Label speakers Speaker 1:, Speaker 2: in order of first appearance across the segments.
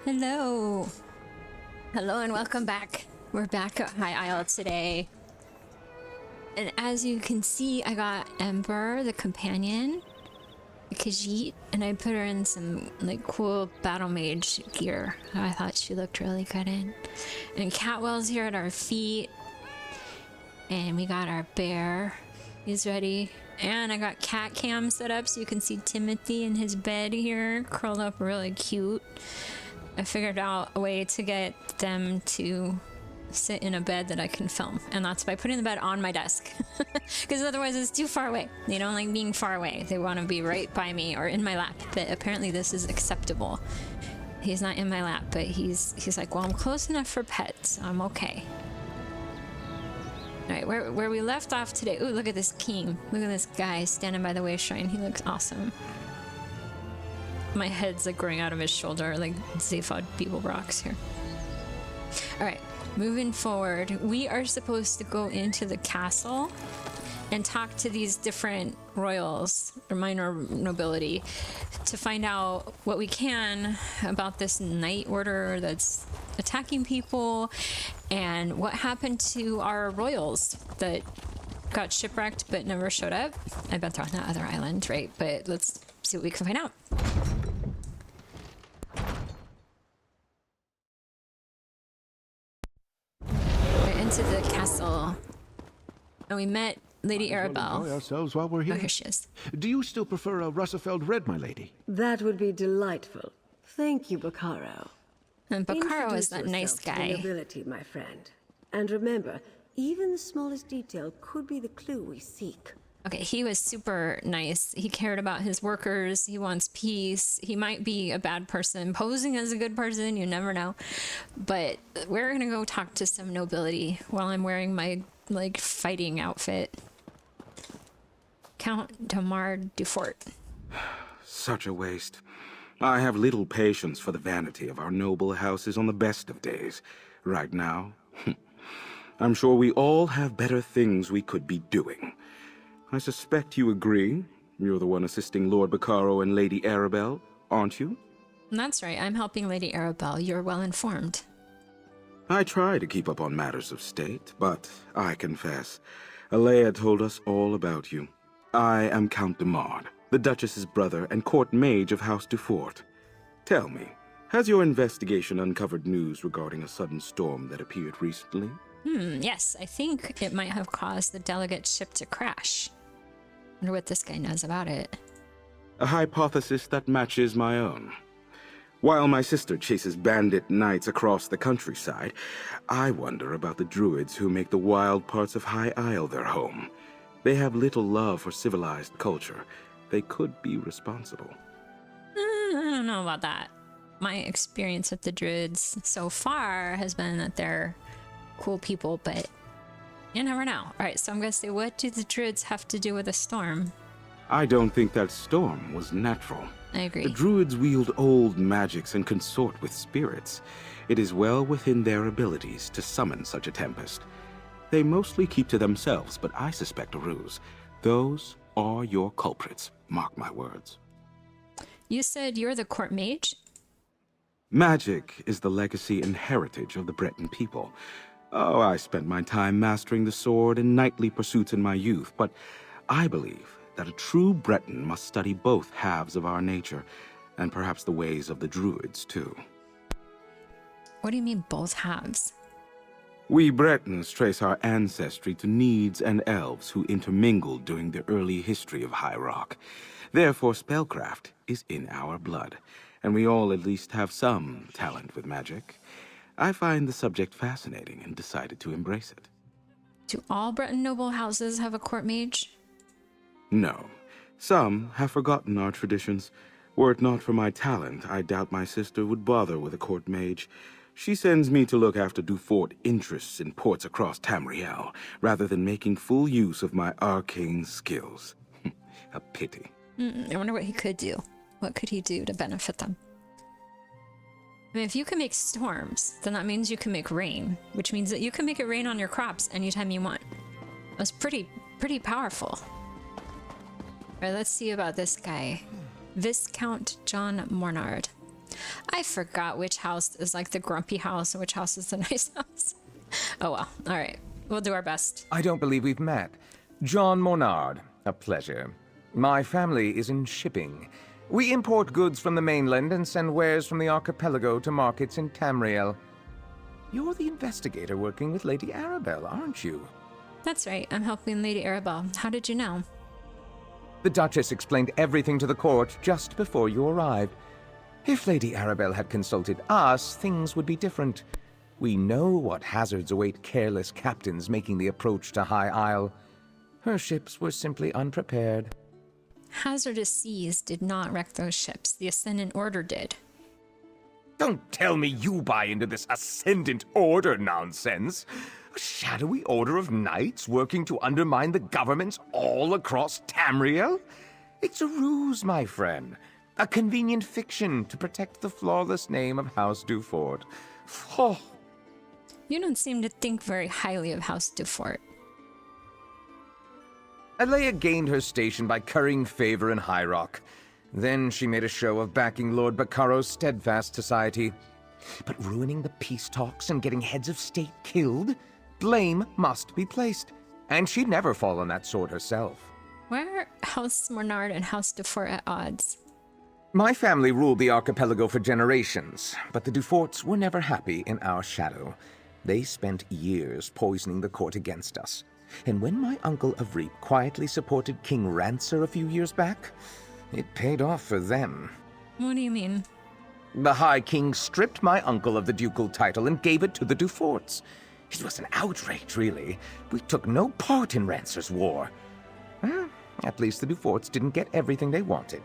Speaker 1: Hello. Hello and welcome back. We're back at High Isle today. And as you can see, I got Ember, the companion, Khajiit, and I put her in some like cool battle mage gear. I thought she looked really good in. And Catwell's here at our feet. And we got our bear. He's ready. And I got cat cam set up so you can see Timothy in his bed here, curled up really cute. I figured out a way to get them to sit in a bed that I can film, and that's by putting the bed on my desk, because otherwise it's too far away. They don't like being far away. They want to be right by me or in my lap, but apparently this is acceptable. He's not in my lap, but he's like, well, I'm close enough for pets, so I'm okay. All right, where we left off today. Ooh, look at this king. Look at this guy standing by the way shrine. He looks awesome. My head's like growing out of his shoulder, like Zaphod Beeblebrox here. All right, moving forward, we are supposed to go into the castle and talk to these different royals or minor nobility to find out what we can about this knight order that's attacking people and what happened to our royals that got shipwrecked but never showed up. I bet they're on that other island, right? But let's see what we can find out. We're into the castle, and we met Lady Arabelle.
Speaker 2: Enjoy ourselves while we're here.
Speaker 1: Oh, here she is.
Speaker 2: Do you still prefer a Russafeld red, my lady?
Speaker 3: That would be delightful. Thank you, Baccaro.
Speaker 1: And Baccaro is
Speaker 3: Introduce
Speaker 1: that nice
Speaker 3: yourself to
Speaker 1: guy.
Speaker 3: the nobility, my friend. And remember, even the smallest detail could be the clue we seek.
Speaker 1: Okay, he was super nice. He cared about his workers. He wants peace. He might be a bad person, posing as a good person. You never know. But we're gonna go talk to some nobility while I'm wearing my like fighting outfit. Count Damar Dufort.
Speaker 4: Such a waste. I have little patience for the vanity of our noble houses on the best of days. Right now, I'm sure we all have better things we could be doing. I suspect you agree. You're the one assisting Lord Baccaro and Lady Arabelle, aren't you?
Speaker 1: That's right, I'm helping Lady Arabelle. You're well informed.
Speaker 4: I try to keep up on matters of state, but I confess, Alea told us all about you. I am Count de Mard, the Duchess's brother and court mage of House Dufort. Tell me, has your investigation uncovered news regarding a sudden storm that appeared recently?
Speaker 1: Yes, I think it might have caused the delegate ship to crash. Wonder what this guy knows about it.
Speaker 4: A hypothesis that matches my own. While my sister chases bandit knights across the countryside, I wonder about the druids who make the wild parts of High Isle their home. They have little love for civilized culture. They could be responsible.
Speaker 1: I don't know about that. My experience with the druids so far has been that they're cool people, but you never know. All right, so I'm gonna say, what do the druids have to do with a storm?
Speaker 4: I don't think that storm was natural.
Speaker 1: I agree.
Speaker 4: The druids wield old magics and consort with spirits. It is well within their abilities to summon such a tempest. They mostly keep to themselves, but I suspect a ruse. Those are your culprits, mark my words.
Speaker 1: You said you're the court mage?
Speaker 4: Magic is the legacy and heritage of the Breton people. Oh, I spent my time mastering the sword and knightly pursuits in my youth, but I believe that a true Breton must study both halves of our nature, and perhaps the ways of the druids, too.
Speaker 1: What do you mean, both halves?
Speaker 4: We Bretons trace our ancestry to Needs and elves who intermingled during the early history of High Rock. Therefore, spellcraft is in our blood, and we all at least have some talent with magic. I find the subject fascinating and decided to embrace it.
Speaker 1: Do all Breton noble houses have a court mage?
Speaker 4: No. Some have forgotten our traditions. Were it not for my talent, I doubt my sister would bother with a court mage. She sends me to look after Dufort interests in ports across Tamriel, rather than making full use of my arcane skills. A pity.
Speaker 1: I wonder what he could do. What could he do to benefit them? I mean, if you can make storms, then that means you can make rain, which means that you can make it rain on your crops anytime you want. That's pretty powerful. All right, let's see about this guy. Viscount John Mornard. I forgot which house is like the grumpy house and which house is the nice house. Oh well, alright. We'll do our best.
Speaker 5: I don't believe we've met. John Monard, a pleasure. My family is in shipping. We import goods from the mainland and send wares from the archipelago to markets in Tamriel. You're the investigator working with Lady Arabelle, aren't you?
Speaker 1: That's right, I'm helping Lady Arabelle. How did you know?
Speaker 5: The Duchess explained everything to the court just before you arrived. If Lady Arabelle had consulted us, things would be different. We know what hazards await careless captains making the approach to High Isle. Her ships were simply unprepared.
Speaker 1: Hazardous seas did not wreck those ships. The Ascendant Order did.
Speaker 5: Don't tell me you buy into this Ascendant Order nonsense. A shadowy order of knights working to undermine the governments all across Tamriel? It's a ruse, my friend. A convenient fiction to protect the flawless name of House Dufort. Oh.
Speaker 1: You don't seem to think very highly of House Dufort.
Speaker 5: Alea gained her station by currying favor in High Rock. Then she made a show of backing Lord Baccaro's steadfast society. But ruining the peace talks and getting heads of state killed? Blame must be placed. And she'd never fall on that sword herself.
Speaker 1: Why are House Monard and House Dufort at odds?
Speaker 5: My family ruled the archipelago for generations, but the Duforts were never happy in our shadow. They spent years poisoning the court against us. And when my uncle Avreep quietly supported King Rancer a few years back, it paid off for them.
Speaker 1: What do you mean?
Speaker 5: The High King stripped my uncle of the ducal title and gave it to the Duforts. It was an outrage, really. We took no part in Rancer's war. Well, at least the Duforts didn't get everything they wanted.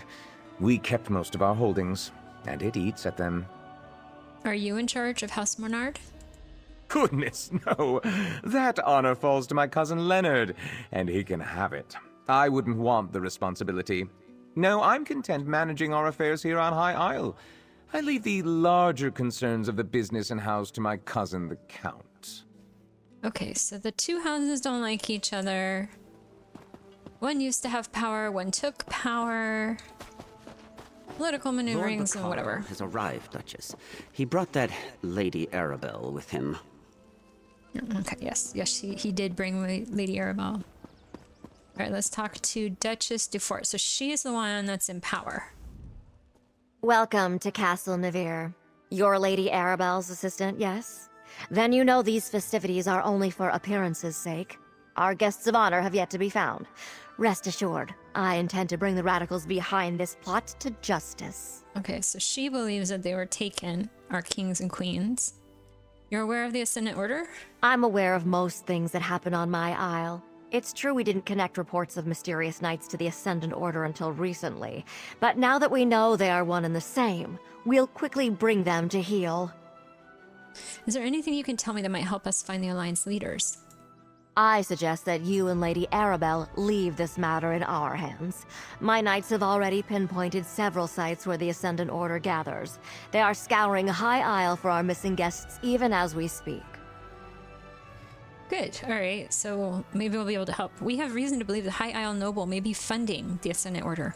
Speaker 5: We kept most of our holdings, and it eats at them.
Speaker 1: Are you in charge of House Monard?
Speaker 5: Goodness, no. That honor falls to my cousin Leonard, and he can have it. I wouldn't want the responsibility. No, I'm content managing our affairs here on High Isle. I leave the larger concerns of the business and house to my cousin, the Count.
Speaker 1: Okay, so the two houses don't like each other. One used to have power, one took power. Political maneuverings and whatever.
Speaker 6: Has arrived, Duchess. He brought that Lady Arabelle with him.
Speaker 1: Okay, yes, he did bring Lady Arabelle. All right, let's talk to Duchess Dufort. So she is the one that's in power.
Speaker 7: Welcome to Castle Navir. You're Lady Arabelle's assistant, yes? Then you know these festivities are only for appearances' sake. Our guests of honor have yet to be found. Rest assured, I intend to bring the radicals behind this plot to justice.
Speaker 1: Okay, so she believes that they were taken, our kings and queens. You're aware of the Ascendant Order?
Speaker 7: I'm aware of most things that happen on my isle. It's true we didn't connect reports of mysterious knights to the Ascendant Order until recently, but now that we know they are one and the same, we'll quickly bring them to heel.
Speaker 1: Is there anything you can tell me that might help us find the Alliance leaders?
Speaker 7: I suggest that you and Lady Arabelle leave this matter in our hands. My knights have already pinpointed several sites where the Ascendant Order gathers. They are scouring High Isle for our missing guests even as we speak.
Speaker 1: Good, alright, so maybe we'll be able to help. We have reason to believe the High Isle Noble may be funding the Ascendant Order.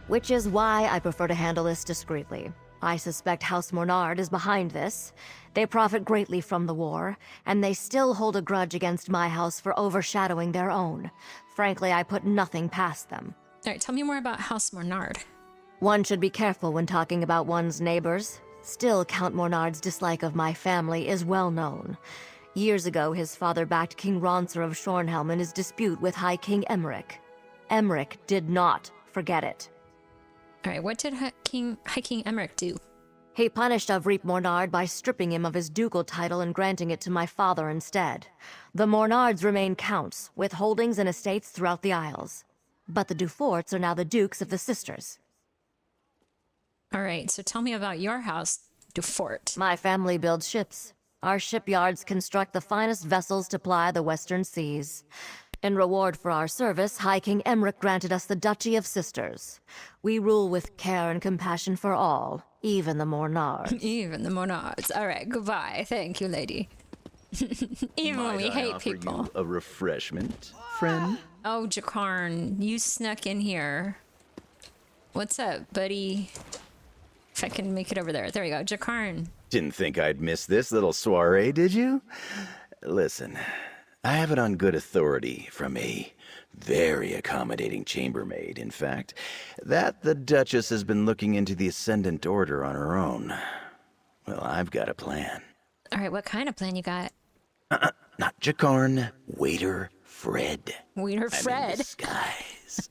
Speaker 7: Which is why I prefer to handle this discreetly. I suspect House Monard is behind this. They profit greatly from the war, and they still hold a grudge against my house for overshadowing their own. Frankly, I put nothing past them.
Speaker 1: Alright, tell me more about House Monard.
Speaker 7: One should be careful when talking about one's neighbors. Still, Count Monard's dislike of my family is well known. Years ago, his father backed King Rancer of Shornhelm in his dispute with High King Emmerich. Emmerich did not forget it.
Speaker 1: Alright, what did High King Emmerich do?
Speaker 7: He punished Avreep Monard by stripping him of his ducal title and granting it to my father instead. The Monards remain counts, with holdings and estates throughout the Isles. But the Duforts are now the dukes of the sisters.
Speaker 1: Alright, so tell me about your house, Dufort.
Speaker 7: My family builds ships. Our shipyards construct the finest vessels to ply the western seas. In reward for our service, High King Emmerich granted us the Duchy of Sisters. We rule with care and compassion for all, even the Monards.
Speaker 1: Even the Monards. Alright, goodbye. Thank you, lady. Even when we hate people.
Speaker 8: You a refreshment, friend?
Speaker 1: Oh, Jakarn, you snuck in here. What's up, buddy? If I can make it over there. There we go. Jakarn.
Speaker 8: Didn't think I'd miss this little soiree, did you? Listen, I have it on good authority from a very accommodating chambermaid, in fact, that the Duchess has been looking into the Ascendant Order on her own. Well, I've got a plan.
Speaker 1: All right, what kind of plan you got?
Speaker 8: Not Jakarn, waiter Fred.
Speaker 1: Waiter
Speaker 8: I'm in
Speaker 1: Fred.
Speaker 8: disguise.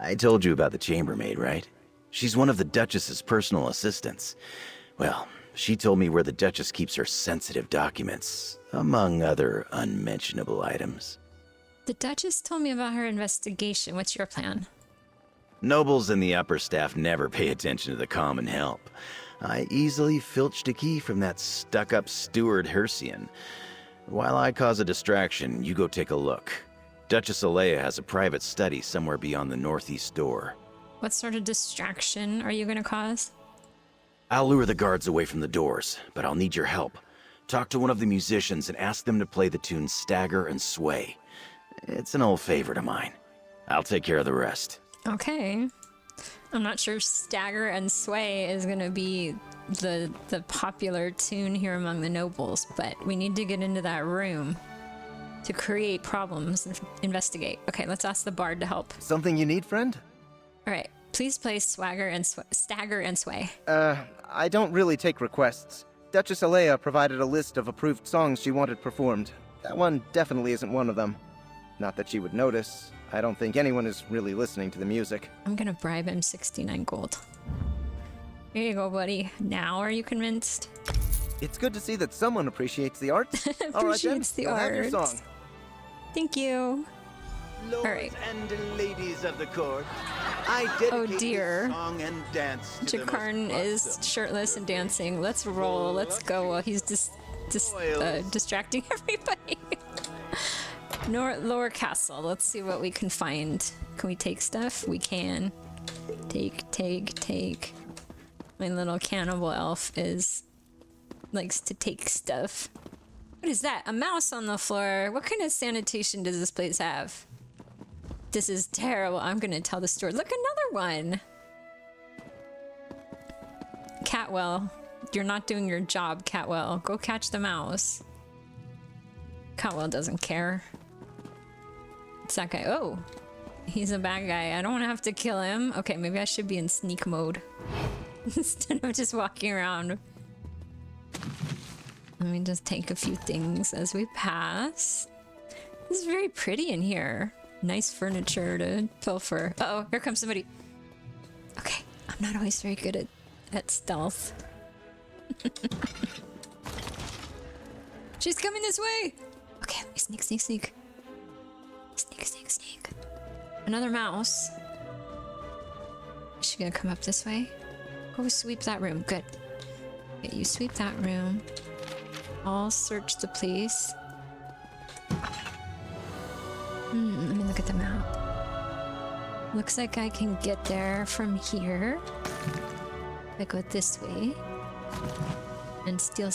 Speaker 8: I told you about the chambermaid, right? She's one of the Duchess's personal assistants. Well, she told me where the Duchess keeps her sensitive documents, among other unmentionable items.
Speaker 1: The Duchess told me about her investigation. What's your plan?
Speaker 8: Nobles and the upper staff never pay attention to the common help. I easily filched a key from that stuck-up steward Hercian. While I cause a distraction, you go take a look. Duchess Alea has a private study somewhere beyond the northeast door.
Speaker 1: What sort of distraction are you going to cause?
Speaker 8: I'll lure the guards away from the doors, but I'll need your help. Talk to one of the musicians and ask them to play the tune Stagger and Sway. It's an old favorite of mine. I'll take care of the rest.
Speaker 1: Okay. I'm not sure Stagger and Sway is going to be the popular tune here among the nobles, but we need to get into that room to create problems and investigate. Okay, let's ask the bard to help.
Speaker 9: Something you need, friend?
Speaker 1: All right, please play Stagger and Sway.
Speaker 9: I don't really take requests. Duchess Alea provided a list of approved songs she wanted performed. That one definitely isn't one of them. Not that she would notice. I don't think anyone is really listening to the music.
Speaker 1: I'm gonna bribe him 69 gold. Here you go, buddy. Now are you convinced?
Speaker 9: It's good to see that someone appreciates the art. All right, then.
Speaker 1: Appreciates the
Speaker 9: You'll have your
Speaker 1: art.
Speaker 9: song.
Speaker 1: Thank you.
Speaker 8: Lords
Speaker 1: All right.
Speaker 8: and ladies of the court, I dedicate
Speaker 1: Oh dear.
Speaker 8: this song and dance to the
Speaker 1: Jakarn
Speaker 8: most
Speaker 1: is
Speaker 8: awesome,
Speaker 1: shirtless and dancing. Let's roll. Let's go while he's distracting everybody. Lower castle. Let's see what we can find. Can we take stuff? We can. Take. My little cannibal elf likes to take stuff. What is that? A mouse on the floor. What kind of sanitation does this place have? This is terrible. I'm gonna tell the story. Look, another one. Catwell, you're not doing your job, Catwell. Go catch the mouse. Catwell doesn't care. It's that guy. Oh, he's a bad guy. I don't want to have to kill him. Okay, maybe I should be in sneak mode instead of just walking around. Let me just take a few things as we pass. This is very pretty in here. Nice furniture to pilfer. Uh-oh, here comes somebody. Okay, I'm not always very good at stealth. She's coming this way. Okay, let me sneak. Sneak. Another mouse. Is she gonna come up this way? Go sweep that room. Good. Okay, you sweep that room. I'll search the place. Let me look at the map. Looks like I can get there from here. If I go this way. And steal.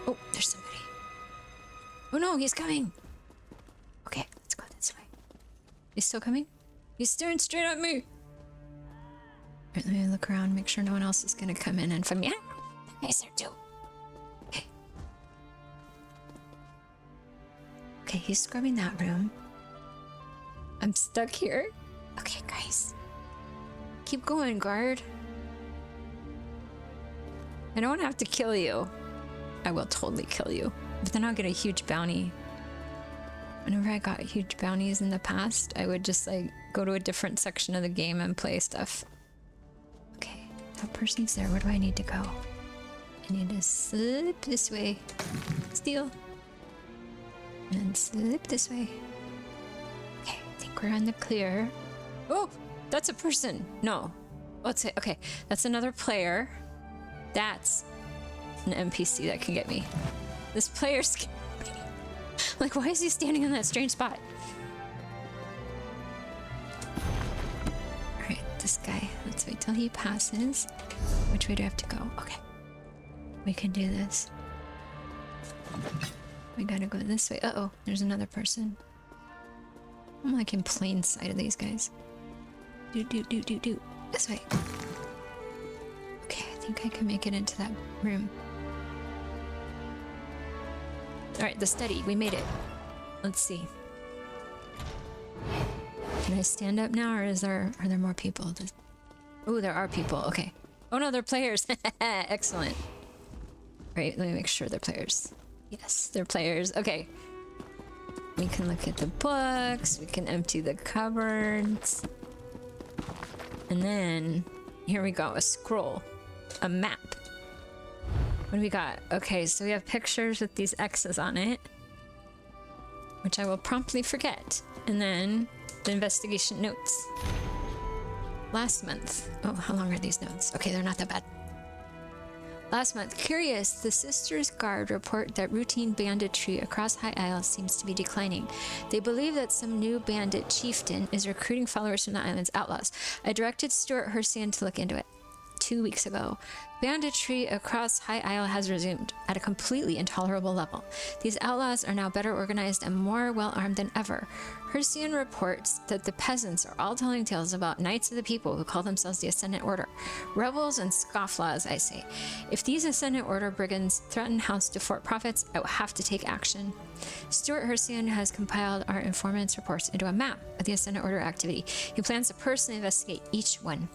Speaker 1: Oh, there's somebody. Oh no, he's coming. Okay, let's go this way. He's still coming? He's staring straight at me. Alright, let me look around, make sure no one else is gonna come in and find me. He's there too. Okay, he's scrubbing that room. I'm stuck here. Okay, guys. Keep going, guard. I don't want to have to kill you. I will totally kill you. But then I'll get a huge bounty. Whenever I got huge bounties in the past, I would just like go to a different section of the game and play stuff. Okay, that person's there. Where do I need to go? I need to slip this way. Steal. And slip this way. Okay, I think we're in the clear. Oh, that's a person. No. Let's say, okay, that's another player. That's an NPC that can get me. This player's scared me. Like, why is he standing in that strange spot? Alright, this guy. Let's wait till he passes. Which way do I have to go? Okay. We can do this. We gotta go this way. Uh-oh, there's another person. I'm like in plain sight of these guys. Do. This way. Okay, I think I can make it into that room. Alright, the study. We made it. Let's see. Can I stand up now, or are there more people? Oh, there are people. Okay. Oh no, they're players. Excellent. Right, let me make sure they're players. Yes, they're players. Okay. We can look at the books. We can empty the cupboards. And then, here we go. A scroll. A map. What do we got? Okay, so we have pictures with these X's on it, which I will promptly forget. And then the investigation notes. Last month. Oh, how long are these notes? Okay, they're not that bad. Last month, curious, the Sisters Guard report that routine banditry across High Isle seems to be declining. They believe that some new bandit chieftain is recruiting followers from the island's outlaws. I directed Stuart Hersian to look into it. 2 weeks ago, banditry across High Isle has resumed at a completely intolerable level. These outlaws are now better organized and more well-armed than ever. Hersian reports that the peasants are all telling tales about knights of the people who call themselves the Ascendant Order. Rebels and scofflaws, I say. If these Ascendant Order brigands threaten House de Fort Profits, I will have to take action. Stuart Hersian has compiled our informants' reports into a map of the Ascendant Order activity. He plans to personally investigate each one.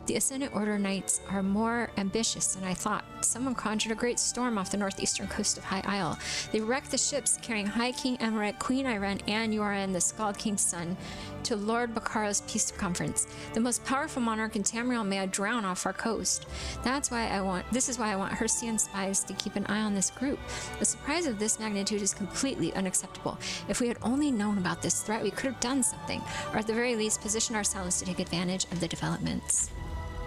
Speaker 1: The Ascendant Order Knights are more ambitious than I thought. Someone conjured a great storm off the northeastern coast of High Isle. They wrecked the ships carrying High King Emmerich, Queen Iren, and Yoren, the Scald King's son, to Lord Bakara's peace conference. The most powerful monarch in Tamriel may drown off our coast. This is why I want Hersian spies to keep an eye on this group. The surprise of this magnitude is completely unacceptable. If we had only known about this threat, we could have done something, or at the very least positioned ourselves to take advantage of the developments.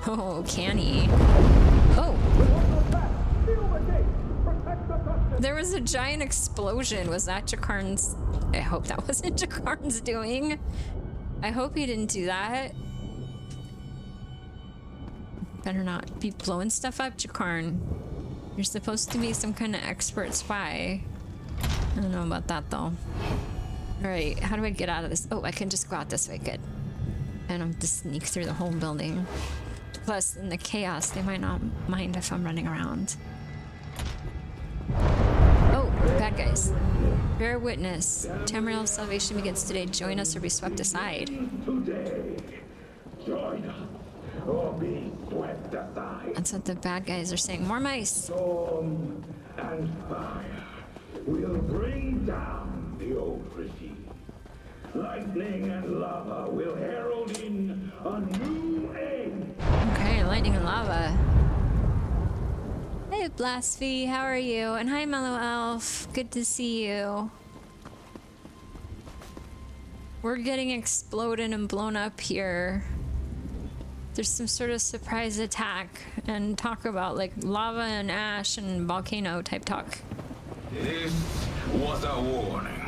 Speaker 1: Oh, can he? Oh! There was a giant explosion. Was that Jakarn's? I hope that wasn't Jakarn's doing. I hope he didn't do that. Better not be blowing stuff up, Jakarn. You're supposed to be some kind of expert spy. I don't know about that, though. Alright, how do I get out of this? Oh, I can just go out this way. Good. And I'm just sneak through the whole building. Plus, in the chaos, they might not mind if I'm running around. Oh, bad guys. Bear witness. Tamriel's salvation begins today. Join us or be swept aside.
Speaker 10: Today, join us or be swept aside.
Speaker 1: That's what the bad guys are saying. More mice.
Speaker 10: Storm and fire will bring down the old regime. Lightning and lava will herald in a new age.
Speaker 1: Okay, lightning and lava. Hey, Blasphemy, how are you? And hi, Mellow Elf. Good to see you. We're getting exploded and blown up here. There's some sort of surprise attack and talk about like lava and ash and volcano type talk.
Speaker 10: This was a warning.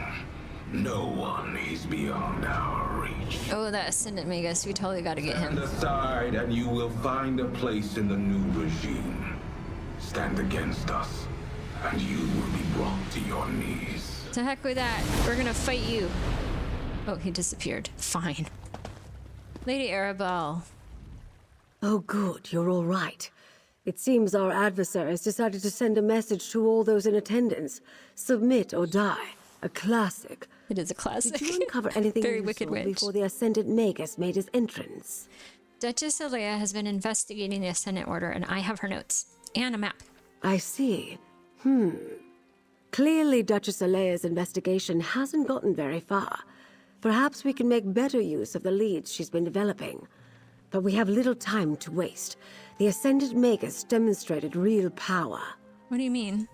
Speaker 10: No one is beyond our reach.
Speaker 1: Oh, that Ascendant Magus. We totally gotta get him.
Speaker 10: Stand aside and you will find a place in the new regime. Stand against us and you will be brought to your knees.
Speaker 1: To heck with that. We're gonna fight you. Oh, he disappeared. Fine. Lady Arabelle.
Speaker 3: Oh, good. You're all right. It seems our adversary has decided to send a message to all those in attendance. Submit or die. A classic.
Speaker 1: It is a classic.
Speaker 3: Did you uncover anything
Speaker 1: Very
Speaker 3: useful
Speaker 1: wicked witch.
Speaker 3: before the Ascendant Magus made his entrance?
Speaker 1: Duchess Alea has been investigating the Ascendant Order, and I have her notes. And a map.
Speaker 3: I see. Clearly, Duchess Alea's investigation hasn't gotten very far. Perhaps we can make better use of the leads she's been developing. But we have little time to waste. The Ascendant Magus demonstrated real power.
Speaker 1: What do you mean?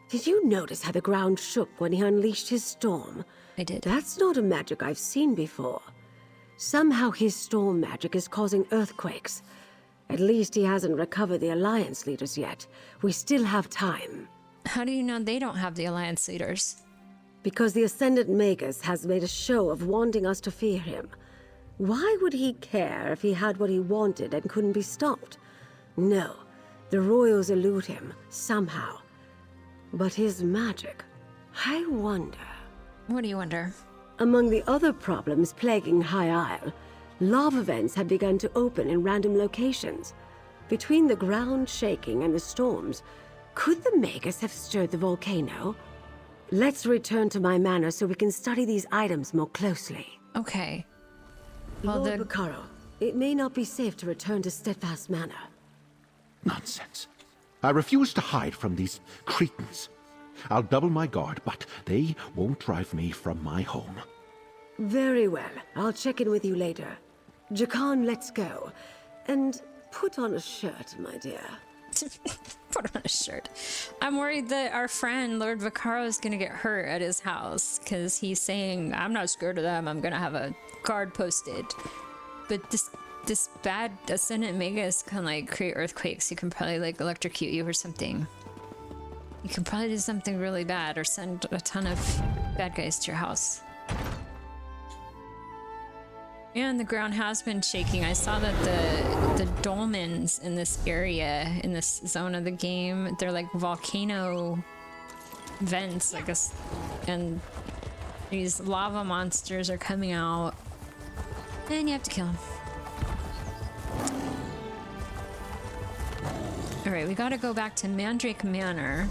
Speaker 3: Did you notice how the ground shook when he unleashed his storm?
Speaker 1: I did.
Speaker 3: That's not a magic I've seen before. Somehow his storm magic is causing earthquakes. At least he hasn't recovered the Alliance leaders yet. We still have time.
Speaker 1: How do you know they don't have the Alliance leaders?
Speaker 3: Because the Ascendant Magus has made a show of wanting us to fear him. Why would he care if he had what he wanted and couldn't be stopped? No, the royals elude him, somehow. But his magic, I wonder...
Speaker 1: What do you wonder?
Speaker 3: Among the other problems plaguing High Isle, Lava vents had begun to open in random locations. Between the ground shaking and the storms, could the Magus have stirred the volcano? Let's return to my manor so we can study these items more closely.
Speaker 1: Okay. Well,
Speaker 3: Lord Vaccaro, it may not be safe to return to Steadfast Manor.
Speaker 2: Nonsense. I refuse to hide from these cretins. I'll double my guard, but they won't drive me from my home.
Speaker 3: Very well. I'll check in with you later. Jakan, let's go. And put on a shirt, my dear.
Speaker 1: Put on a shirt. I'm worried that our friend Lord Vaccaro is gonna get hurt at his house because he's saying, I'm not scared of them, I'm gonna have a guard posted. But this bad Ascendant Magus can like create earthquakes. He can probably like electrocute you or something. You can probably do something really bad or send a ton of bad guys to your house. And the ground has been shaking. I saw that the dolmens in this area, in this zone of the game, they're like volcano vents, I guess, and these lava monsters are coming out, and you have to kill them. All right, we got to go back to Mandrake Manor.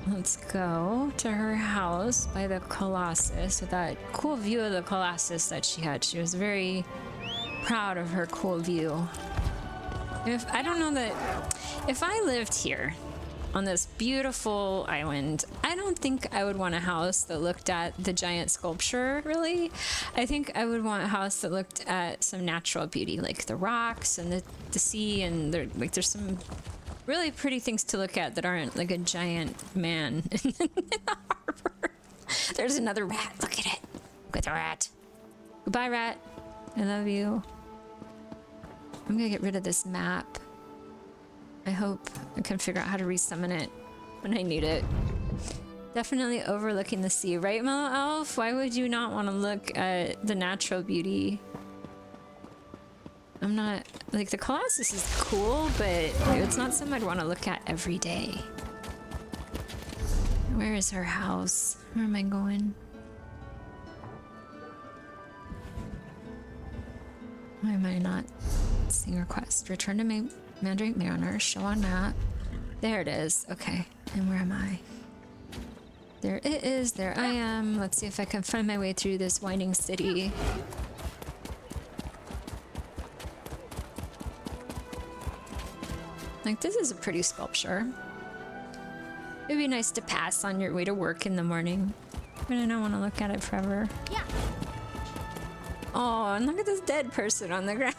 Speaker 1: Let's go to her house by the Colossus with that cool view of the Colossus that she had. She was very proud of her cool view. I don't know that if I lived here on this beautiful island, I don't think I would want a house that looked at the giant sculpture, really. I think I would want a house that looked at some natural beauty, like the rocks and the sea, and there's some really pretty things to look at that aren't like a giant man in the harbor. There's another rat. Look at it. Look at the rat. Goodbye, rat. I love you. I'm gonna get rid of this map. I hope I can figure out how to resummon it when I need it. Definitely overlooking the sea, right, Mellow Elf? Why would you not want to look at the natural beauty? I'm not, like, the Colossus is cool, but it's not something I'd want to look at every day. Where is her house? Where am I going? Why am I not seeing request? Return to Mandrake Manor, show on map. There it is. Okay, and where am I? There it is, there I am. Let's see if I can find my way through this winding city. Like, this is a pretty sculpture. It'd be nice to pass on your way to work in the morning, but I don't want to look at it forever. Yeah. Oh, and look at this dead person on the ground.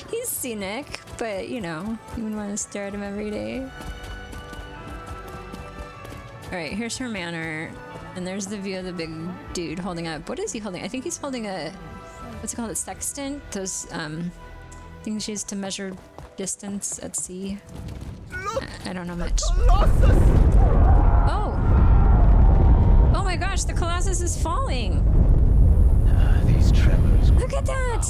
Speaker 1: He's scenic, but you know, you would want to stare at him every day. All right, here's her manor, and there's the view of the big dude holding up. What is he holding? I think he's holding a, what's it called? A sextant? Those things used to measure distance at sea. I don't know much. Oh! Oh my gosh, the Colossus is falling!
Speaker 8: These tremors.
Speaker 1: Look at that!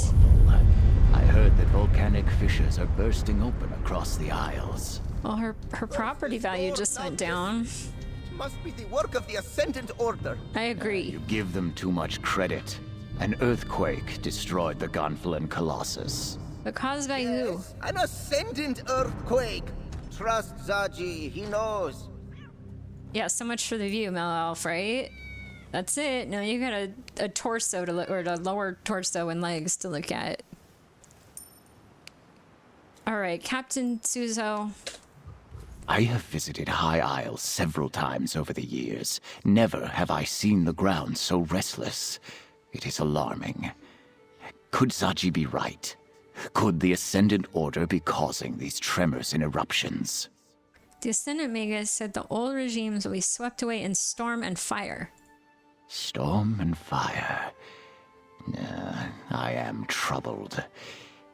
Speaker 8: I heard that volcanic fissures are bursting open across the Isles.
Speaker 1: Well, her property value just went down.
Speaker 9: It must be the work of the Ascendant Order.
Speaker 1: I agree.
Speaker 8: You give them too much credit. An earthquake destroyed the Gonfalon Colossus.
Speaker 1: But caused by who?
Speaker 9: An Ascendant earthquake. Trust Zaji, he knows.
Speaker 1: Yeah, so much for the view, Mellow Elf, right? That's it. Now you got a torso to look, or a lower torso and legs to look at. All right, Captain Suzo.
Speaker 8: I have visited High Isle several times over the years. Never have I seen the ground so restless. It is alarming. Could Zaji be right? Could the Ascendant Order be causing these tremors and eruptions?
Speaker 1: The Ascendant Magus said the old regimes will be swept away in storm and fire.
Speaker 8: Storm and fire. I am troubled.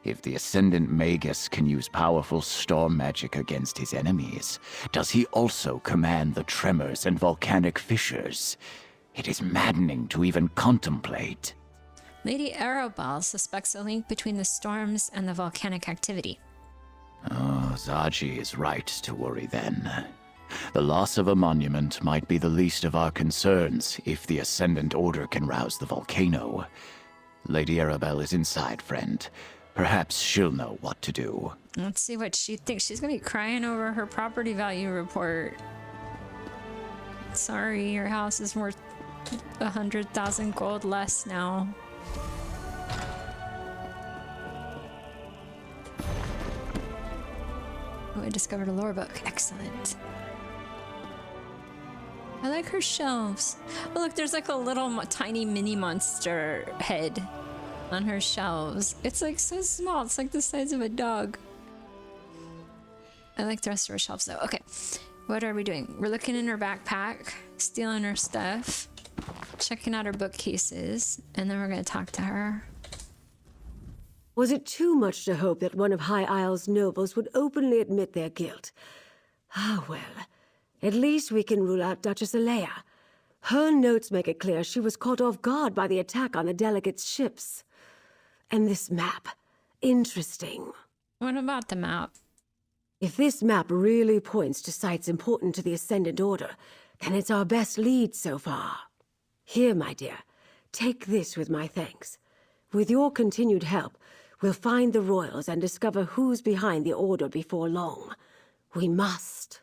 Speaker 8: If the Ascendant Magus can use powerful storm magic against his enemies, does he also command the tremors and volcanic fissures? It is maddening to even contemplate.
Speaker 1: Lady Arrowball suspects a link between the storms and the volcanic activity.
Speaker 8: Oh, Zaji is right to worry then.
Speaker 11: The loss of a monument might be the least of our concerns if the Ascendant Order can rouse the volcano. Lady Arabelle is inside, friend. Perhaps she'll know what to do.
Speaker 1: Let's see what she thinks. She's gonna be crying over her property value report. Sorry, your house is worth 100,000 gold less now. Oh, I discovered a lore book. Excellent. I like her shelves. Oh, look, there's like a little tiny mini monster head on her shelves. It's like so small. It's like the size of a dog. I like the rest of her shelves though. Okay, what are we doing? We're looking in her backpack, stealing her stuff, checking out her bookcases, and then we're gonna talk to her.
Speaker 3: Was it too much to hope that one of High Isle's nobles would openly admit their guilt? Ah, well, at least we can rule out Duchess Alea. Her notes make it clear she was caught off guard by the attack on the delegates' ships. And this map. Interesting.
Speaker 1: What about the map?
Speaker 3: If this map really points to sites important to the Ascendant Order, then it's our best lead so far. Here, my dear, take this with my thanks. With your continued help, we'll find the royals and discover who's behind the Order before long. We must.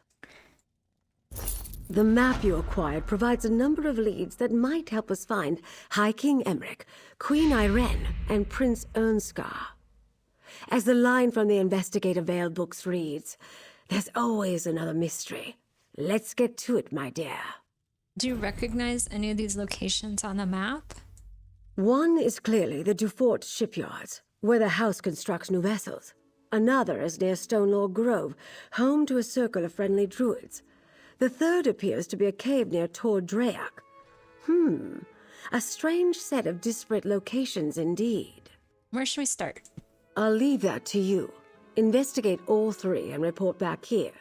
Speaker 3: The map you acquired provides a number of leads that might help us find High King Emmerich, Queen Irene, and Prince Ernskar. As the line from the Investigator Veil books reads, there's always another mystery. Let's get to it, my dear.
Speaker 1: Do you recognize any of these locations on the map?
Speaker 3: One is clearly the Dufort shipyards, where the house constructs new vessels. Another is near Stonelaw Grove, home to a circle of friendly druids. The third appears to be a cave near Tor Drayak. A strange set of disparate locations indeed.
Speaker 1: Where should we start?
Speaker 3: I'll leave that to you. Investigate all three and report back here.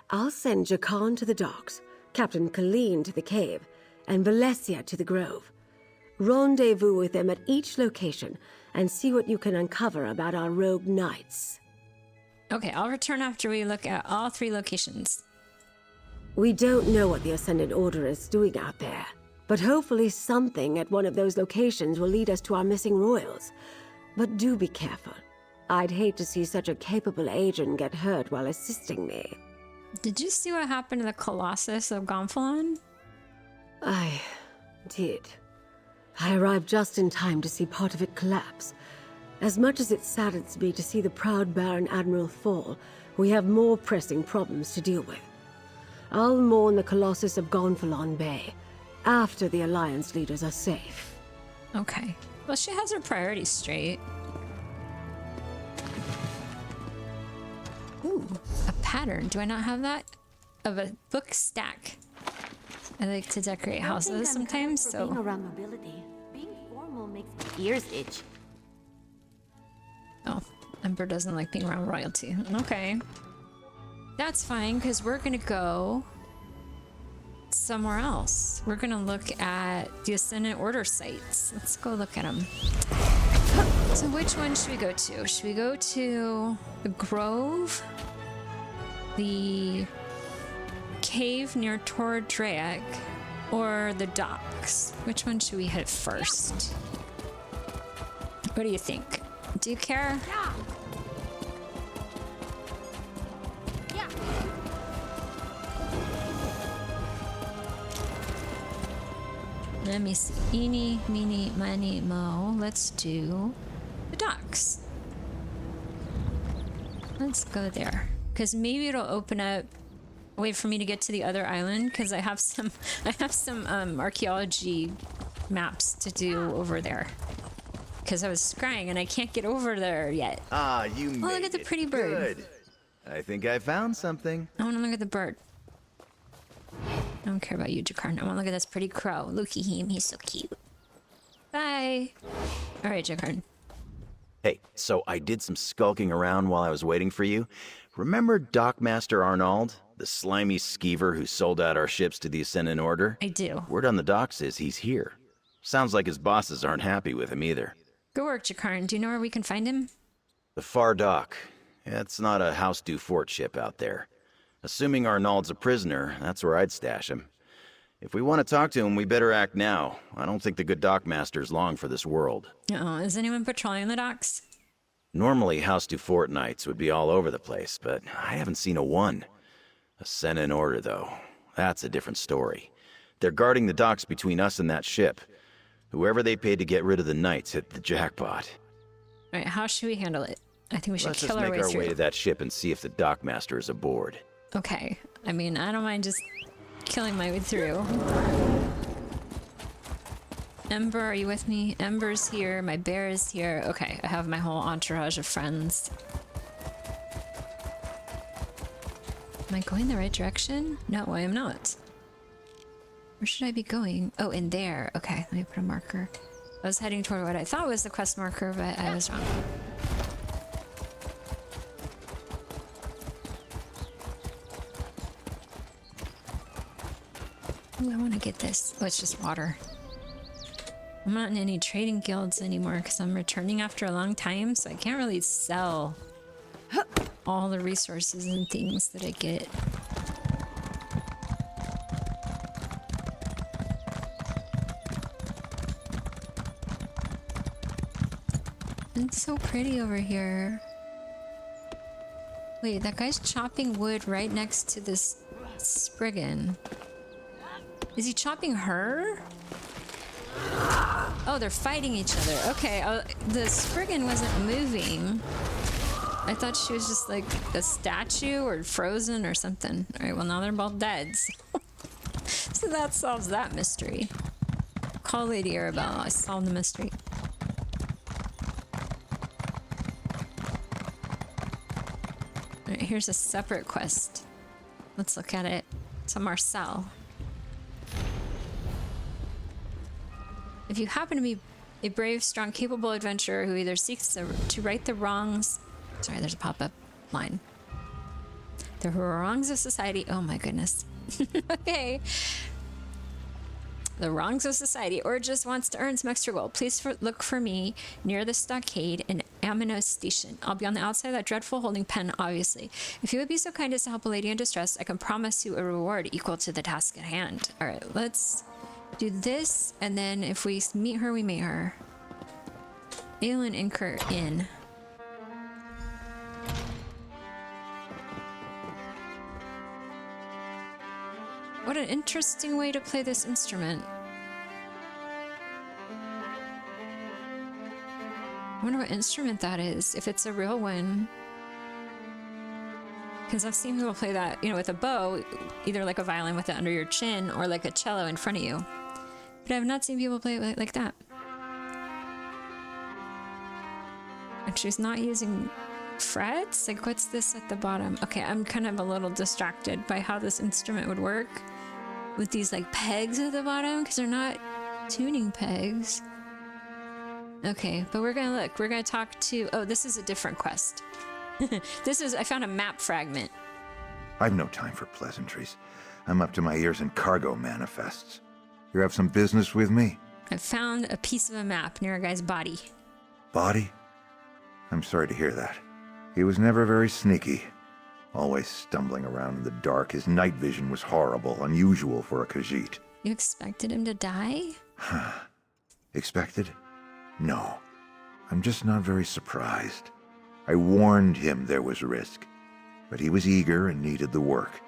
Speaker 3: I'll send Jakan to the docks, Captain Colleen to the cave, and Valencia to the grove. Rendezvous with them at each location and see what you can uncover about our rogue knights.
Speaker 1: Okay, I'll return after we look at all three locations.
Speaker 3: We don't know what the Ascendant Order is doing out there, but hopefully something at one of those locations will lead us to our missing royals. But do be careful. I'd hate to see such a capable agent get hurt while assisting me.
Speaker 1: Did you see what happened to the Colossus of Gonfalon?
Speaker 3: I did. I arrived just in time to see part of it collapse. As much as it saddens me to see the proud Baron Admiral fall, we have more pressing problems to deal with. I'll mourn the Colossus of Gonfalon Bay after the Alliance leaders are safe.
Speaker 1: Okay. Well, she has her priorities straight. Ooh, a pattern. Do I not have that? Of a book stack. I like to decorate houses sometimes, so...
Speaker 12: Being around nobility. Being formal makes my ears itch.
Speaker 1: Oh, Ember doesn't like being around royalty. Okay. That's fine, because we're gonna go somewhere else. We're gonna look at the Ascendant Order sites. Let's go look at them. So which one should we go to? Should we go to the Grove? The cave near Tor Drayak? Or the docks? Which one should we hit first? What do you think? Do you care?
Speaker 12: Yeah.
Speaker 1: Let me see. Eeny, meeny, miny, mo. Let's do the docks. Let's go there. Because maybe it'll open up a way for me to get to the other island. Because I have some archaeology maps to do over there. Because I was scrying and I can't get over there yet.
Speaker 8: Ah, you made it.
Speaker 1: Oh, look at the pretty bird.
Speaker 8: Good. I think I found something.
Speaker 1: I want to look at the bird. I don't care about you, Jakarn. I want to look at this pretty crow. Look at him. He's so cute. Bye. All right, Jakarn.
Speaker 8: Hey, so I did some skulking around while I was waiting for you. Remember Dockmaster Arnold? The slimy skeever who sold out our ships to the Ascendant Order?
Speaker 1: I do.
Speaker 8: Word on the docks is he's here. Sounds like his bosses aren't happy with him either.
Speaker 1: Good work, Jakarn. Do you know where we can find him?
Speaker 8: The Far Dock. It's not a House du Fort ship out there. Assuming Arnaud's a prisoner, that's where I'd stash him. If we want to talk to him, we better act now. I don't think the good dockmaster's long for this world.
Speaker 1: Oh, is anyone patrolling the docks?
Speaker 8: Normally, House du Fort Knights would be all over the place, but I haven't seen a one. A Senate order, though. That's a different story. They're guarding the docks between us and that ship. Whoever they paid to get rid of the Knights hit the jackpot.
Speaker 1: Alright, how should we handle it? I think we should
Speaker 8: Let's
Speaker 1: kill
Speaker 8: just
Speaker 1: our
Speaker 8: make
Speaker 1: way
Speaker 8: our
Speaker 1: through.
Speaker 8: way to that ship and see if the dockmaster is aboard.
Speaker 1: Okay. I mean, I don't mind just killing my way through. Ember, are you with me? Ember's here, my bear is here. Okay, I have my whole entourage of friends. Am I going the right direction? No, I am not. Where should I be going? Oh, in there. Okay, let me put a marker. I was heading toward what I thought was the quest marker, but I was wrong. Ooh, I want to get this. Oh, it's just water. I'm not in any trading guilds anymore because I'm returning after a long time, so I can't really sell all the resources and things that I get. It's so pretty over here. Wait, that guy's chopping wood right next to this Spriggan. Is he chopping her? Oh, they're fighting each other. Okay, the Spriggan wasn't moving. I thought she was just like a statue or frozen or something. Alright, well now they're both dead. So that solves that mystery. Call Lady Arabelle. I solved the mystery. Alright, here's a separate quest. Let's look at it. To Marcel. If you happen to be a brave, strong, capable adventurer who either seeks to right the wrongs... Sorry, there's a pop-up line. The wrongs of society... Oh my goodness. Okay. The wrongs of society, or just wants to earn some extra gold, please look for me near the stockade in Amino Station. I'll be on the outside of that dreadful holding pen, obviously. If you would be so kind as to help a lady in distress, I can promise you a reward equal to the task at hand. Alright, let's do this, and then if we meet her, we meet her. Aelin Inker Inn. What an interesting way to play this instrument. I wonder what instrument that is, if it's a real one. Because I've seen people play that, you know, with a bow, either like a violin with it under your chin or like a cello in front of you. But I've not seen people play it like that. And she's not using frets? Like, what's this at the bottom? Okay, I'm kind of a little distracted by how this instrument would work with these like pegs at the bottom, because they're not tuning pegs. Okay, but we're gonna look. We're gonna talk to... Oh, this is a different quest. I found a map fragment.
Speaker 13: I've no time for pleasantries. I'm up to my ears in cargo manifests. You have some business with me?
Speaker 1: I found a piece of a map near a guy's body.
Speaker 13: Body? I'm sorry to hear that. He was never very sneaky. Always stumbling around in the dark. His night vision was horrible, unusual for a Khajiit.
Speaker 1: You expected him to die?
Speaker 13: Expected? No. I'm just not very surprised. I warned him there was risk, but he was eager and needed the work.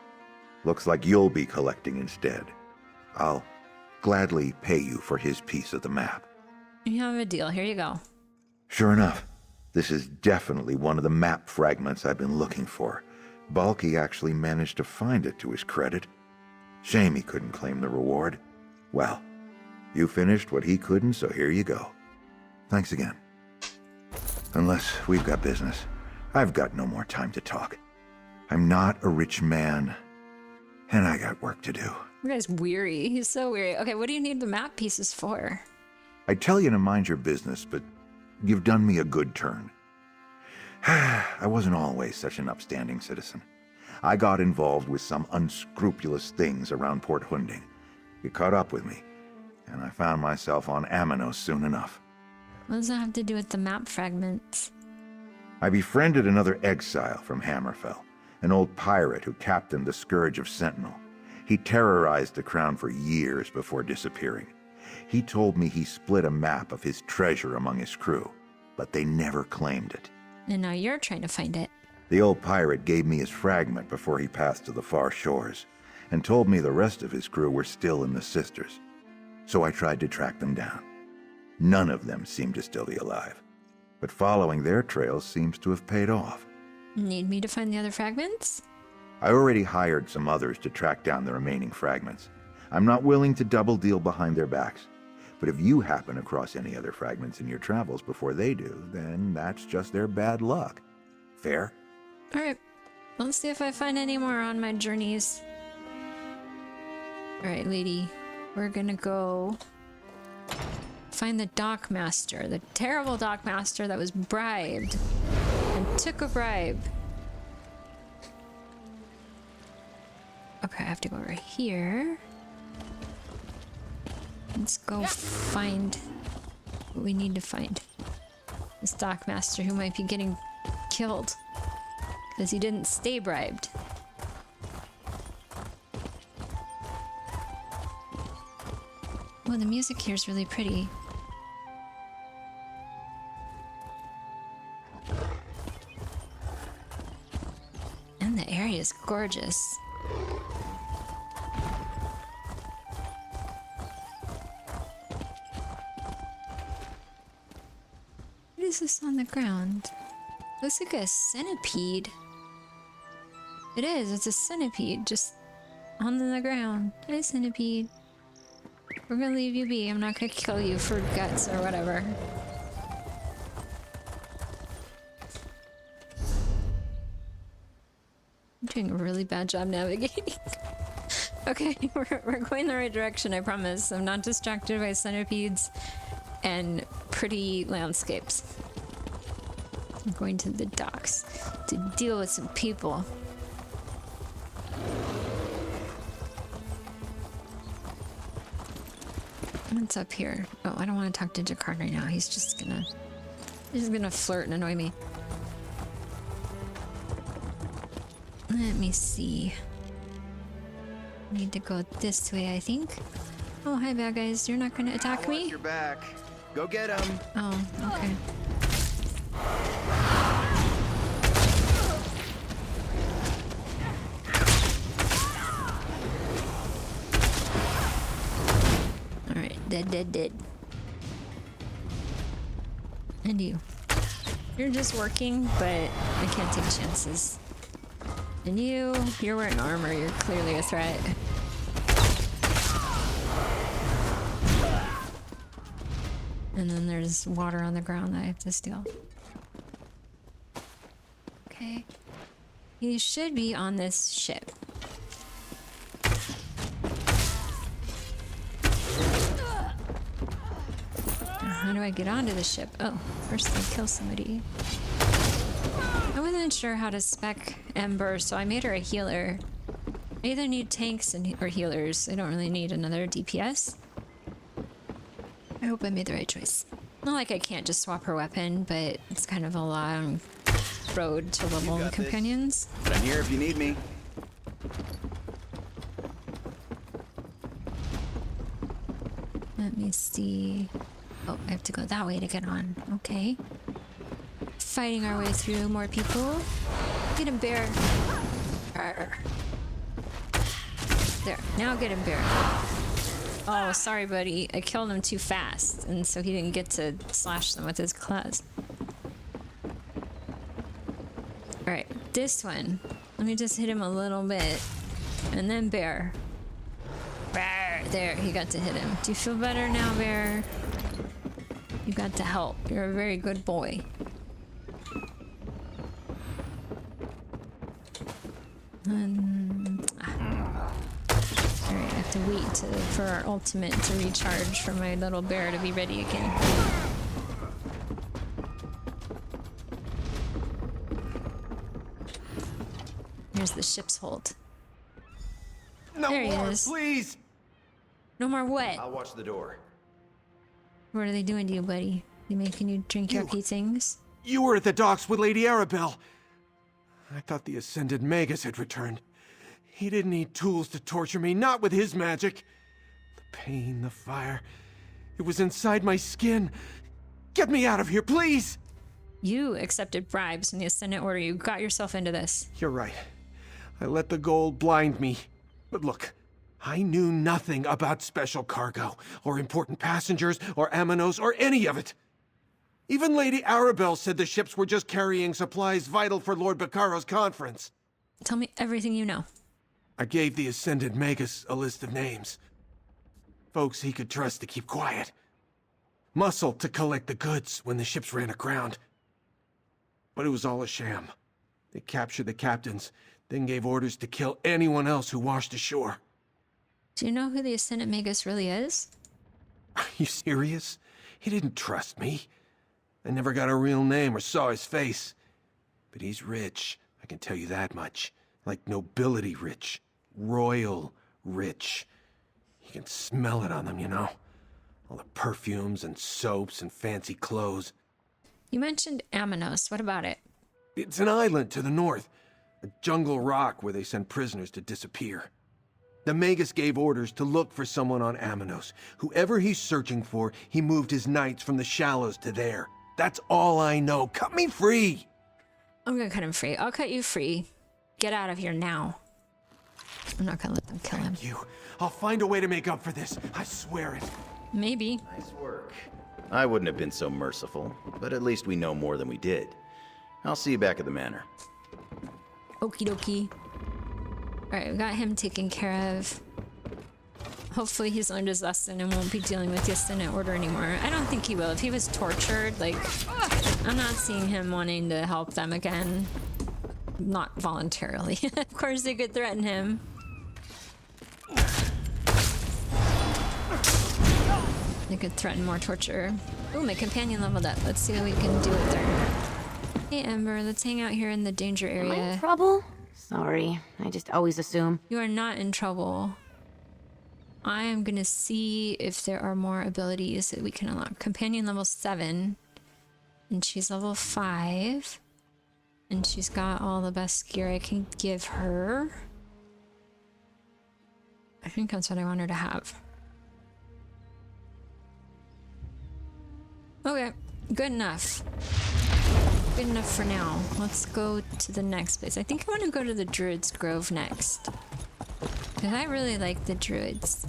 Speaker 13: Looks like you'll be collecting instead. I'll gladly pay you for his piece of the map.
Speaker 1: You have a deal. Here you go.
Speaker 13: Sure enough, this is definitely one of the map fragments I've been looking for. Balky actually managed to find it to his credit. Shame he couldn't claim the reward. Well, you finished what he couldn't, so here you go. Thanks again. Unless we've got business, I've got no more time to talk. I'm not a rich man, and I got work to do.
Speaker 1: This guy's weary. He's so weary. Okay, what do you need the map pieces for?
Speaker 13: I tell you to mind your business, but you've done me a good turn. I wasn't always such an upstanding citizen. I got involved with some unscrupulous things around Port Hunding. You caught up with me, and I found myself on Aminos soon enough.
Speaker 1: What does that have to do with the map fragments?
Speaker 13: I befriended another exile from Hammerfell, an old pirate who captained the Scourge of Sentinel. He terrorized the crown for years before disappearing. He told me he split a map of his treasure among his crew, but they never claimed it.
Speaker 1: And now you're trying to find it.
Speaker 13: The old pirate gave me his fragment before he passed to the far shores, and told me the rest of his crew were still in the Sisters. So I tried to track them down. None of them seemed to still be alive, but following their trails seems to have paid off.
Speaker 1: Need me to find the other fragments?
Speaker 13: I already hired some others to track down the remaining fragments. I'm not willing to double deal behind their backs, but if you happen across any other fragments in your travels before they do, then that's just their bad luck. Fair?
Speaker 1: Alright, let's see if I find any more on my journeys. Alright, lady, we're gonna go find the dockmaster, the terrible dockmaster that was bribed and took a bribe. Okay, I have to go over here. Let's go find what we need to find. This dockmaster who might be getting killed because he didn't stay bribed. Well, the music here is really pretty. And the area is gorgeous. What is this on the ground? Looks like a centipede. It is, it's a centipede just on the ground. Hi, centipede. We're gonna leave you be. I'm not gonna kill you for guts or whatever. I'm doing a really bad job navigating. Okay, we're going the right direction, I promise. I'm not distracted by centipedes and pretty landscapes. I'm going to the docks to deal with some people. What's up here? Oh, I don't want to talk to Jakar right now. He's just gonna flirt and annoy me. Let me see. Need to go this way, I think. Oh, hi, bad guys. You're not gonna attack me?
Speaker 9: You're back. Go get him.
Speaker 1: Oh, okay. Alright, dead. And you. You're just working, but I can't take chances. And you're wearing armor. You're clearly a threat. And then there's water on the ground that I have to steal. Okay. He should be on this ship. How do I get onto the ship? Oh, first I kill somebody. I wasn't sure how to spec Ember, so I made her a healer. I either need tanks or healers. I don't really need another DPS. I hope I made the right choice. Not like I can't just swap her weapon, but it's kind of a long road to level the companions.
Speaker 9: I'm here if you need me.
Speaker 1: Let me see. Oh, I have to go that way to get on. Okay. Fighting our way through more people. Get him, bear. Arr. There. Now get him, bear. Oh, sorry, buddy. I killed him too fast, and so he didn't get to slash them with his claws. Alright, this one. Let me just hit him a little bit. And then bear. Rawr, there, he got to hit him. Do you feel better now, bear? You got to help. You're a very good boy. Alright, I have to wait for our ultimate to recharge for my little bear to be ready again. Here's the ship's hold.
Speaker 9: No
Speaker 1: there he
Speaker 9: more,
Speaker 1: is.
Speaker 9: Please.
Speaker 1: No more what?
Speaker 9: I'll watch the door.
Speaker 1: What are they doing to you, buddy? They making you drink yucky things?
Speaker 5: You were at the docks with Lady Arabelle.
Speaker 14: I thought the Ascended Magus had returned. He didn't need tools to torture me, not with his magic. The pain, the fire, it was inside my skin. Get me out of here, please!
Speaker 1: You accepted bribes from the Ascendant Order. You got yourself into this.
Speaker 14: You're right. I let the gold blind me. But look, I knew nothing about special cargo, or important passengers, or Aminos, or any of it. Even Lady Arabelle said the ships were just carrying supplies vital for Lord Baccaro's conference.
Speaker 1: Tell me everything you know.
Speaker 14: I gave the Ascended Magus a list of names. Folks he could trust to keep quiet. Muscle to collect the goods when the ships ran aground. But it was all a sham. They captured the captains, then gave orders to kill anyone else who washed ashore.
Speaker 1: Do you know who the Ascendant Magus really is?
Speaker 14: Are you serious? He didn't trust me. I never got a real name or saw his face. But he's rich, I can tell you that much. Like nobility rich. Royal rich. You can smell it on them, you know? All the perfumes and soaps and fancy clothes.
Speaker 1: You mentioned Aminos. What about it?
Speaker 14: It's an island to the north. A jungle rock where they send prisoners to disappear. The Magus gave orders to look for someone on Aminos. Whoever he's searching for, he moved his knights from the shallows to there. That's all I know. Cut me free!
Speaker 1: I'm gonna cut him free. I'll cut you free. Get out of here now. I'm not gonna let them kill him.
Speaker 14: You. I'll find a way to make up for this. I swear it.
Speaker 1: Maybe.
Speaker 8: Nice work. I wouldn't have been so merciful, but at least we know more than we did. I'll see you back at the manor.
Speaker 1: Okie dokie. Alright, we got him taken care of. Hopefully he's learned his lesson and won't be dealing with the Ascendant Order anymore. I don't think he will. If he was tortured, like, I'm not seeing him wanting to help them again. Not voluntarily. Of course they could threaten him. They could threaten more torture. Ooh, my companion leveled up. Let's see what we can do with her. Hey Ember, let's hang out here in the danger area.
Speaker 12: Am I in trouble? Sorry, I just always assume.
Speaker 1: You are not in trouble. I am gonna see if there are more abilities that we can unlock. Companion level 7. And she's level 5. And she's got all the best gear I can give her. I think that's what I want her to have. Okay, good enough. Good enough for now. Let's go to the next place. I think I want to go to the Druid's Grove next. Because I really like the Druids.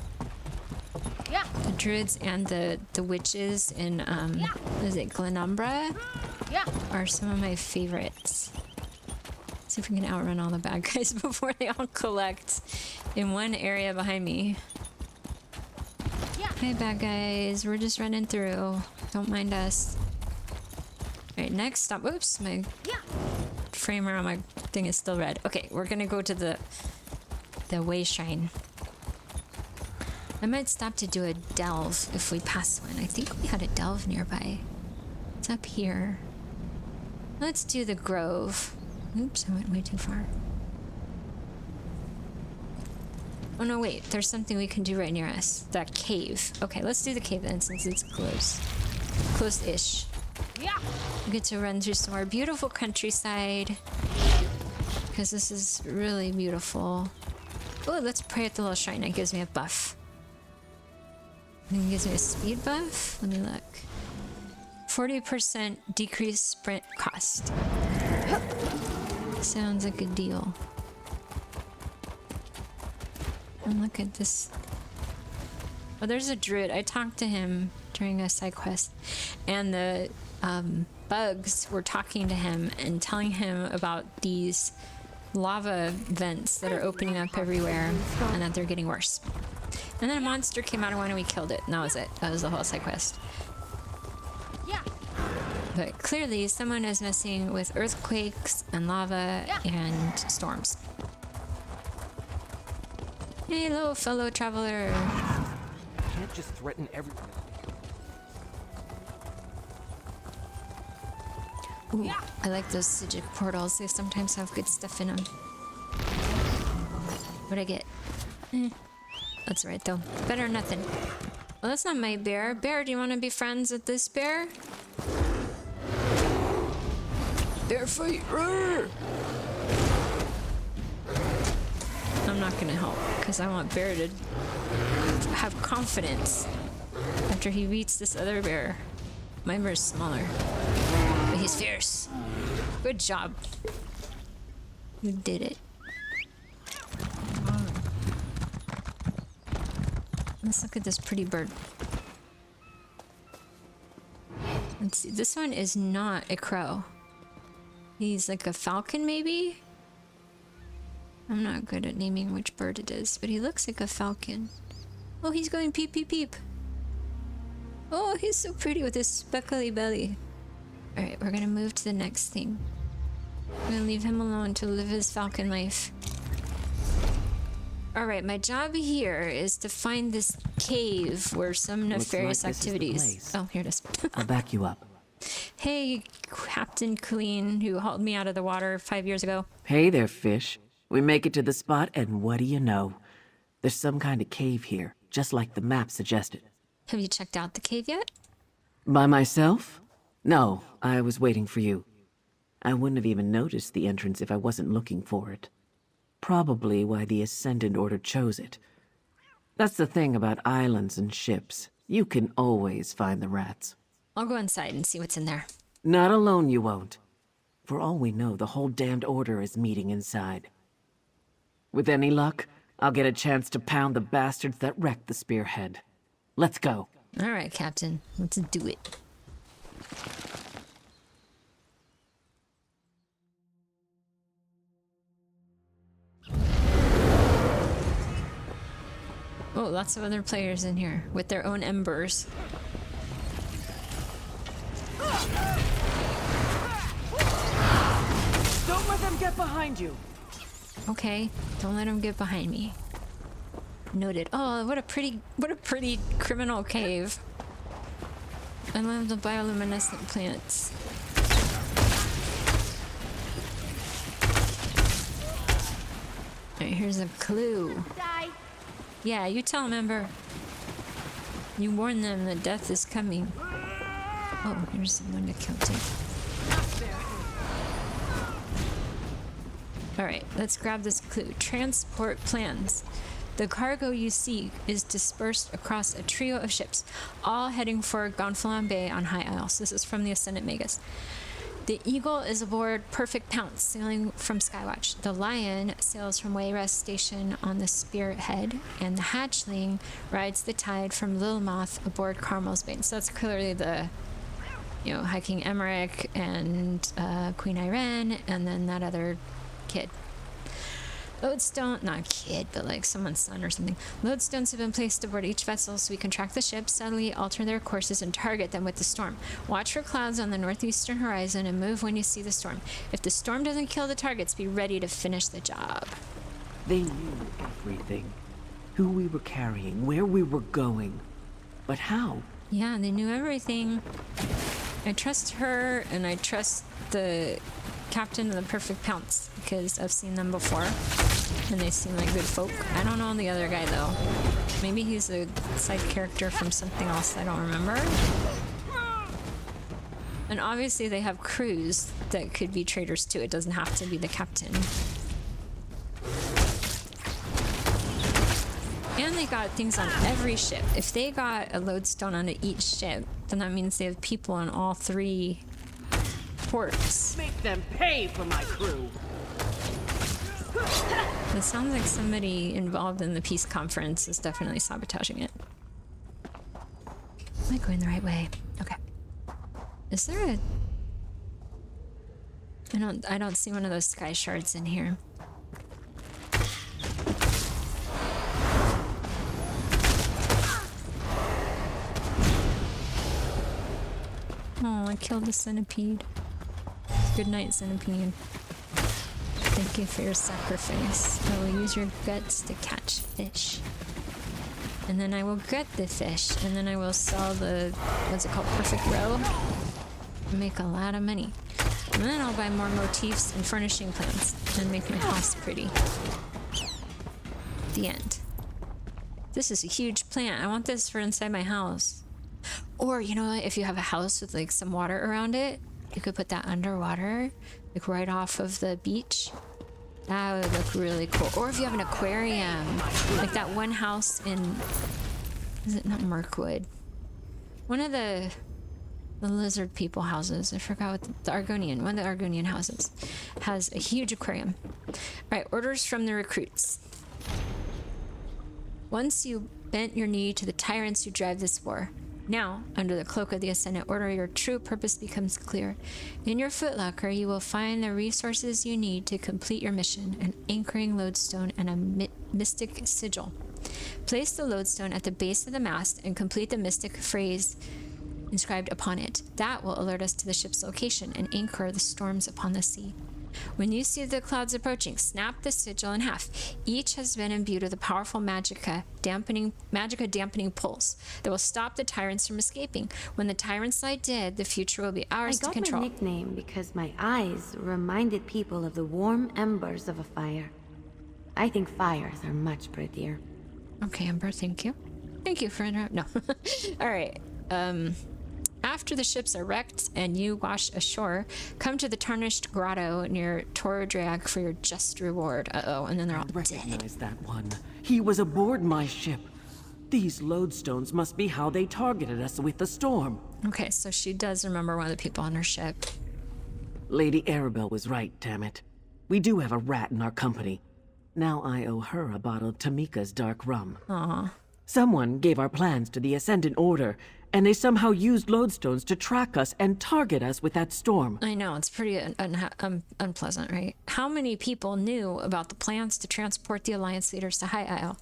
Speaker 12: Yeah.
Speaker 1: The Druids and the witches in, is it Glenumbra?
Speaker 12: Yeah.
Speaker 1: Are some of my favorites. See if we can outrun all the bad guys before they all collect in one area behind me.
Speaker 12: Yeah.
Speaker 1: Hey bad guys, we're just running through. Don't mind us. Alright, next stop. Oops, my frame around my thing is still red. Okay, we're gonna go to the way shrine. I might stop to do a delve if we pass one. I think we had a delve nearby. It's up here. Let's do the grove. Oops, I went way too far. Oh no, wait, there's something we can do right near us. That cave. Okay, let's do the cave then since it's close. Close-ish.
Speaker 12: Yeah.
Speaker 1: We get to run through some more beautiful countryside. Because this is really beautiful. Oh, let's pray at the little shrine. It gives me a buff. And it gives me a speed buff. Let me look. 40% decreased sprint cost. Sounds like a deal. And look at this. Oh, there's a druid. I talked to him during a side quest. And the bugs were talking to him and telling him about these lava vents that are opening up everywhere and that they're getting worse. And then a monster came out of one and we killed it. And that was it. That was the whole side quest.
Speaker 12: Yeah.
Speaker 1: But clearly someone is messing with earthquakes and lava and storms. Hello, fellow traveler.
Speaker 5: You can't just threaten everyone.
Speaker 1: Ooh, I like those Sijic portals. They sometimes have good stuff in them. What'd I get? That's right, though. Better than nothing. Well, that's not my bear. Bear, do you want to be friends with this bear? Bear fight! Roar! I'm not gonna help, because I want Bear to have confidence after he beats this other bear. My bear's smaller, but he's fierce. Good job. You did it. Let's look at this pretty bird. Let's see, this one is not a crow. He's like a falcon, maybe? I'm not good at naming which bird it is, but he looks like a falcon. Oh, he's going peep, peep, peep. Oh, he's so pretty with his speckly belly. Alright, we're gonna move to the next thing. I'm gonna leave him alone to live his falcon life. Alright, my job here is to find this cave where some nefarious activities... Oh, here it is.
Speaker 15: I'll back you up.
Speaker 1: Hey, Captain Clean, who hauled me out of the water 5 years ago.
Speaker 15: Hey there, fish. We make it to the spot, and what do you know? There's some kind of cave here, just like the map suggested.
Speaker 1: Have you checked out the cave yet?
Speaker 15: By myself? No, I was waiting for you. I wouldn't have even noticed the entrance if I wasn't looking for it. Probably why the Ascendant Order chose it. That's the thing about islands and ships. You can always find the rats.
Speaker 1: I'll go inside and see what's in there.
Speaker 15: Not alone you won't. For all we know, the whole damned order is meeting inside. With any luck, I'll get a chance to pound the bastards that wrecked the spearhead. Let's go.
Speaker 1: All right, Captain. Let's do it. Oh, lots of other players in here with their own embers.
Speaker 15: Don't let them get behind you.
Speaker 1: Okay, don't let them get behind me. Noted. Oh, what a pretty criminal cave. I love the bioluminescent plants. Alright, here's a clue.
Speaker 12: Die.
Speaker 1: Yeah, you tell them, Ember. You warn them that death is coming. Oh, here's someone to kill too. Alright, let's grab this clue. Transport plans. The cargo you see is dispersed across a trio of ships, all heading for Gonfalon Bay on High Isle. So this is from the Ascendant Magus. The Eagle is aboard Perfect Pounce, sailing from Skywatch. The Lion sails from Wayrest Station on the Spearhead, and the Hatchling rides the tide from Lilmoth aboard Carmel's Bane. So that's clearly the, you know, High King Emmerich and Queen Irene, and then that other kid. Lodestone, not kid, but like someone's son or something. Lodestones have been placed aboard each vessel so we can track the ships, subtly alter their courses, and target them with the storm. Watch for clouds on the northeastern horizon and move when you see the storm. If the storm doesn't kill the targets, be ready to finish the job.
Speaker 15: They knew everything. Who we were carrying, where we were going. But how?
Speaker 1: Yeah, they knew everything. I trust her, and I trust the captain of the Perfect Pounce, because I've seen them before, and they seem like good folk. I don't know the other guy, though. Maybe he's a side character from something else I don't remember. And obviously they have crews that could be traitors too. It doesn't have to be the captain. And they got things on every ship. If they got a lodestone onto each ship, then that means they have people on all 3 ports.
Speaker 15: Make them pay for my crew.
Speaker 1: It sounds like somebody involved in the peace conference is definitely sabotaging it. Am I going the right way? Okay. Is there a... I don't see one of those sky shards in here. Oh, I killed the centipede. Good night, centipede. Thank you for your sacrifice. I will use your guts to catch fish. And then I will gut the fish. And then I will sell the, what's it called, perfect roe? Make a lot of money. And then I'll buy more motifs and furnishing plans and make my house pretty. The end. This is a huge plant. I want this for inside my house. Or, you know what, if you have a house with like some water around it, you could put that underwater like right off of the beach. That would look really cool. Or if you have an aquarium, like that one house in, is it not Mirkwood? One of the lizard people houses. I forgot what the Argonian, one of the Argonian houses has a huge aquarium. All right, orders from the recruits. Once you bent your knee to the tyrants who drive this war. Now, under the cloak of the Ascendant Order, your true purpose becomes clear. In your footlocker, you will find the resources you need to complete your mission, an anchoring lodestone and a mystic sigil. Place the lodestone at the base of the mast and complete the mystic phrase inscribed upon it. That will alert us to the ship's location and anchor the storms upon the sea. When you see the clouds approaching, snap the sigil in half. Each has been imbued with a powerful magicka dampening pulse that will stop the tyrants from escaping. When the tyrants lie dead, the future will be ours to control.
Speaker 12: I got my nickname because my eyes reminded people of the warm embers of a fire. I think fires are much prettier.
Speaker 1: Okay, Ember, thank you. Thank you for interrupting. No. All right. After the ships are wrecked and you wash ashore, come to the Tarnished Grotto near Tordrag for your just reward. Uh-oh, and then they're all dead.
Speaker 15: Recognize that one. He was aboard my ship. These lodestones must be how they targeted us with the storm.
Speaker 1: Okay, so she does remember one of the people on her ship.
Speaker 15: Lady Arabelle was right, damn it. We do have a rat in our company. Now I owe her a bottle of Tamika's dark rum.
Speaker 1: Aw.
Speaker 15: Someone gave our plans to the Ascendant Order, and they somehow used lodestones to track us and target us with that storm.
Speaker 1: I know, it's pretty unpleasant, right? How many people knew about the plans to transport the Alliance leaders to High Isle?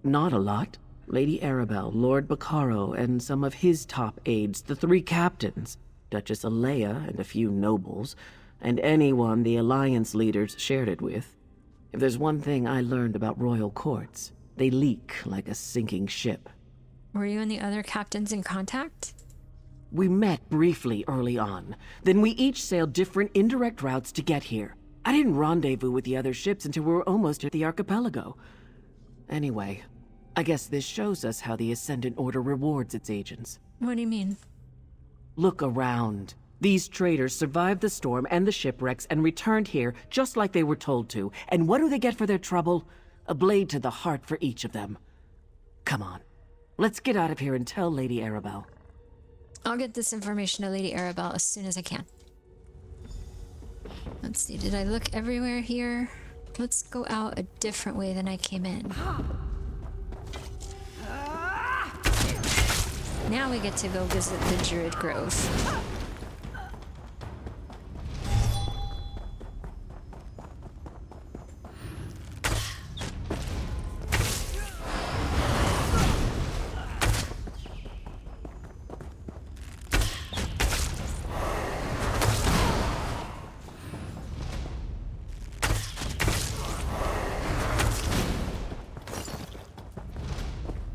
Speaker 15: Not a lot. Lady Arabelle, Lord Baccaro, and some of his top aides, the 3 captains, Duchess Alea and a few nobles, and anyone the Alliance leaders shared it with. If there's one thing I learned about royal courts, they leak like a sinking ship.
Speaker 1: Were you and the other captains in contact?
Speaker 15: We met briefly early on. Then we each sailed different indirect routes to get here. I didn't rendezvous with the other ships until we were almost at the archipelago. Anyway, I guess this shows us how the Ascendant Order rewards its agents.
Speaker 1: What do you mean?
Speaker 15: Look around. These traitors survived the storm and the shipwrecks and returned here just like they were told to. And what do they get for their trouble? A blade to the heart for each of them. Come on. Let's get out of here and tell Lady Arabelle.
Speaker 1: I'll get this information to Lady Arabelle as soon as I can. Let's see, did I look everywhere here? Let's go out a different way than I came in. Now we get to go visit the Druid Grove.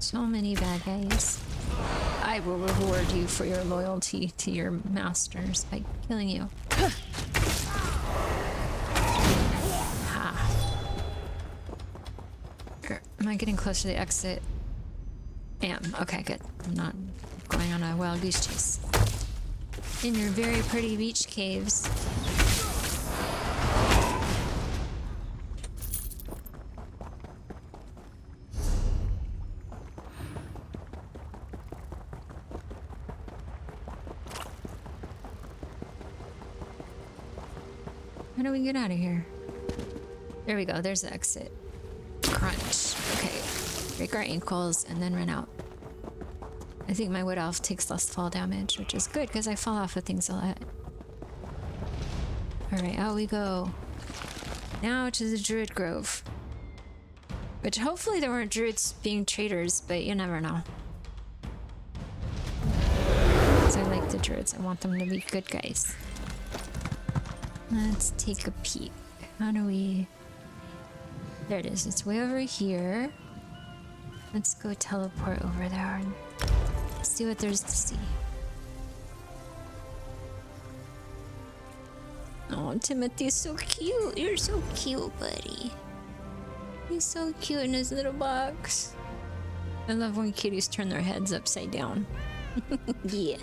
Speaker 1: So many bad guys. I will reward you for your loyalty to your masters by killing you. Ha. Am I getting close to the exit? Am. Okay, good. I'm not going on a wild goose chase. In your very pretty beach caves. How do we get out of here? There we go, there's the exit. Crunch. Okay. Break our ankles and then run out. I think my Wood Elf takes less fall damage, which is good because I fall off of things a lot. Alright, out we go. Now to the Druid Grove. Which hopefully there weren't druids being traitors, but you never know. Because I like the druids, I want them to be good guys. Let's take a peek. How do we... There it is. It's way over here. Let's go teleport over there and see what there's to see. Oh, Timothy's so cute. You're so cute, buddy. He's so cute in his little box. I love when kitties turn their heads upside down. Yeah.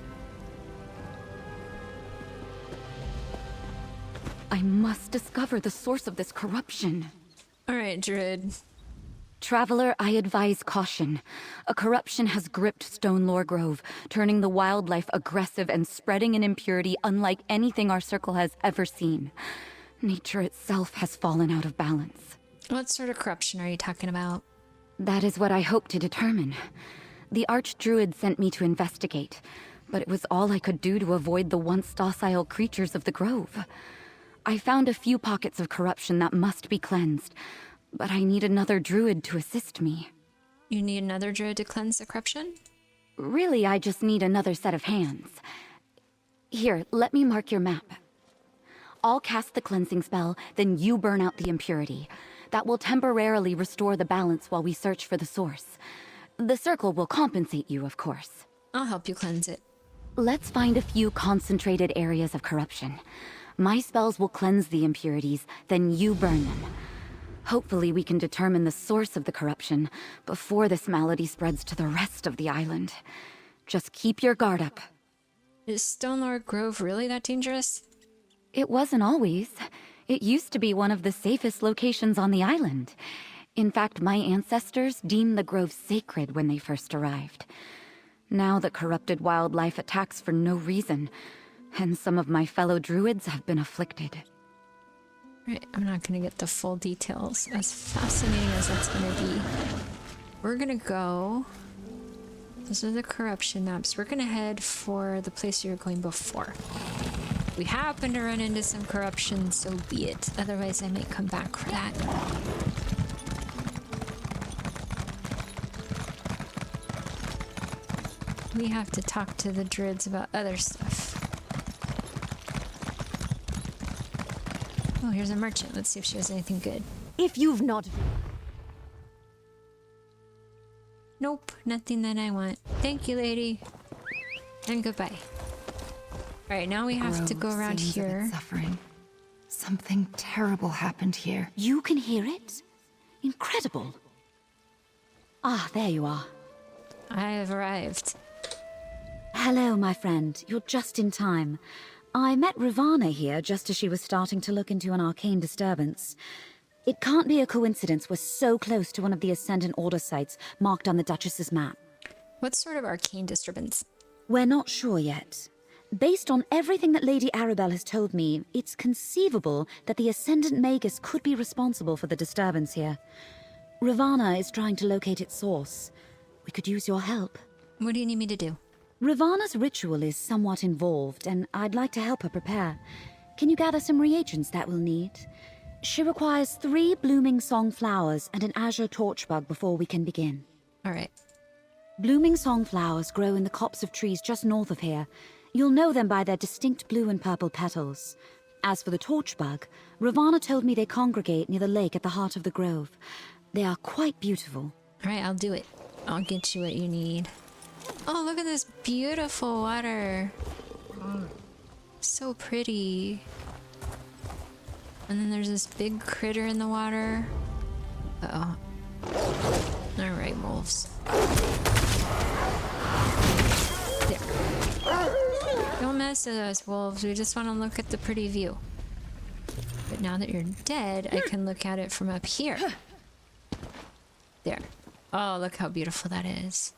Speaker 16: I must discover the source of this corruption.
Speaker 1: All right, Druid.
Speaker 16: Traveler, I advise caution. A corruption has gripped Stonelore Grove, turning the wildlife aggressive and spreading an impurity unlike anything our circle has ever seen. Nature itself has fallen out of balance.
Speaker 1: What sort of corruption are you talking about?
Speaker 16: That is what I hope to determine. The Archdruid sent me to investigate, but it was all I could do to avoid the once docile creatures of the grove. I found a few pockets of corruption that must be cleansed, but I need another druid to assist me.
Speaker 1: You need another druid to cleanse the corruption?
Speaker 16: Really, I just need another set of hands. Here, let me mark your map. I'll cast the cleansing spell, then you burn out the impurity. That will temporarily restore the balance while we search for the source. The circle will compensate you, of course.
Speaker 1: I'll help you cleanse it.
Speaker 16: Let's find a few concentrated areas of corruption. My spells will cleanse the impurities, then you burn them. Hopefully we can determine the source of the corruption before this malady spreads to the rest of the island. Just keep your guard up.
Speaker 1: Is Stonelore Grove really that dangerous?
Speaker 16: It wasn't always. It used to be one of the safest locations on the island. In fact, my ancestors deemed the grove sacred when they first arrived. Now the corrupted wildlife attacks for no reason, and some of my fellow druids have been afflicted.
Speaker 1: Right, I'm not gonna get the full details, as fascinating as that's gonna be. We're gonna go... Those are the corruption maps. We're gonna head for the place you were going before. If we happen to run into some corruption, so be it. Otherwise, I may come back for that. We have to talk to the druids about other stuff. Oh, here's a merchant. Let's see if she has anything good.
Speaker 17: If you've not...
Speaker 1: Nope, nothing that I want. Thank you, lady. And goodbye. Alright, now we have to go around here.
Speaker 17: Suffering. Something terrible happened here.
Speaker 16: You can hear it? Incredible. Ah, there you are.
Speaker 1: I have arrived.
Speaker 18: Hello, my friend. You're just in time. I met Ravana here just as she was starting to look into an arcane disturbance. It can't be a coincidence we're so close to one of the Ascendant Order sites marked on the Duchess's map.
Speaker 1: What sort of arcane disturbance?
Speaker 18: We're not sure yet. Based on everything that Lady Arabelle has told me, it's conceivable that the Ascendant Magus could be responsible for the disturbance here. Ravana is trying to locate its source. We could use your help.
Speaker 1: What do you need me to do?
Speaker 18: Ravana's ritual is somewhat involved, and I'd like to help her prepare. Can you gather some reagents that we'll need? She requires 3 blooming song flowers and an azure torchbug before we can begin.
Speaker 1: All right.
Speaker 18: Blooming song flowers grow in the copse of trees just north of here. You'll know them by their distinct blue and purple petals. As for the torchbug, Ravana told me they congregate near the lake at the heart of the grove. They are quite beautiful.
Speaker 1: All right, I'll do it. I'll get you what you need. Oh, look at this beautiful water. So pretty. And then there's this big critter in the water. Uh-oh. Alright, wolves. There. Don't mess with us, wolves. We just want to look at the pretty view. But now that you're dead, I can look at it from up here. There. Oh, look how beautiful that is.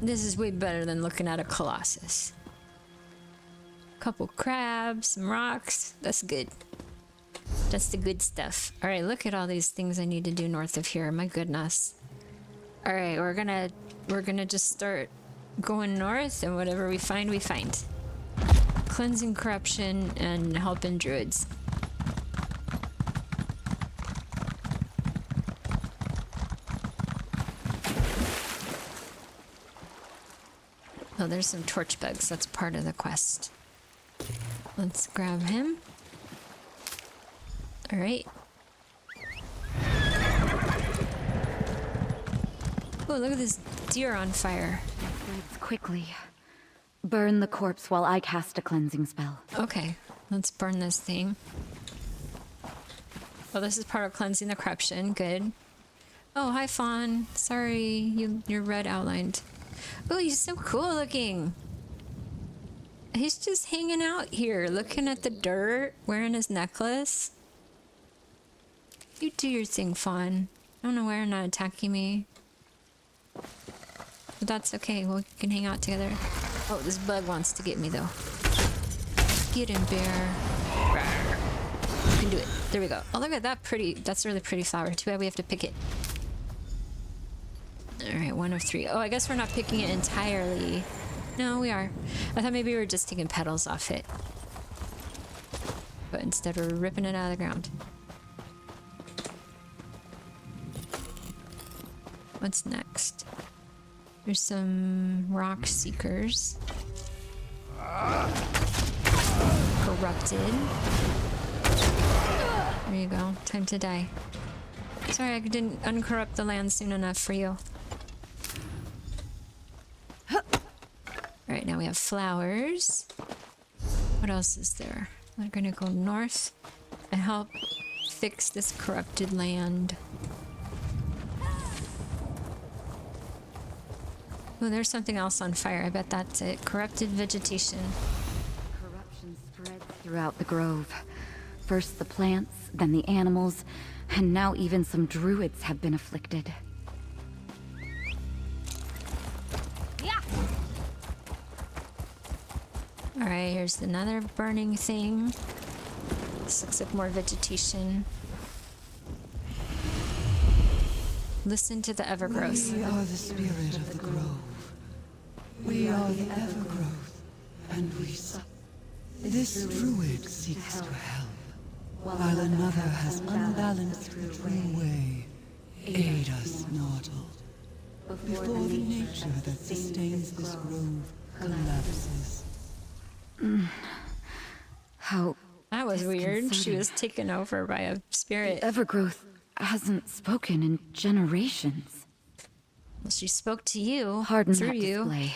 Speaker 1: This is way better than looking at a colossus. Couple crabs, some rocks. That's good. That's the good stuff. All right, look at all these things I need to do north of here. My goodness. All right, we're gonna just start going north, and whatever we find, we find. Cleansing corruption and helping druids. Oh, there's some torch bugs. That's part of the quest. Let's grab him. All right. Oh, look at this deer on fire.
Speaker 16: Let's quickly burn the corpse while I cast a cleansing spell.
Speaker 1: Okay, let's burn this thing. Oh, this is part of cleansing the corruption. Good. Oh, hi, Fawn. Sorry, you're red outlined. Oh, he's so cool looking. He's just hanging out here, looking at the dirt, wearing his necklace. You do your thing, Fawn. I don't know why you're not attacking me. But that's okay, we can hang out together. Oh, this bug wants to get me, though. Get him, bear. Rawr. You can do it. There we go. Oh, look at that pretty. That's a really pretty flower. Too bad we have to pick it. Alright, 1 of 3. Oh, I guess we're not picking it entirely. No, we are. I thought maybe we were just taking petals off it. But instead we're ripping it out of the ground. What's next? There's some rock seekers. Corrupted. There you go. Time to die. Sorry, I didn't uncorrupt the land soon enough for you. Alright, now we have flowers. What else is there? We're gonna go north and help fix this corrupted land. Oh, there's something else on fire. I bet that's it. Corrupted vegetation.
Speaker 16: Corruption spreads throughout the grove. First the plants, then the animals, and now even some druids have been afflicted.
Speaker 1: Alright, here's another burning thing. This looks like more vegetation. Listen to the evergrowth.
Speaker 19: We are the spirit of the grove. We are the evergrowth, and we This druid seeks to help, while another has unbalanced the true way. Aid us, Nautical, before the nature that sustains this grove collapses.
Speaker 16: How...
Speaker 1: That was weird. She was taken over by a spirit.
Speaker 16: The evergrowth hasn't spoken in generations.
Speaker 1: Well, she spoke to you.
Speaker 16: Pardon
Speaker 1: through
Speaker 16: that
Speaker 1: you.
Speaker 16: display.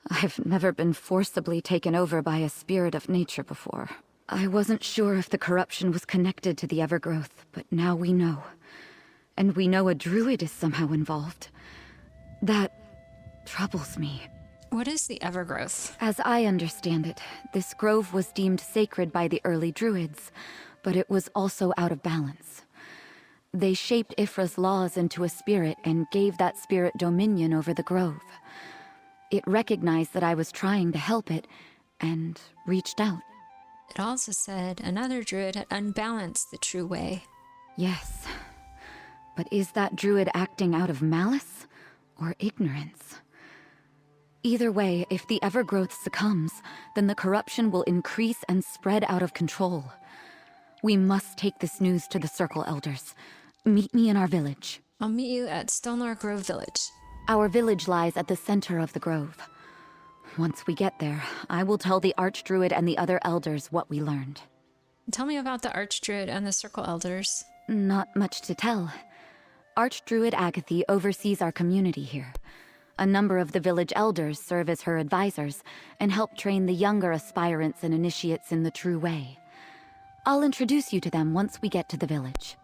Speaker 16: I've never been forcibly taken over by a spirit of nature before. I wasn't sure if the corruption was connected to the evergrowth, but now we know. And we know a druid is somehow involved. That troubles me.
Speaker 1: What is the evergrowth?
Speaker 16: As I understand it, this grove was deemed sacred by the early druids, but it was also out of balance. They shaped Ifra's laws into a spirit and gave that spirit dominion over the grove. It recognized that I was trying to help it, and reached out.
Speaker 1: It also said another druid had unbalanced the true way.
Speaker 16: Yes. But is that druid acting out of malice or ignorance? Either way, if the evergrowth succumbs, then the corruption will increase and spread out of control. We must take this news to the Circle Elders. Meet me in our village.
Speaker 1: I'll meet you at Stonelore Grove Village.
Speaker 16: Our village lies at the center of the grove. Once we get there, I will tell the Archdruid and the other elders what we learned.
Speaker 1: Tell me about the Archdruid and the Circle Elders.
Speaker 16: Not much to tell. Archdruid Agathy oversees our community here. A number of the village elders serve as her advisors and help train the younger aspirants and initiates in the true way. I'll introduce you to them once we get to the village.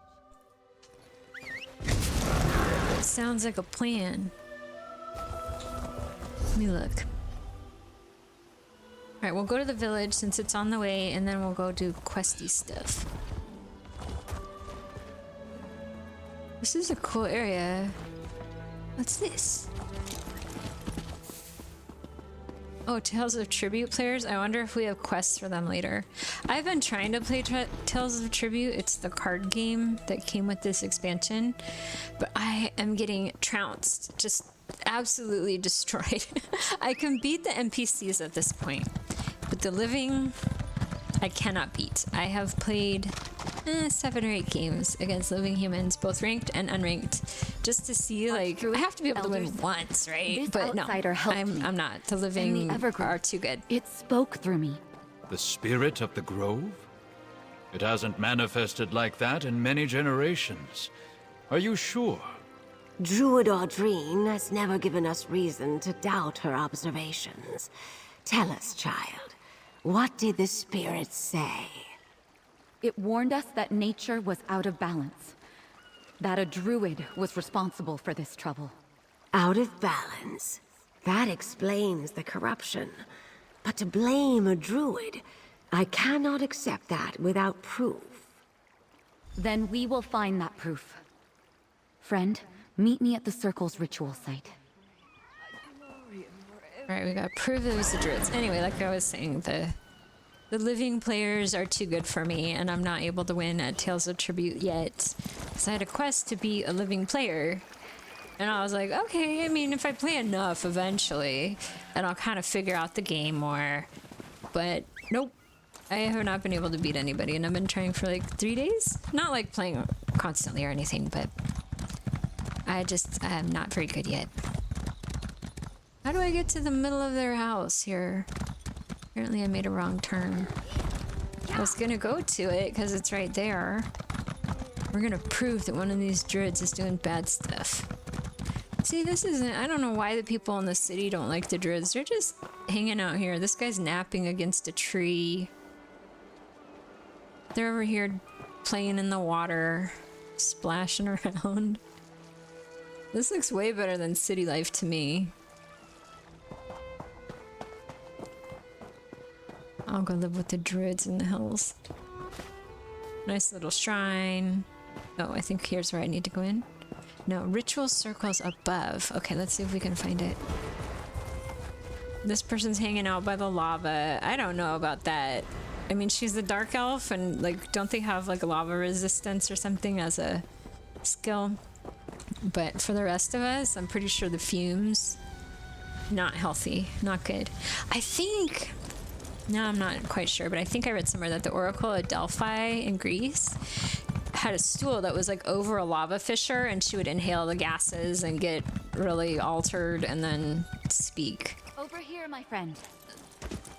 Speaker 1: Sounds like a plan. Let me look. Alright, we'll go to the village since it's on the way, and then we'll go do questy stuff. This is a cool area. What's this? Oh, Tales of Tribute players? I wonder if we have quests for them later. I've been trying to play Tales of Tribute. It's the card game that came with this expansion. But I am getting trounced. Just absolutely destroyed. I can beat the NPCs at this point. But the living, I cannot beat. I have played 7 or 8 games against living humans, both ranked and unranked, just to see, like, I have to be able to win once, right? But no, I'm not. The living are too good.
Speaker 16: It spoke through me.
Speaker 11: The spirit of the grove? It hasn't manifested like that in many generations. Are you sure?
Speaker 3: Druid Audrine has never given us reason to doubt her observations. Tell us, child, what did the spirit say?
Speaker 16: It warned us that nature was out of balance. That a druid was responsible for this trouble.
Speaker 3: Out of balance? That explains the corruption. But to blame a druid, I cannot accept that without proof.
Speaker 16: Then we will find that proof. Friend, meet me at the Circle's ritual site.
Speaker 1: Alright, we gotta prove it was the druids. Anyway, like I was saying, the living players are too good for me, and I'm not able to win at Tales of Tribute yet. So I had a quest to be a living player. And I was like, okay, I mean, if I play enough eventually, then I'll kind of figure out the game more. But nope, I have not been able to beat anybody, and I've been trying for like 3 days. Not like playing constantly or anything, but I'm not very good yet. How do I get to the middle of their house here? Apparently I made a wrong turn. I was gonna go to it because it's right there. We're gonna prove that one of these druids is doing bad stuff. See, this isn't... I don't know why the people in the city don't like the druids. They're just hanging out here. This guy's napping against a tree. They're over here playing in the water, splashing around. This looks way better than city life to me. I'll go live with the druids in the hills. Nice little shrine. Oh, I think here's where I need to go in. No, ritual circles above. Okay, let's see if we can find it. This person's hanging out by the lava. I don't know about that. I mean, she's the dark elf, and like, don't they have like lava resistance or something as a skill? But for the rest of us, I'm pretty sure the fumes, not healthy, not good. I think... No, I'm not quite sure, but I think I read somewhere that the Oracle of Delphi in Greece had a stool that was like over a lava fissure, and she would inhale the gases and get really altered and then speak.
Speaker 16: Over here, my friend.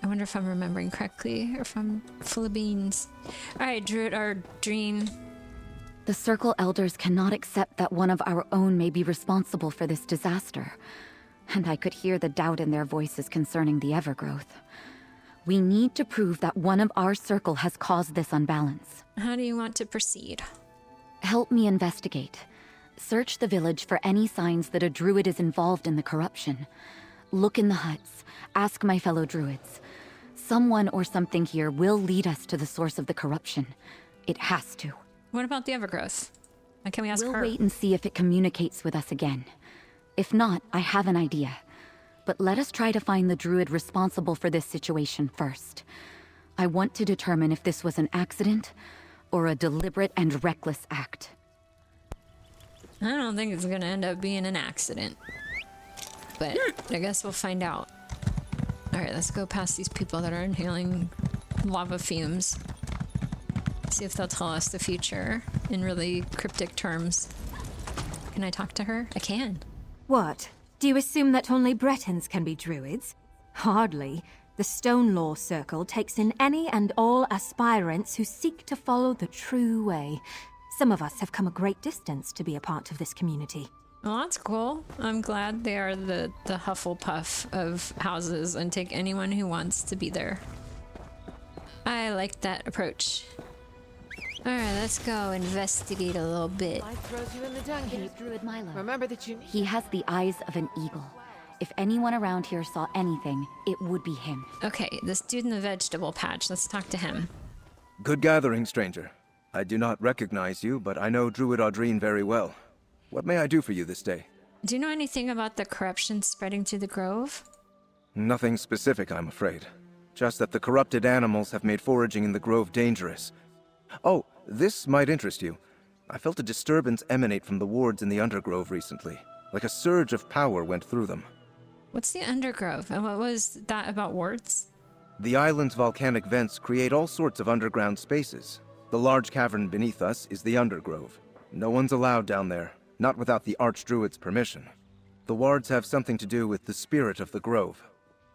Speaker 1: I wonder if I'm remembering correctly or if I'm full of beans. Alright, Druid or Dream.
Speaker 16: The Circle Elders cannot accept that one of our own may be responsible for this disaster. And I could hear the doubt in their voices concerning the Evergrowth. We need to prove that one of our circle has caused this unbalance.
Speaker 1: How do you want to proceed?
Speaker 16: Help me investigate. Search the village for any signs that a druid is involved in the corruption. Look in the huts. Ask my fellow druids. Someone or something here will lead us to the source of the corruption. It has to.
Speaker 1: What about the Evergrowth? Why can't we ask her?
Speaker 16: We'll wait and see if it communicates with us again. If not, I have an idea. But let us try to find the druid responsible for this situation first. I want to determine if this was an accident or a deliberate and reckless act.
Speaker 1: I don't think it's gonna end up being an accident. But I guess we'll find out. Alright, let's go past these people that are inhaling lava fumes. See if they'll tell us the future in really cryptic terms. Can I talk to her? I can.
Speaker 20: What? Do you assume that only Bretons can be druids? Hardly. The Stone Law Circle takes in any and all aspirants who seek to follow the true way. Some of us have come a great distance to be a part of this community.
Speaker 1: Well, that's cool. I'm glad they are the Hufflepuff of houses and take anyone who wants to be there. I like that approach. Alright, let's go investigate a little bit.
Speaker 12: Life throws you in the dungeon.
Speaker 16: Druid Milo.
Speaker 12: Remember that you...
Speaker 16: He has the eyes of an eagle. If anyone around here saw anything, it would be him.
Speaker 1: Okay, this dude in the vegetable patch. Let's talk to him.
Speaker 9: Good gathering, stranger. I do not recognize you, but I know Druid Audrine very well. What may I do for you this day?
Speaker 1: Do you know anything about the corruption spreading through the grove?
Speaker 9: Nothing specific, I'm afraid. Just that the corrupted animals have made foraging in the grove dangerous. Oh, this might interest you. I felt a disturbance emanate from the wards in the Undergrove recently. Like a surge of power went through them.
Speaker 1: What's the Undergrove? And what was that about wards?
Speaker 9: The island's volcanic vents create all sorts of underground spaces. The large cavern beneath us is the Undergrove. No one's allowed down there, not without the Archdruid's permission. The wards have something to do with the spirit of the grove.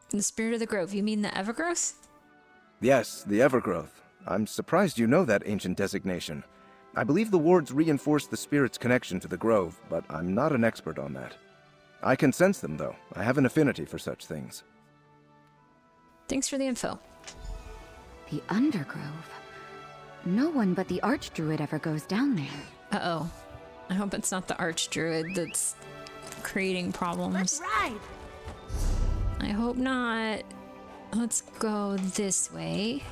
Speaker 1: The spirit of the grove, you mean the Evergrowth?
Speaker 9: Yes, the Evergrowth. I'm surprised you know that ancient designation. I believe the wards reinforce the spirit's connection to the grove, but I'm not an expert on that. I can sense them, though. I have an affinity for such things.
Speaker 1: Thanks for the info.
Speaker 16: The Undergrove? No one but the Archdruid ever goes down there.
Speaker 1: Uh-oh. I hope it's not the Archdruid that's creating problems.
Speaker 20: Let's ride!
Speaker 1: I hope not. Let's go this way.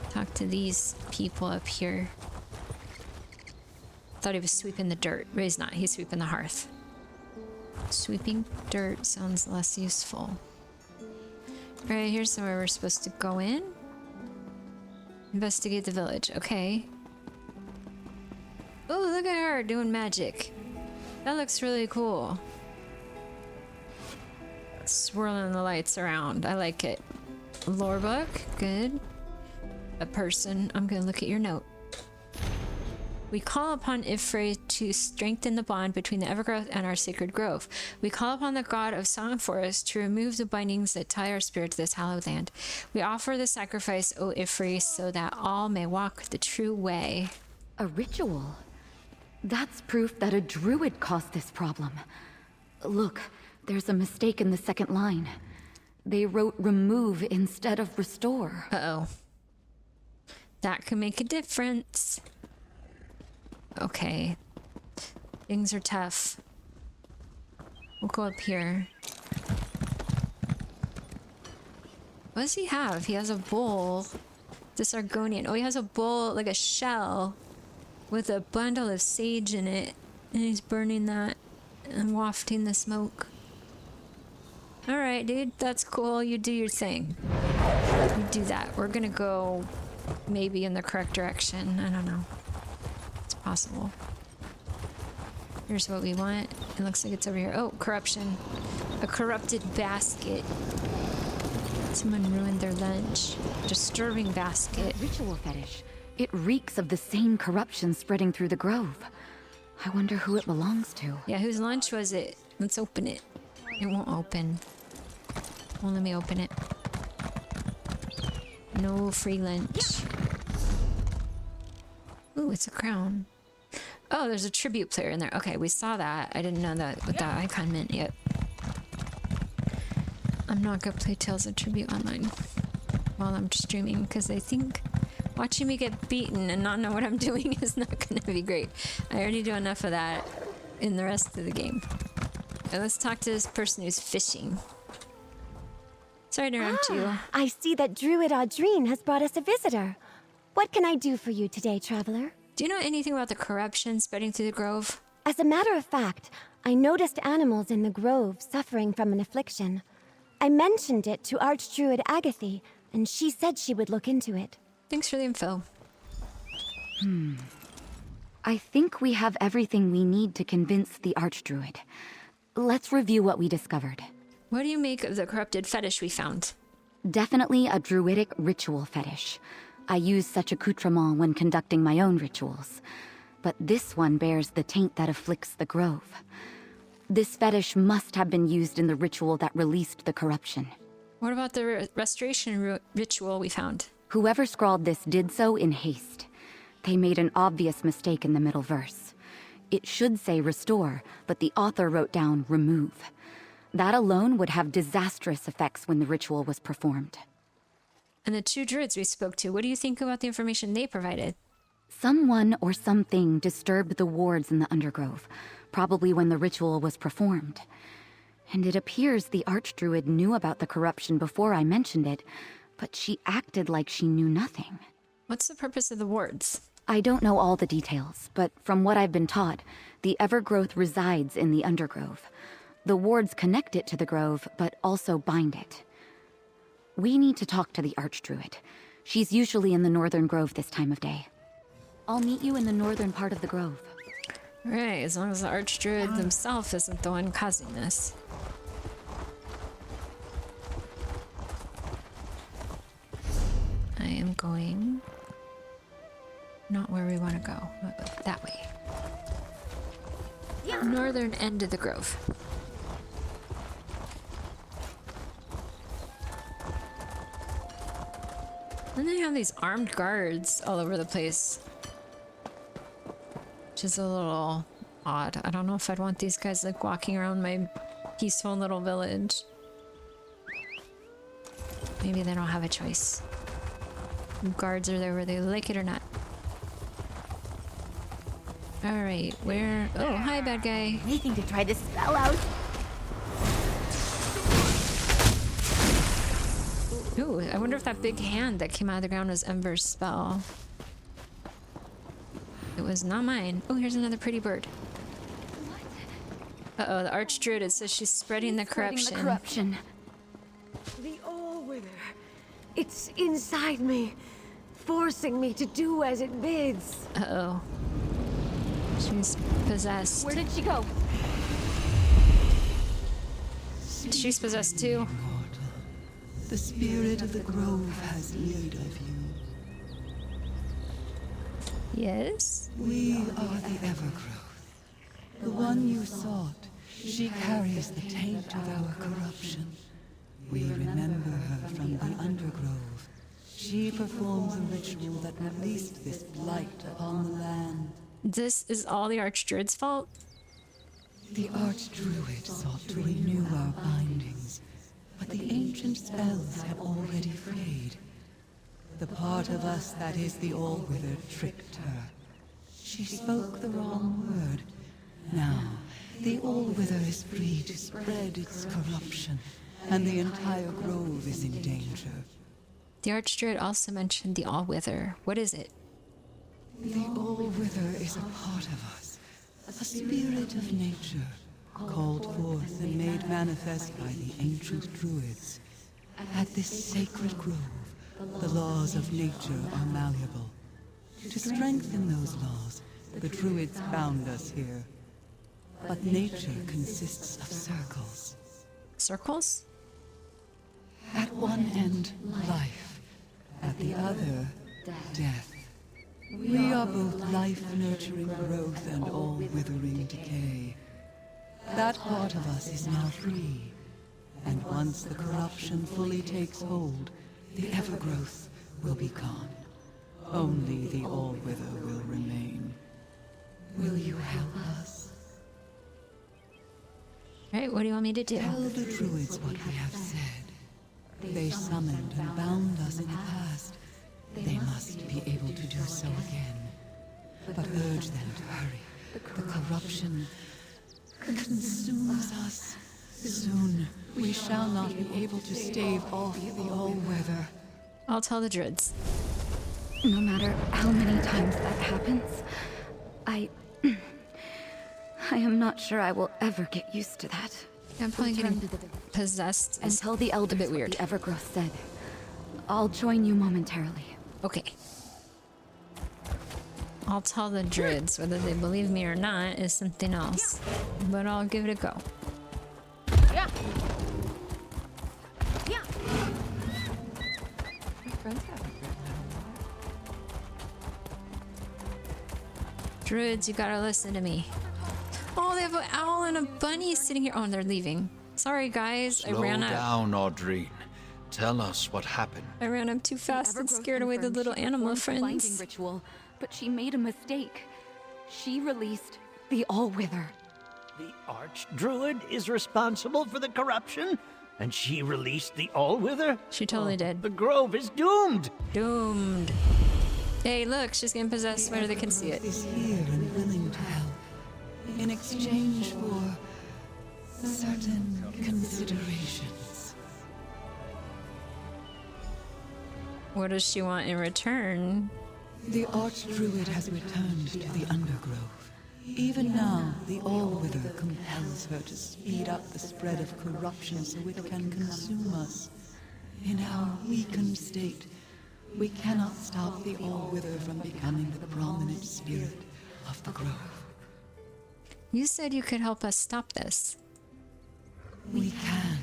Speaker 1: Talk to these people up here. Thought he was sweeping the dirt, but he's not. He's sweeping the hearth. Sweeping dirt sounds less useful. Alright, here's somewhere we're supposed to go in. Investigate the village. Okay. Oh, look at her doing magic. That looks really cool. Swirling the lights around. I like it. Lore book. Good. A person. I'm gonna look at your note. We call upon Ifrey to strengthen the bond between the Evergrowth and our sacred grove. We call upon the god of song and forest to remove the bindings that tie our spirit to this hallowed land. We offer the sacrifice, O Ifrey, so that all may walk the true way.
Speaker 16: A ritual? That's proof that a druid caused this problem. Look, there's a mistake in the second line. They wrote remove instead of restore.
Speaker 1: Uh-oh. That could make a difference. Okay. Things are tough. We'll go up here. What does he have? He has a bowl. This Argonian. Oh, he has a bowl, like a shell, with a bundle of sage in it. And he's burning that and wafting the smoke. Alright, dude. That's cool. You do your thing. You do that. We're gonna go maybe in the correct direction. I don't know. It's possible. Here's what we want. It looks like it's over here. Oh, corruption. A corrupted basket. Someone ruined their lunch. Disturbing basket.
Speaker 16: Ritual fetish. It reeks of the same corruption spreading through the grove. I wonder who it belongs to.
Speaker 1: Yeah, whose lunch was it? Let's open it. It won't open. Won't let me open it. No free lunch. Ooh, it's a crown. Oh, there's a tribute player in there. Okay, we saw that. I didn't know that what that icon meant yet. I'm not gonna play Tales of Tribute online while I'm streaming because I think watching me get beaten and not know what I'm doing is not gonna be great. I already do enough of that in the rest of the game. Okay, let's talk to this person who's fishing. Sorry to interrupt you.
Speaker 21: I see that Druid Audrine has brought us a visitor. What can I do for you today, traveler?
Speaker 1: Do you know anything about the corruption spreading through the grove?
Speaker 21: As a matter of fact, I noticed animals in the grove suffering from an affliction. I mentioned it to Archdruid Agathe, and she said she would look into it.
Speaker 1: Thanks for the info.
Speaker 16: I think we have everything we need to convince the Archdruid. Let's review what we discovered.
Speaker 1: What do you make of the corrupted fetish we found?
Speaker 16: Definitely a druidic ritual fetish. I use such accoutrement when conducting my own rituals. But this one bears the taint that afflicts the grove. This fetish must have been used in the ritual that released the corruption.
Speaker 1: What about the restoration ritual we found?
Speaker 16: Whoever scrawled this did so in haste. They made an obvious mistake in the middle verse. It should say restore, but the author wrote down remove. That alone would have disastrous effects when the ritual was performed.
Speaker 1: And the two druids we spoke to, what do you think about the information they provided?
Speaker 16: Someone or something disturbed the wards in the Undergrove, probably when the ritual was performed. And it appears the Archdruid knew about the corruption before I mentioned it, but she acted like she knew nothing.
Speaker 1: What's the purpose of the wards?
Speaker 16: I don't know all the details, but from what I've been taught, the Evergrowth resides in the Undergrove. The wards connect it to the grove, but also bind it. We need to talk to the Archdruid. She's usually in the Northern Grove this time of day. I'll meet you in the northern part of the grove.
Speaker 1: Right, as long as the Archdruid himself isn't the one causing this. I am going... not where we want to go, but that way. Northern end of the grove. And they have these armed guards all over the place. Which is a little odd. I don't know if I'd want these guys like walking around my peaceful little village. Maybe they don't have a choice. Guards are there whether they like it or not. Alright, where... oh, hi, bad guy.
Speaker 21: Waiting to try this spell out.
Speaker 1: Ooh, I wonder if that big hand that came out of the ground was Ember's spell. It was not mine. Oh, here's another pretty bird. Uh-oh, the Archdruid, it says she's spreading the corruption.
Speaker 3: The All-Wither. It's inside me, forcing me to do as it bids.
Speaker 1: Uh-oh. She's possessed.
Speaker 16: Where did she go?
Speaker 1: She's possessed too.
Speaker 19: The spirit of the grove has need of you.
Speaker 1: Yes?
Speaker 19: We are the Evergrowth. The one you sought. She carries the taint of our corruption. We remember her from the Undergrove. She performed the ritual that released this blight upon the land.
Speaker 1: This is all the Archdruid's fault?
Speaker 19: The Archdruid sought to renew our bindings, but the ancient spells have already frayed. The part of us that is the All-Wither tricked her. She spoke the wrong word. Now, the All-Wither is free to spread its corruption, and the entire grove is in danger.
Speaker 1: The Archdruid also mentioned the All-Wither. What is it?
Speaker 19: The All-Wither is a part of us, a spirit of nature, called forth and made manifest by the ancient druids. At this sacred grove, the laws of nature are malleable. To strengthen those laws, the druids bound us here. But nature consists of circles.
Speaker 1: Circles?
Speaker 19: At one end, life. At the other, death. We are both life-nurturing growth and all-withering decay. That part of us is now free. And once the corruption fully takes hold, the Evergrowth will be gone. Only the All-Wither will remain. Will you help us?
Speaker 1: Alright, what do you want me to do?
Speaker 19: Tell the druids what we have said. They summoned and bound us in the past. They must be able to do so again. But urge them to hurry. The corruption consumes us. Soon, we shall not be able to stave off the All-Weather.
Speaker 1: I'll tell the druids.
Speaker 16: No matter how many times that happens, I am not sure I will ever get used to that.
Speaker 1: I'm probably getting possessed.
Speaker 16: And tell the elders what the Evergrowth said. I'll join you momentarily.
Speaker 1: Okay. I'll tell the druids. Whether they believe me or not is something else. But I'll give it a go.
Speaker 20: Yeah.
Speaker 1: Druids, you gotta listen to me. Oh, they have an owl and a bunny sitting here. Oh, and they're leaving. Sorry, guys.
Speaker 11: Slow
Speaker 1: I ran up.
Speaker 11: down, Audrine. Tell us what happened.
Speaker 1: I ran up too fast and scared away the little animal friends.
Speaker 16: Binding ritual, but she made a mistake. She released the All-Wither.
Speaker 4: The Archdruid is responsible for the corruption, and she released the All-Wither?
Speaker 1: She totally did.
Speaker 4: The grove is doomed!
Speaker 1: Doomed. Hey, look, she's getting possessed where they can see it.
Speaker 19: Is here and willing to help. In exchange for certain considerations.
Speaker 1: What does she want in return?
Speaker 19: The Archdruid has returned to the Undergrove. Even now, the All-Wither compels her to speed up the spread of corruption so it can consume us. In our weakened state, we cannot stop the All-Wither from becoming the prominent spirit of the grove.
Speaker 1: You said you could help us stop this.
Speaker 19: We can,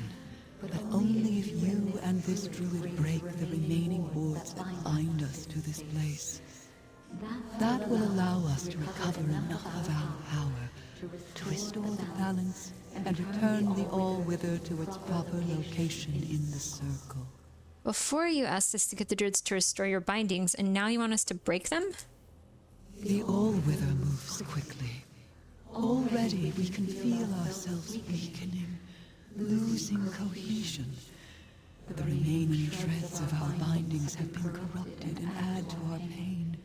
Speaker 19: but only if you and this druid break the remaining wards that bind us to this place. That will allow us to recover enough of our power to restore the balance and return the All-Wither to its proper location in the circle.
Speaker 1: Before you asked us to get the druids to restore your bindings, and now you want us to break them?
Speaker 19: The All-Wither moves quickly. Already we can feel ourselves weakening, losing cohesion. The remaining shreds of our bindings have been corrupted and add to our pain.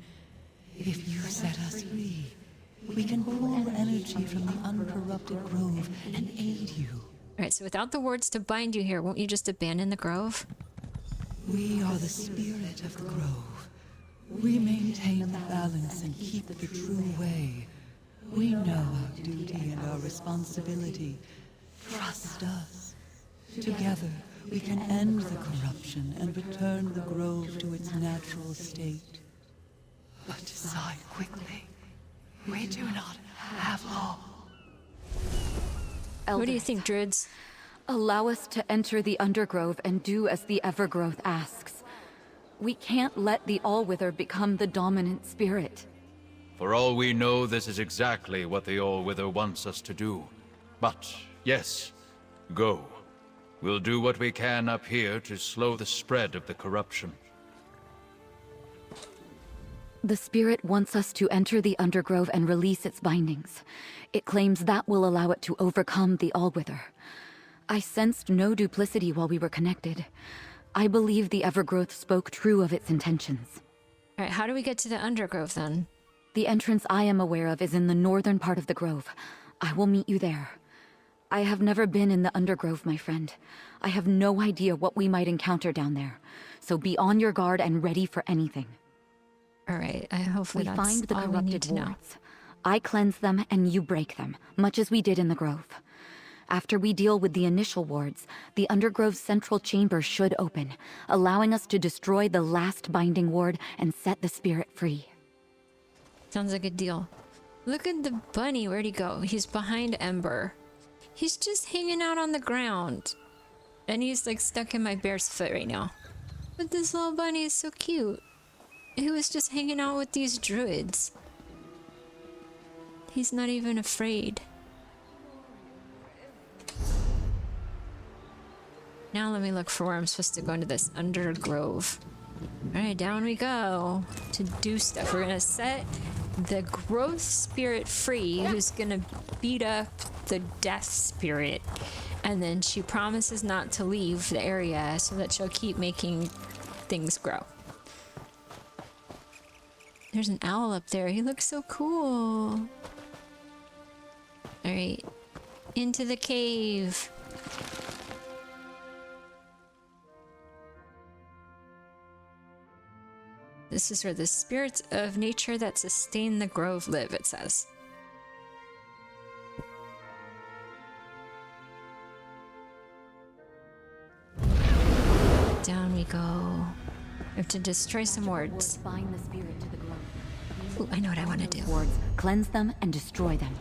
Speaker 19: If you set us free, we can pull energy from the uncorrupted grove and aid you.
Speaker 1: Alright, so without the wards to bind you here, won't you just abandon the grove?
Speaker 19: We are the spirit of the grove. We maintain the balance and keep the true way. We know our duty and our responsibility. Trust us. Together, we can end the corruption and return the grove to its natural state. But decide quickly. We do not have long.
Speaker 1: What do you think, Druids?
Speaker 16: Allow us to enter the Undergrove and do as the Evergrowth asks. We can't let the Allwither become the dominant spirit.
Speaker 6: For all we know, this is exactly what the Allwither wants us to do. But, yes, go. We'll do what we can up here to slow the spread of the corruption.
Speaker 16: The spirit wants us to enter the Undergrove and release its bindings. It claims that will allow it to overcome the Allwither. I sensed no duplicity while we were connected. I believe the Evergrowth spoke true of its intentions.
Speaker 1: Alright, how do we get to the Undergrove then?
Speaker 16: The entrance I am aware of is in the northern part of the grove. I will meet you there. I have never been in the Undergrove, my friend. I have no idea what we might encounter down there. So be on your guard and ready for anything.
Speaker 1: Alright, hopefully
Speaker 16: we
Speaker 1: that's
Speaker 16: find the
Speaker 1: all we need
Speaker 16: corrupted
Speaker 1: to know.
Speaker 16: wards. I cleanse them and you break them, much as we did in the grove. After we deal with the initial wards, the Undergrove's central chamber should open, allowing us to destroy the last binding ward and set the spirit free.
Speaker 1: Sounds like a deal. Look at the bunny. Where'd he go? He's behind Ember. He's just hanging out on the ground. And he's like stuck in my bear's foot right now. But this little bunny is so cute. He was just hanging out with these druids. He's not even afraid. Now let me look for where I'm supposed to go into this Undergrove. Alright, down we go to do stuff. We're gonna set the growth spirit free, who's gonna beat up the death spirit. And then she promises not to leave the area so that she'll keep making things grow. There's an owl up there. He looks so cool. Alright, into the cave. This is where the spirits of nature that sustain the grove live, it says. Down we go. We have to destroy some wards.
Speaker 16: Bind the spirit to the grove.
Speaker 1: Ooh, I know what I want to do.
Speaker 16: Wards, cleanse them and destroy them.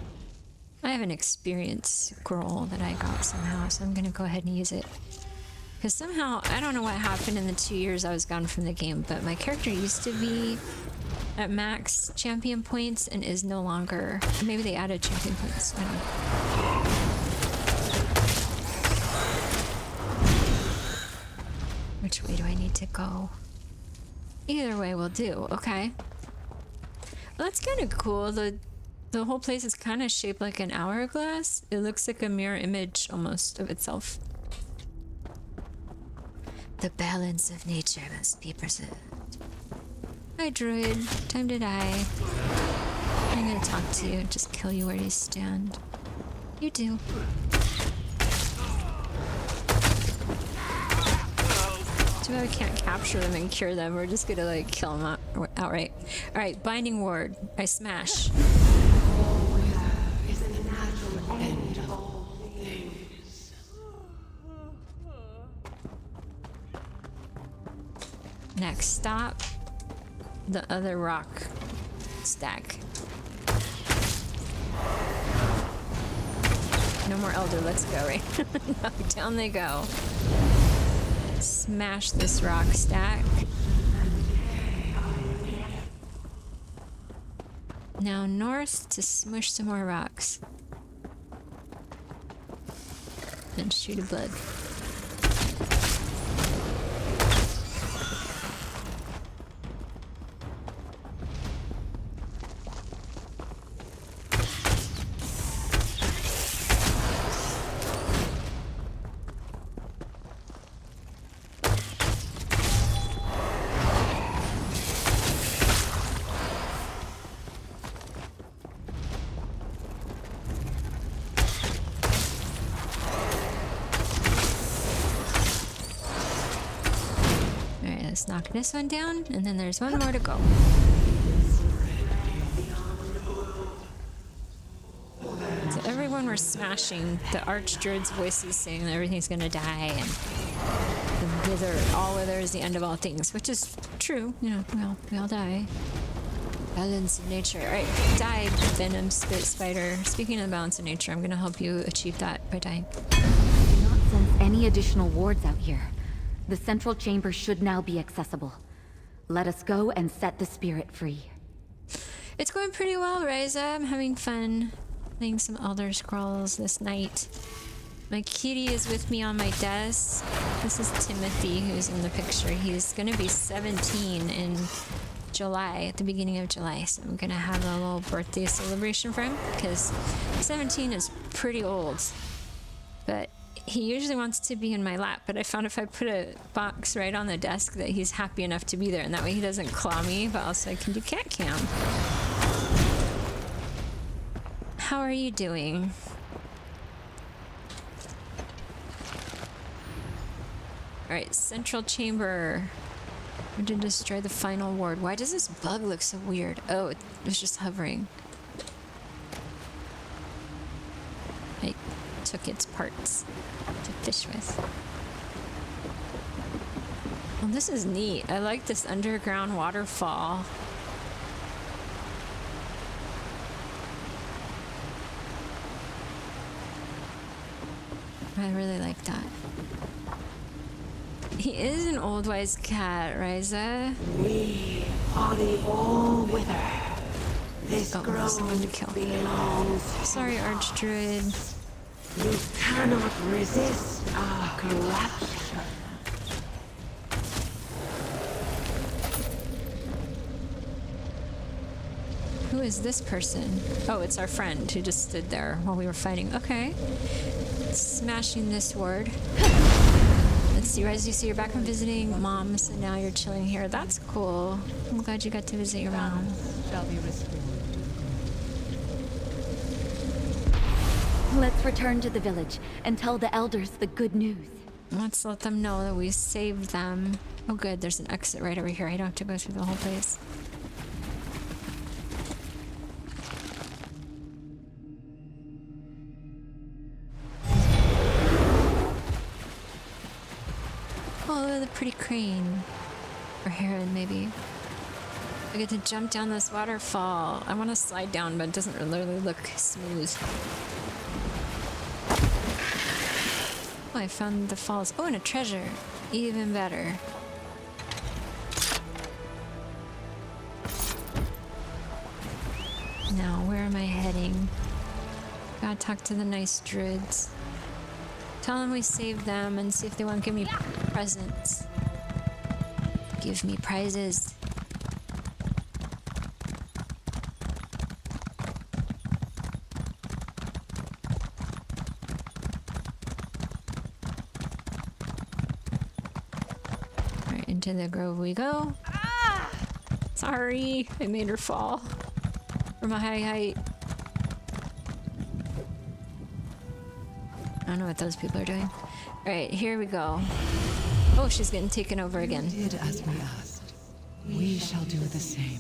Speaker 1: I have an experience scroll that I got somehow, so I'm gonna go ahead and use it. Because somehow, I don't know what happened in the 2 years I was gone from the game, but my character used to be at max champion points and is no longer. Maybe they added champion points. I don't know. Which way do I need to go? Either way will do. Okay. Well, that's kind of cool. The whole place is kind of shaped like an hourglass. It looks like a mirror image almost of itself. The balance of nature must be preserved. Hi, druid. Time to die. I'm gonna talk to you and just kill you where you stand. You do. Too bad we can't capture them and cure them. We're just gonna like kill them outright. Alright, binding ward. I smash. Next stop, the other rock stack. No more elder, let's go, right? No, down they go. Smash this rock stack. Now north to smush some more rocks. And shoot a blood. knock this one down, and then there's one more to go. So everyone we're smashing, the Archdruid's voices saying that everything's gonna die, and the wither, all wither is the end of all things, which is true. You know, we all die. Balance of nature. All right, die, venom spit spider. Speaking of balance of nature, I'm gonna help you achieve that by dying.
Speaker 16: Do not sense any additional wards out here. The central chamber should now be accessible. Let us go and set the spirit free.
Speaker 1: It's going pretty well, Ryza. I'm having fun playing some Elder Scrolls this night. My kitty is with me on my desk. This is Timothy, who's in the picture. He's gonna be 17 in July, at the beginning of July, so I'm gonna have a little birthday celebration for him, because 17 is pretty old. But he usually wants to be in my lap, but I found if I put a box right on the desk that he's happy enough to be there, and that way he doesn't claw me, but also I can do cat cam. How are you doing? Alright, central chamber. We did destroy the final ward. Why does this bug look so weird? Oh, it was just hovering. I took its parts to fish with. Well, this is neat. I like this underground waterfall. I really like that. He is an old wise cat, Ryza.
Speaker 19: We are the all-wither. This grove belongs.
Speaker 1: Sorry, Archdruid.
Speaker 19: You cannot resist our corruption.
Speaker 1: Who is this person? Oh, it's our friend who just stood there while we were fighting. Okay. Smashing this ward. Let's see, Ryza, you see you're back from visiting mom, so now you're chilling here. That's cool. I'm glad you got to visit your mom.
Speaker 19: Shall be restored.
Speaker 16: Let's return to the village and tell the elders the good news.
Speaker 1: Let's let them know that we saved them. Oh good, there's an exit right over here. I don't have to go through the whole place. Oh, the pretty crane. Or heron, maybe. I get to jump down this waterfall. I want to slide down, but it doesn't really look smooth. Oh, I found the falls. Oh, and a treasure. Even better. Now, where am I heading? Gotta talk to the nice druids. Tell them we saved them and see if they want to give me presents. Give me prizes. Alright, into the grove we go. Ah! Sorry, I made her fall from a high height. I don't know what those people are doing. Alright, here we go. Oh, she's getting taken over again.
Speaker 19: We did as we asked. We shall do the same.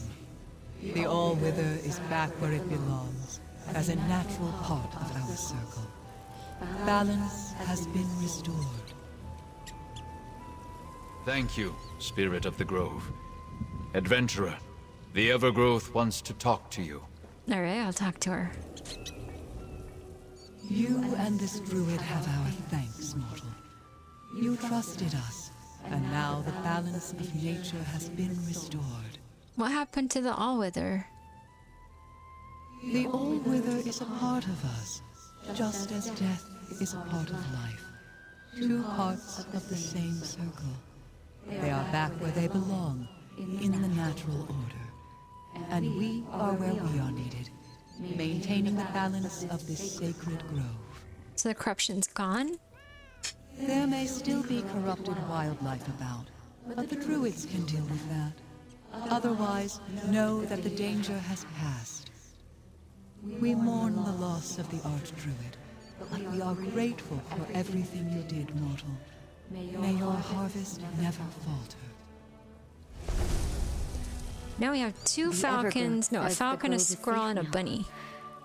Speaker 19: The All-Wither is back where it belongs, as a natural part of our circle. Balance has been restored.
Speaker 6: Thank you, Spirit of the Grove. Adventurer, the Evergrowth wants to talk to you.
Speaker 1: Alright, I'll talk to her.
Speaker 19: You and this druid have our thanks, mortal. You trusted us, and now the balance of nature has been restored.
Speaker 1: What happened to the All-Wither?
Speaker 19: The All-Wither is a part of us, just as death is a part of life. Two parts of the same circle. They are back where they belong, in the natural order. And we are where we are needed, maintaining the balance of this sacred grove.
Speaker 1: So the corruption's gone?
Speaker 19: There may still be corrupted wildlife about, but the druids can deal with that. Otherwise, know that the danger has passed. We mourn the loss of the Archdruid, but we are grateful for everything you did, mortal. May your harvest never falter.
Speaker 1: Now we have two falcons. No, a falcon, a squirrel, and a bunny.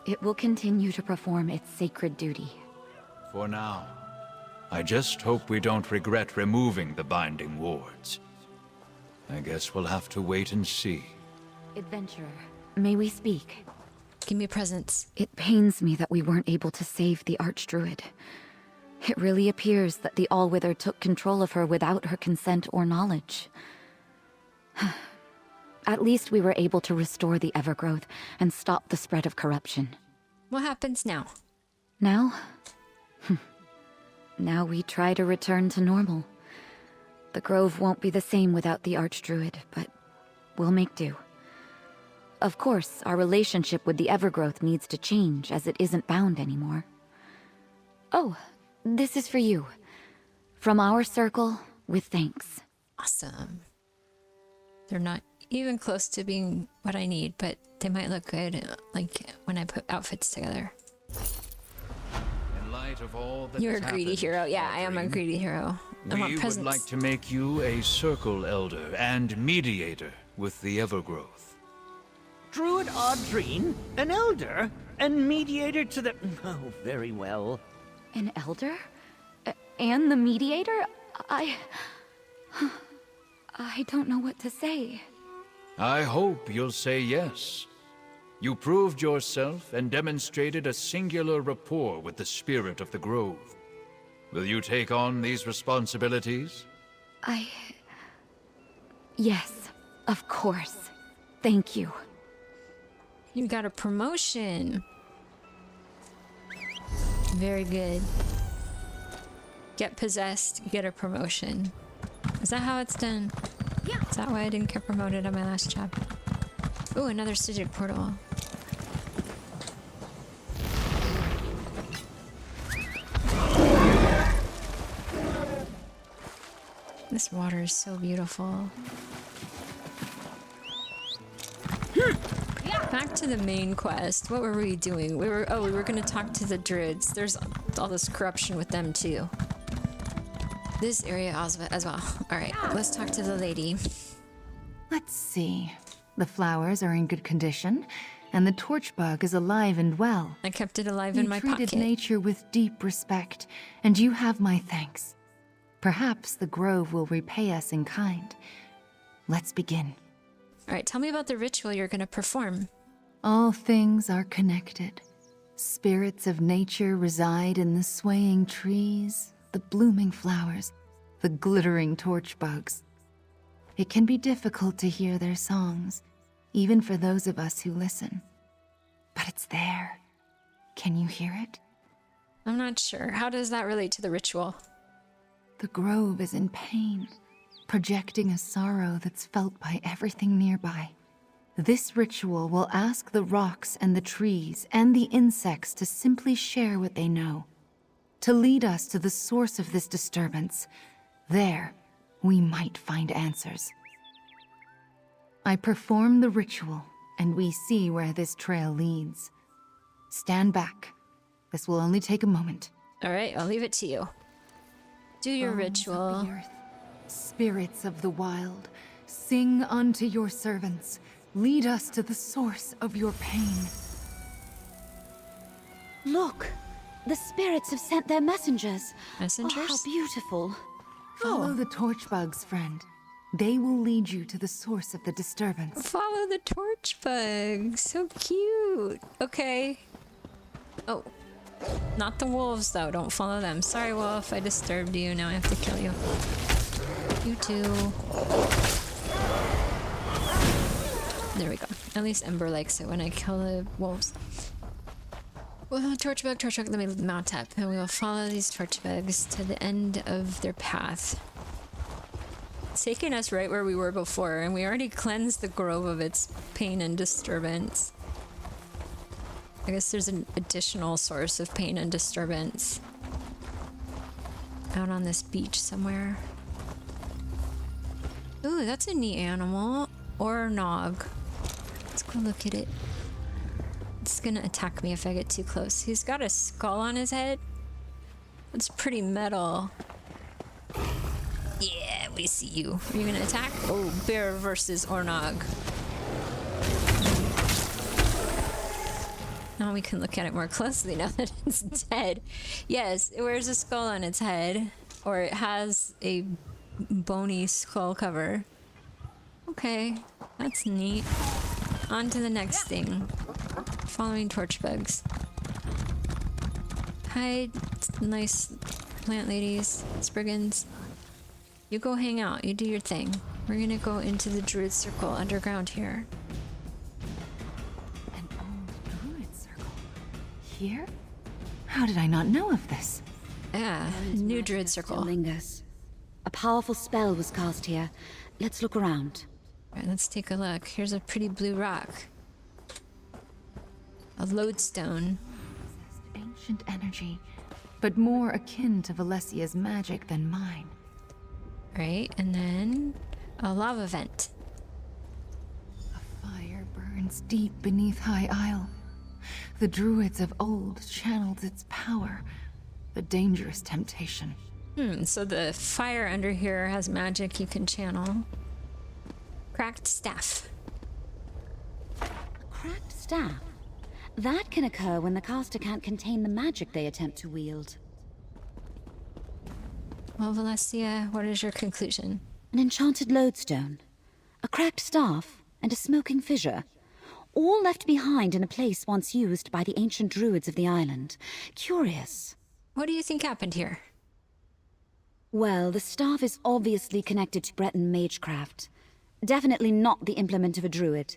Speaker 16: It will continue to perform its sacred duty.
Speaker 6: For now. I just hope we don't regret removing the binding wards. I guess we'll have to wait and see.
Speaker 16: Adventurer, may we speak?
Speaker 1: Give me presents.
Speaker 16: It pains me that we weren't able to save the Archdruid. It really appears that the Allwither took control of her without her consent or knowledge. At least we were able to restore the Evergrowth and stop the spread of corruption.
Speaker 1: What happens now?
Speaker 16: Now? Now we try to return to normal. The Grove won't be the same without the Archdruid, but we'll make do. Of course, our relationship with the Evergrowth needs to change, as it isn't bound anymore. Oh, this is for you. From our circle, with thanks.
Speaker 1: Awesome. They're not even close to being what I need, but they might look good, like, when I put outfits together.
Speaker 6: In light of all that
Speaker 1: You're
Speaker 6: has
Speaker 1: a greedy
Speaker 6: happened,
Speaker 1: hero. Yeah, I am a
Speaker 6: Aldrine,
Speaker 1: greedy hero. I want
Speaker 6: we
Speaker 1: presents.
Speaker 6: would like to make you a circle elder and mediator with the Evergrowth.
Speaker 4: Druid Aldrine, an elder, and mediator to the... Oh, very well.
Speaker 16: An elder? And the mediator? I don't know what to say.
Speaker 6: I hope you'll say yes. You proved yourself and demonstrated a singular rapport with the spirit of the Grove. Will you take on these responsibilities?
Speaker 16: Yes, of course. Thank you.
Speaker 1: You got a promotion. Very good. Get possessed, you get a promotion. Is that how it's done? Yeah. Is that why I didn't get promoted on my last job? Ooh, another Sigil portal. This water is so beautiful. Back to the main quest. What were we doing? We were gonna talk to the druids. There's all this corruption with them too. This area as well. Alright, let's talk to the lady.
Speaker 17: Let's see. The flowers are in good condition, and the torch bug is alive and well.
Speaker 1: I kept it alive in my pocket.
Speaker 17: You treated nature with deep respect, and you have my thanks. Perhaps the Grove will repay us in kind. Let's begin.
Speaker 1: Alright, tell me about the ritual you're gonna perform.
Speaker 17: All things are connected. Spirits of nature reside in the swaying trees, the blooming flowers, the glittering torch bugs. It can be difficult to hear their songs, even for those of us who listen. But it's there. Can you hear it?
Speaker 1: I'm not sure. How does that relate to the ritual?
Speaker 17: The Grove is in pain, projecting a sorrow that's felt by everything nearby. This ritual will ask the rocks and the trees and the insects to simply share what they know, to lead us to the source of this disturbance. There, we might find answers. I perform the ritual, and we see where this trail leads. Stand back. This will only take a moment.
Speaker 1: All right, I'll leave it to you. Do your ritual.
Speaker 17: Of the earth, spirits of the wild, sing unto your servants. Lead us to the source of your pain.
Speaker 18: Look! The spirits have sent their messengers.
Speaker 1: Messengers?
Speaker 18: Oh, how beautiful.
Speaker 17: Follow the torch bugs, friend. They will lead you to the source of the disturbance.
Speaker 1: Follow the torch bugs. So cute. Okay. Oh. Not the wolves, though. Don't follow them. Sorry, wolf. I disturbed you. Now I have to kill you. You too. There we go. At least Ember likes it when I kill the wolves. Well, torch bug, let me mount up. And we will follow these torch bugs to the end of their path. It's taking us right where we were before, and we already cleansed the grove of its pain and disturbance. I guess there's an additional source of pain and disturbance out on this beach somewhere. Ooh, that's a neat animal. Or a nog. Let's go look at it. It's gonna attack me if I get too close. He's got a skull on his head. It's pretty metal. Yeah, we see you. Are you gonna attack? Oh, bear versus Ornog. Now we can look at it more closely now that it's dead. Yes, it wears a skull on its head, or it has a bony skull cover. Okay, that's neat. On to the next thing. Following torch bugs. Hi, nice plant ladies, Spriggans. You go hang out, you do your thing. We're gonna go into the Druid Circle underground here.
Speaker 17: An old Druid Circle? Here? How did I not know of this?
Speaker 1: Yeah, new Druid Circle.
Speaker 18: Lingers. A powerful spell was cast here. Let's look around.
Speaker 1: Alright, let's take a look. Here's a pretty blue rock. A lodestone.
Speaker 17: Ancient energy, but more akin to Valesia's magic than mine.
Speaker 1: Right, and then a lava vent.
Speaker 17: A fire burns deep beneath High Isle. The druids of old channeled its power, the dangerous temptation.
Speaker 1: So the fire under here has magic you can channel. Cracked staff.
Speaker 18: A cracked staff? That can occur when the caster can't contain the magic they attempt to wield.
Speaker 1: Well, Valencia, what is your conclusion?
Speaker 18: An enchanted lodestone, a cracked staff, and a smoking fissure. All left behind in a place once used by the ancient druids of the island. Curious.
Speaker 1: What do you think happened here?
Speaker 18: Well, the staff is obviously connected to Breton magecraft. Definitely not the implement of a druid.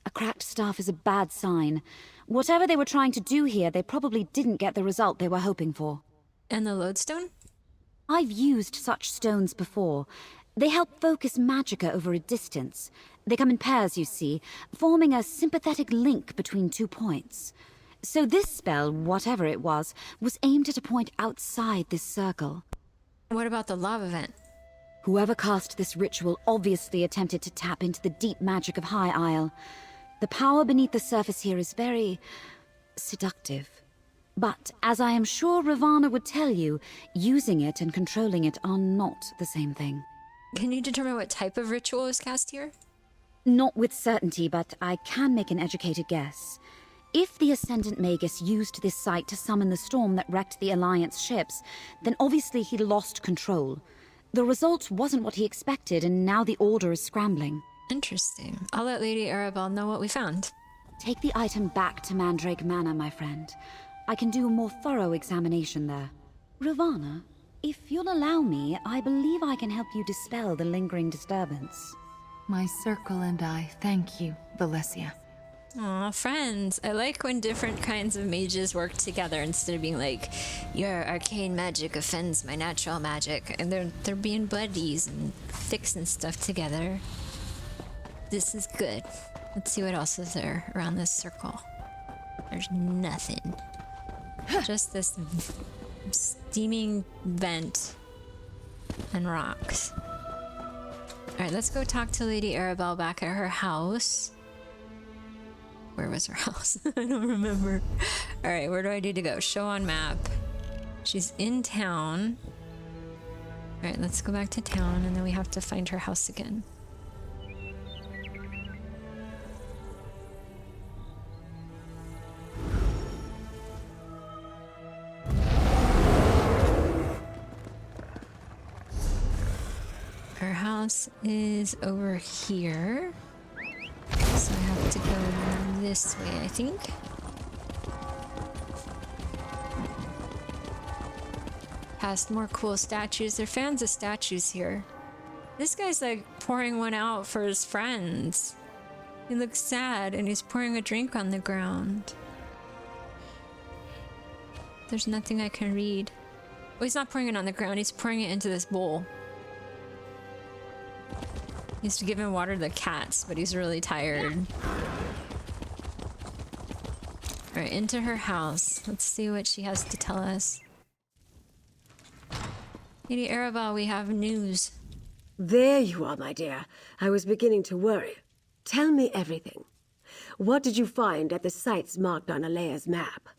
Speaker 18: A cracked staff is a bad sign. Whatever they were trying to do here, they probably didn't get the result they were hoping for.
Speaker 1: And the lodestone?
Speaker 18: I've used such stones before. They help focus magicka over a distance. They come in pairs, you see, forming a sympathetic link between 2 points. So this spell, whatever it was aimed at a point outside this circle.
Speaker 1: What about the lava vent?
Speaker 18: Whoever cast this ritual obviously attempted to tap into the deep magic of High Isle. The power beneath the surface here is very seductive. But, as I am sure Ravana would tell you, using it and controlling it are not the same thing.
Speaker 1: Can you determine what type of ritual is cast here?
Speaker 18: Not with certainty, but I can make an educated guess. If the Ascendant Magus used this site to summon the storm that wrecked the Alliance ships, then obviously he lost control. The result wasn't what he expected, and now the Order is scrambling.
Speaker 1: Interesting. I'll let Lady Arabelle know what we found.
Speaker 18: Take the item back to Mandrake Manor, my friend. I can do a more thorough examination there. Ravana, if you'll allow me, I believe I can help you dispel the lingering disturbance.
Speaker 17: My circle and I thank you, Valesia.
Speaker 1: Aw, friends. I like when different kinds of mages work together instead of being like, your arcane magic offends my natural magic, and they're being buddies and fixing stuff together. This is good. Let's see what else is there around this circle. There's nothing. Just this steaming vent and rocks. Alright, let's go talk to Lady Arabelle back at her house. Where was her house? I don't remember. Alright, where do I need to go? Show on map. She's in town. Alright, let's go back to town, and then we have to find her house again. Her house is over here. So I have to go this way, I think. Past more cool statues. They're fans of statues here. This guy's like pouring one out for his friends. He looks sad and he's pouring a drink on the ground. There's nothing I can read. Oh, he's not pouring it on the ground, he's pouring it into this bowl. He used to give him water to the cats, but he's really tired. Alright, into her house. Let's see what she has to tell us. Lady Arabelle, we have news.
Speaker 3: There you are, my dear. I was beginning to worry. Tell me everything. What did you find at the sites marked on Alea's map?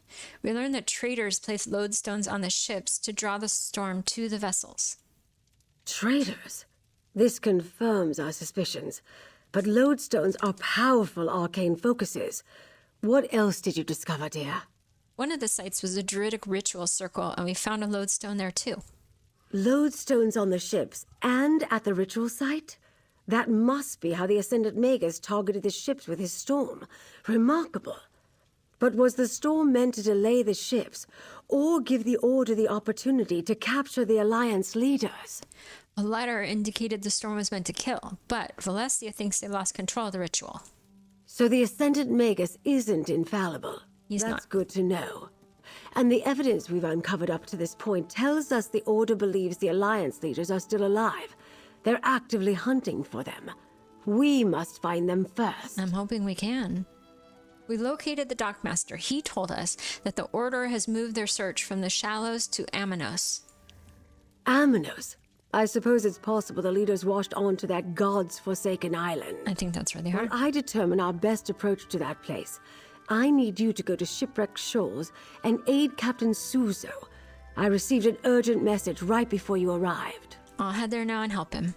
Speaker 1: We learned that traders placed lodestones on the ships to draw the storm to the vessels.
Speaker 3: Traders? This confirms our suspicions. but lodestones are powerful arcane focuses. What else did you discover, dear?
Speaker 1: One of the sites was a druidic ritual circle, and we found a lodestone there too.
Speaker 3: Lodestones on the ships and at the ritual site? That must be how the Ascendant Magus targeted the ships with his storm. Remarkable. But was the storm meant to delay the ships, or give the Order the opportunity to capture the Alliance leaders?
Speaker 1: A letter indicated the storm was meant to kill, but Valencia thinks they lost control of the ritual.
Speaker 3: So the Ascendant Magus isn't infallible.
Speaker 1: He's
Speaker 3: That's
Speaker 1: not.
Speaker 3: good to know. And the evidence we've uncovered up to this point tells us the Order believes the Alliance leaders are still alive. They're actively hunting for them. We must find them first.
Speaker 1: I'm hoping we can. We located the dockmaster. He told us that the Order has moved their search from the Shallows to Aminos.
Speaker 3: Aminos? I suppose it's possible the leaders washed onto that God's forsaken island.
Speaker 1: I think that's where they are.
Speaker 3: While I determine our best approach to that place, I need you to go to Shipwreck Shoals and aid Captain Suzo. I received an urgent message right before you arrived.
Speaker 1: I'll head there now and help him.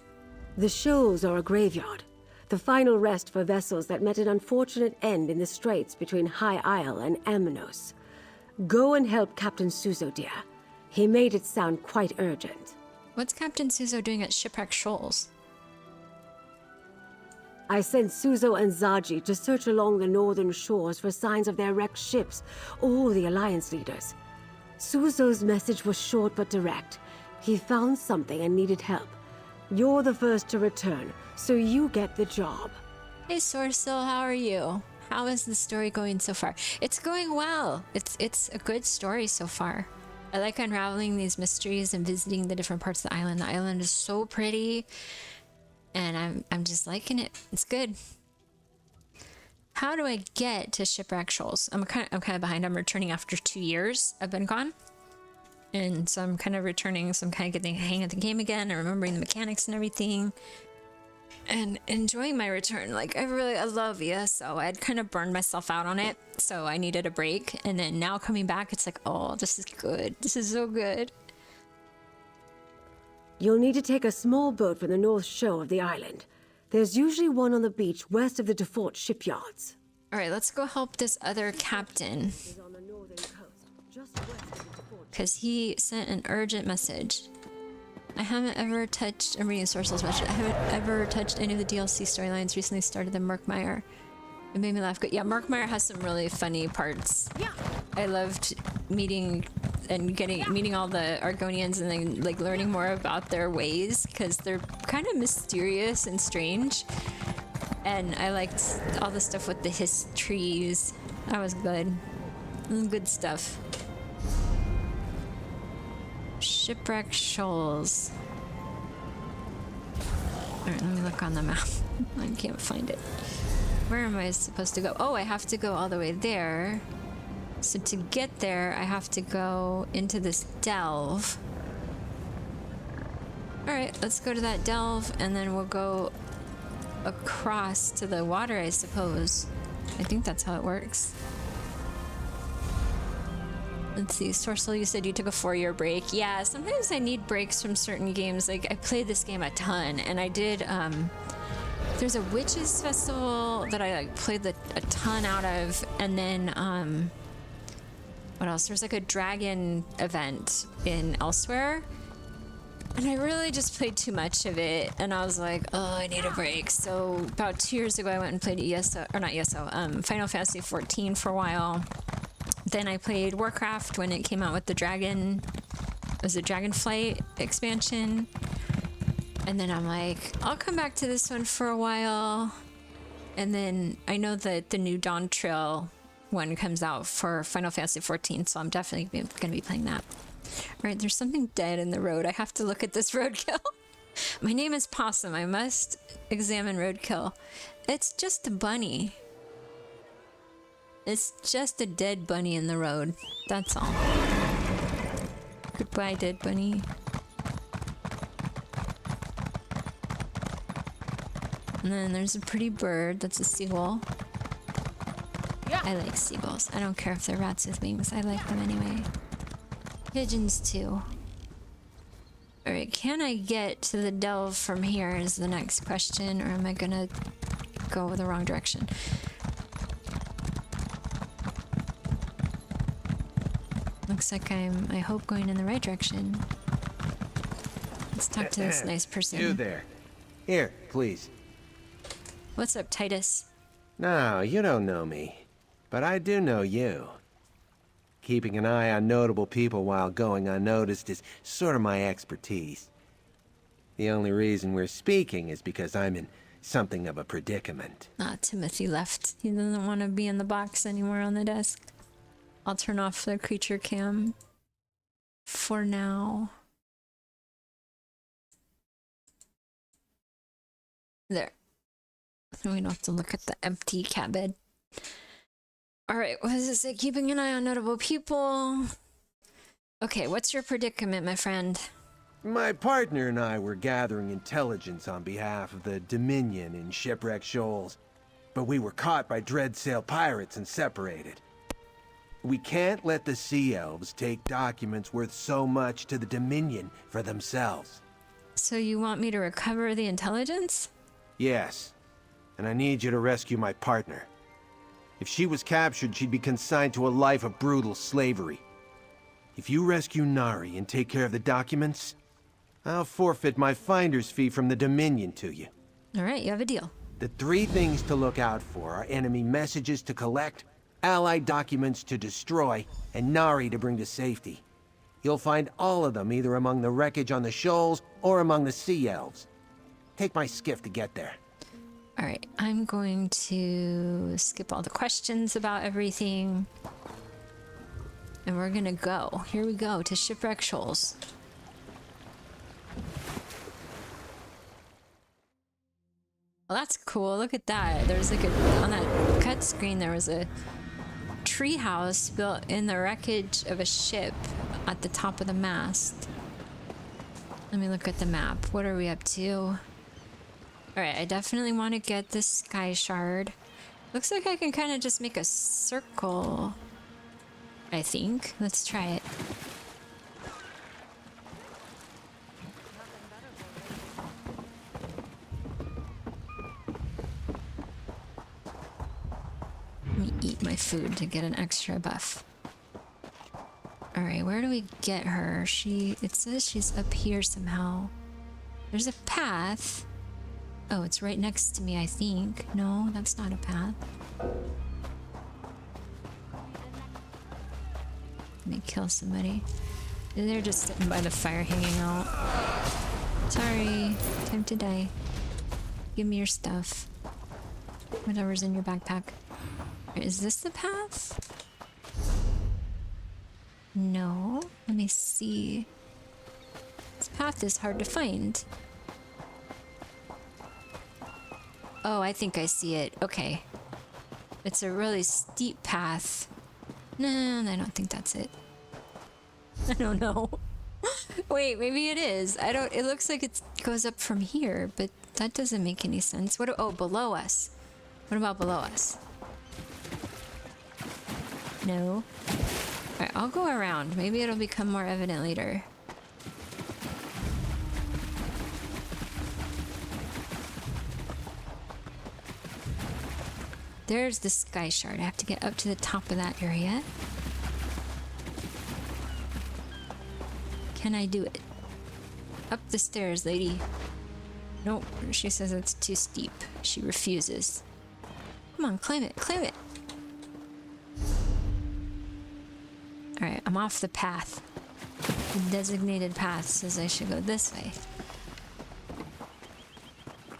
Speaker 3: The shoals are a graveyard, the final rest for vessels that met an unfortunate end in the straits between High Isle and Aminos. Go and help Captain Suzo, dear. He made it sound quite urgent.
Speaker 1: What's Captain Suzo doing at Shipwreck Shoals?
Speaker 3: I sent Suzo and Zaji to search along the northern shores for signs of their wrecked ships or the Alliance leaders. Suzo's message was short but direct. He found something and needed help. You're the first to return, so you get the job.
Speaker 1: Hey Sorcel, how are you? How is the story going so far? It's going well. It's a good story so far. I like unraveling these mysteries and visiting the different parts of the island. The island is so pretty, and I'm just liking it. It's good. How do I get to Shipwreck Shoals? I'm kind of behind. I'm returning after 2 years. I've been gone, and so I'm kind of returning. So I'm kind of getting the hang of the game again and remembering the mechanics and everything, and enjoying my return. Like I love ESO. I'd kind of burned myself out on it, so I needed a break. And then now coming back, it's like, oh, this is good. This is so good.
Speaker 3: You'll need to take a small boat from the north shore of the island. There's usually one on the beach west of the default shipyards.
Speaker 1: All right, let's go help this other captain, because he sent an urgent message. I haven't ever touched, I'm reading Sorcel's message, I haven't ever touched any of the DLC storylines. Recently started the Murkmire. It made me laugh. Yeah, Murkmire has some really funny parts. Yeah. I loved meeting all the Argonians and then like learning more about their ways, because they're kind of mysterious and strange. And I liked all the stuff with the histories. That was good. Good stuff. Shipwreck Shoals. Alright, let me look on the map. I can't find it. Where am I supposed to go? Oh, I have to go all the way there. So to get there, I have to go into this delve. Alright, let's go to that delve, and then we'll go across to the water, I suppose. I think that's how it works. Let's see, Sorcel, you said you took a 4-year break. Yeah, sometimes I need breaks from certain games. Like, I played this game a ton, and I did, there's a witches festival that I like played a ton out of, and then what else? There's like a dragon event in Elsewhere, and I really just played too much of it, and I was like, oh, I need a break. So about 2 years ago, I went and played ESO, or not ESO, Final Fantasy 14 for a while. Then I played Warcraft when it came out with the Dragonflight expansion. And then I'm like, I'll come back to this one for a while. And then I know that the new Dawn Trail one comes out for Final Fantasy 14, so I'm definitely going to be playing that. All right, there's something dead in the road. I have to look at this roadkill. My name is Possum. I must examine roadkill. It's just a bunny. It's just a dead bunny in the road. That's all. Goodbye, dead bunny. And then there's a pretty bird. That's a seagull. Yeah. I like seagulls. I don't care if they're rats with wings. I like them anyway. Pigeons too. Alright, can I get to the delve from here is the next question, or am I gonna go the wrong direction. Looks like I hope, going in the right direction. Let's talk to this nice person.
Speaker 14: You there. Here, please.
Speaker 1: What's up, Titus?
Speaker 14: No, you don't know me. But I do know you. Keeping an eye on notable people while going unnoticed is sort of my expertise. The only reason we're speaking is because I'm in something of a predicament.
Speaker 1: Ah, Timothy left. He doesn't want to be in the box anymore on the desk. I'll turn off the creature cam for now. There. We don't have to look at the empty cat bed. Alright, what does it say? Keeping an eye on notable people. Okay, what's your predicament, my friend?
Speaker 14: My partner and I were gathering intelligence on behalf of the Dominion in Shipwreck Shoals, but we were caught by Dreadsail pirates and separated. We can't let the Sea Elves take documents worth so much to the Dominion for themselves.
Speaker 1: So you want me to recover the intelligence?
Speaker 14: Yes, and I need you to rescue my partner. If she was captured, she'd be consigned to a life of brutal slavery. If you rescue Nari and take care of the documents, I'll forfeit my finder's fee from the Dominion to you.
Speaker 1: Alright, you have a deal.
Speaker 14: The 3 things to look out for are enemy messages to collect, Allied documents to destroy, and Nari to bring to safety. You'll find all of them either among the wreckage on the shoals or among the Sea Elves. Take my skiff to get there.
Speaker 1: Alright, I'm going to skip all the questions about everything. And we're gonna go. Here we go, to Shipwreck Shoals. Well, that's cool. Look at that. There's like on that cut screen, there was a treehouse built in the wreckage of a ship at the top of the mast. Let me look at the map. What are we up to? Alright, I definitely want to get this sky shard. Looks like I can kind of just make a circle, I think. Let's try it. Let me eat my food to get an extra buff. Alright, where do we get her? It says she's up here somehow. There's a path. Oh, it's right next to me, I think. No, that's not a path. Let me kill somebody. They're just sitting by the fire hanging out. Sorry, time to die. Give me your stuff. Whatever's in your backpack. Is this the path? No. Let me see. This path is hard to find. Oh, I think I see it. Okay. It's a really steep path. No, I don't think that's it. I don't know. Wait, maybe it is. It looks like it goes up from here, but that doesn't make any sense. Oh, below us. What about below us? No. Alright, I'll go around. Maybe it'll become more evident later. There's the sky shard. I have to get up to the top of that area. Can I do it? Up the stairs, lady. Nope, she says it's too steep. She refuses. Come on, climb it, climb it. Alright, I'm off the path. The designated path says I should go this way.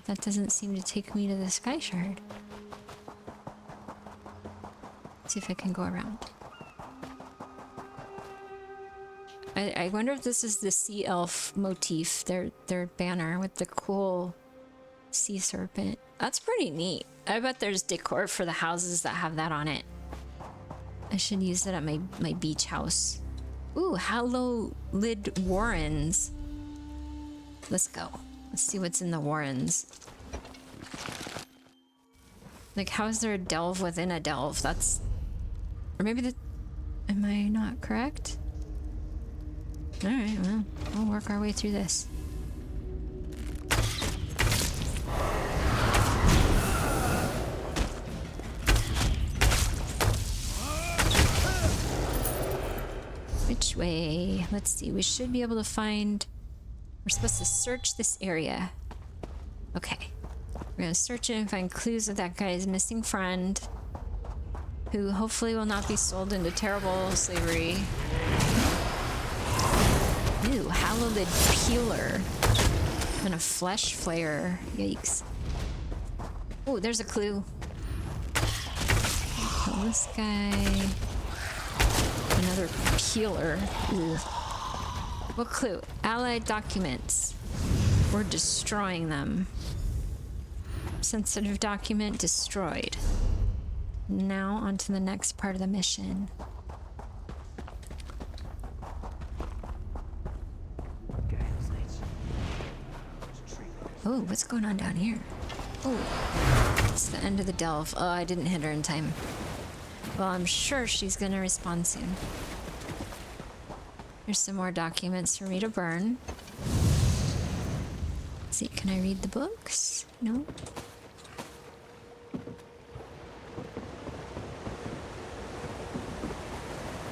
Speaker 1: That doesn't seem to take me to the sky shard. See if I can go around. I wonder if this is the sea elf motif, their banner with the cool sea serpent. That's pretty neat. I bet there's decor for the houses that have that on it. I should use it at my beach house. Ooh, Hollow Lid Warrens. Let's go. Let's see what's in the Warrens. Like, how is there a delve within a delve? That's... Or maybe that... Am I not correct? Alright, well, we'll work our way through this. which way? Let's see. We should be able to find... We're supposed to search this area. Okay. We're gonna search it and find clues of that guy's missing friend, who hopefully will not be sold into terrible slavery. Ew, halolid peeler. And a flesh flare. Yikes. Oh, there's a clue. Oh, this guy... Another peeler. Ew. What clue? Allied documents. We're destroying them. Sensitive document destroyed. Now on to the next part of the mission. Oh, what's going on down here? Oh, it's the end of the delve. Oh, I didn't hit her in time. Well, I'm sure she's gonna respond soon. Here's some more documents for me to burn. Let's see, can I read the books? No?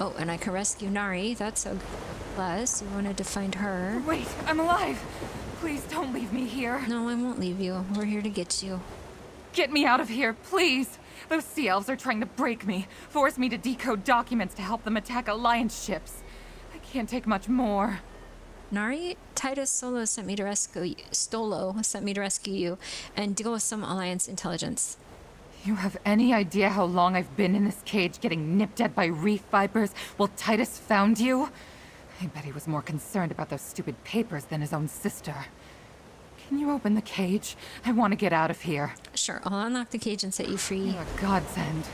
Speaker 1: Oh, and I can rescue Nari. That's a plus. You wanted to find her.
Speaker 7: Wait, I'm alive! Please don't leave me here.
Speaker 1: No, I won't leave you. We're here to get you.
Speaker 7: Get me out of here, please! Those sea elves are trying to break me, force me to decode documents to help them attack Alliance ships. I can't take much more.
Speaker 1: Nari, Titus Stolo sent me to rescue you and deal with some Alliance intelligence.
Speaker 7: You have any idea how long I've been in this cage getting nipped at by reef vipers while Titus found you? I bet he was more concerned about those stupid papers than his own sister. Can you open the cage? I want to get out of here.
Speaker 1: Sure, I'll unlock the cage and set you free.
Speaker 7: You're a godsend.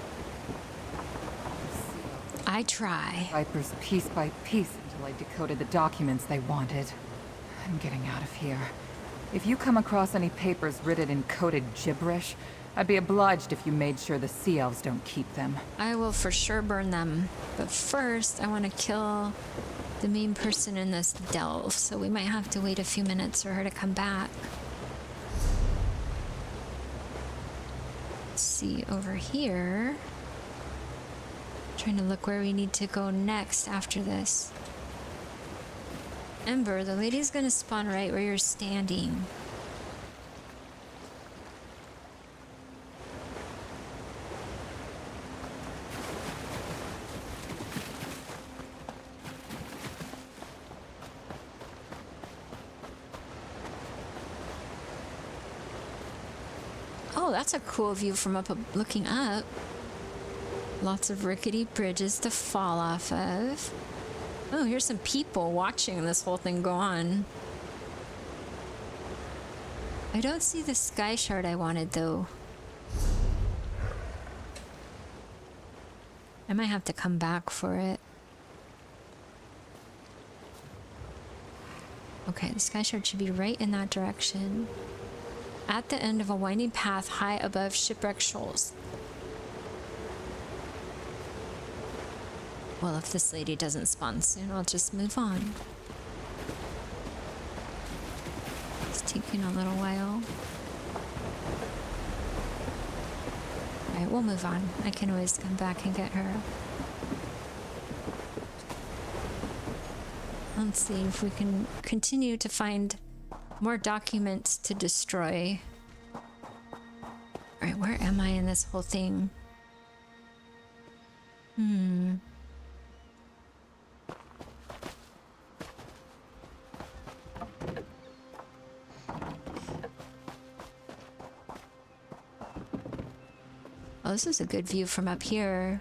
Speaker 1: I try.
Speaker 7: Vipers piece by piece until I decoded the documents they wanted. I'm getting out of here. If you come across any papers written in coded gibberish, I'd be obliged if you made sure the sea elves don't keep them.
Speaker 1: I will for sure burn them. But first, I want to kill the main person in this delve, so we might have to wait a few minutes for her to come back. Let's see, over here. Trying to look where we need to go next after this. Ember, the lady's gonna spawn right where you're standing. Oh, that's a cool view from up looking up. Lots of rickety bridges to fall off of. Oh, here's some people watching this whole thing go on. I don't see the sky shard I wanted, though. I might have to come back for it. Okay, the sky shard should be right in that direction. At the end of a winding path high above shipwreck shoals. Well, if this lady doesn't spawn soon, I'll just move on. It's taking a little while. Alright, we'll move on. I can always come back and get her. Let's see if we can continue to find more documents to destroy. Alright, where am I in this whole thing? Oh, this is a good view from up here.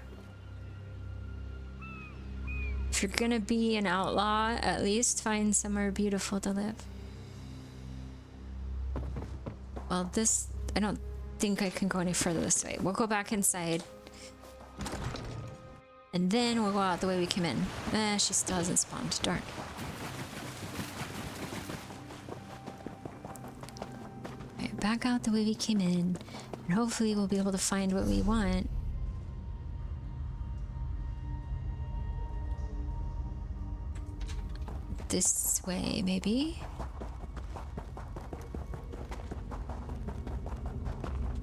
Speaker 1: If you're gonna be an outlaw, at least find somewhere beautiful to live. Well, this... I don't think I can go any further this way. We'll go back inside. And then we'll go out the way we came in. She still hasn't spawned. Darn. Okay, back out the way we came in. And hopefully we'll be able to find what we want. This way, maybe?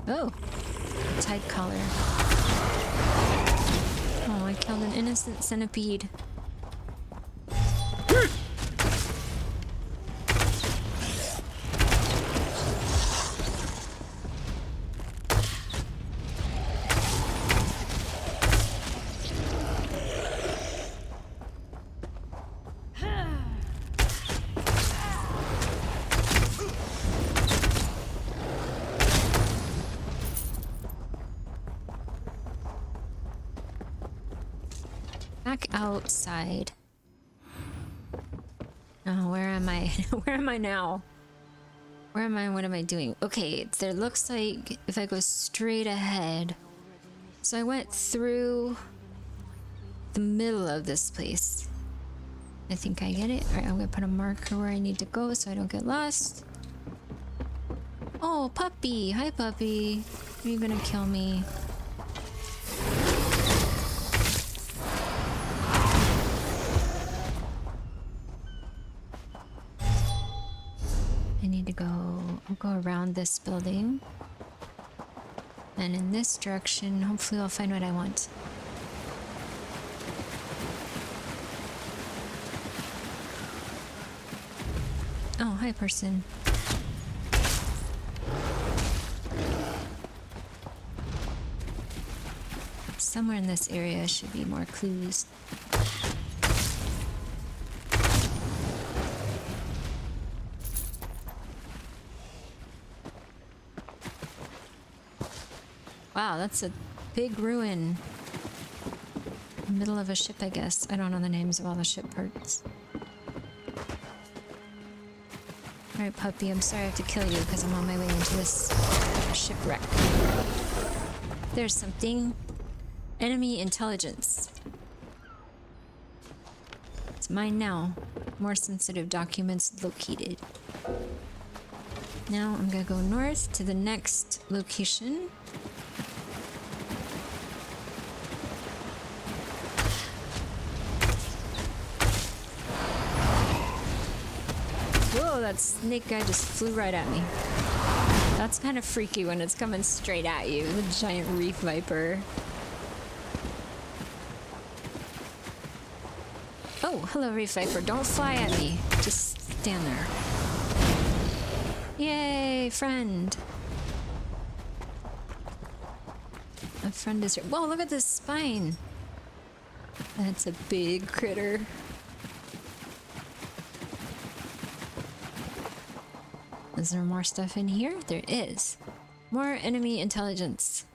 Speaker 1: Oh, a tide collar. Oh, I killed an innocent centipede. back outside. Oh, where am I? Where am I now? Where am I? What am I doing? Okay, there looks like if I go straight ahead. So I went through the middle of this place. I think I get it. Alright, I'm gonna put a marker where I need to go so I don't get lost. Oh, puppy! Hi, puppy. Are you gonna kill me? I need to go... I'll go around this building. And in this direction, hopefully I'll find what I want. Oh, hi, person. Somewhere in this area should be more clues. Wow, that's a big ruin. Middle of a ship, I guess. I don't know the names of all the ship parts. Alright, puppy, I'm sorry I have to kill you because I'm on my way into this shipwreck. There's something. Enemy intelligence. It's mine now. More sensitive documents located. Now I'm gonna go north to the next location. Whoa, that snake guy just flew right at me. That's kind of freaky when it's coming straight at you, the giant reef viper. Oh, hello, reef viper. Don't fly at me. Just stand there. Yay, friend. A friend is here. Whoa, look at this spine. That's a big critter. Is there more stuff in here? There is. More enemy intelligence.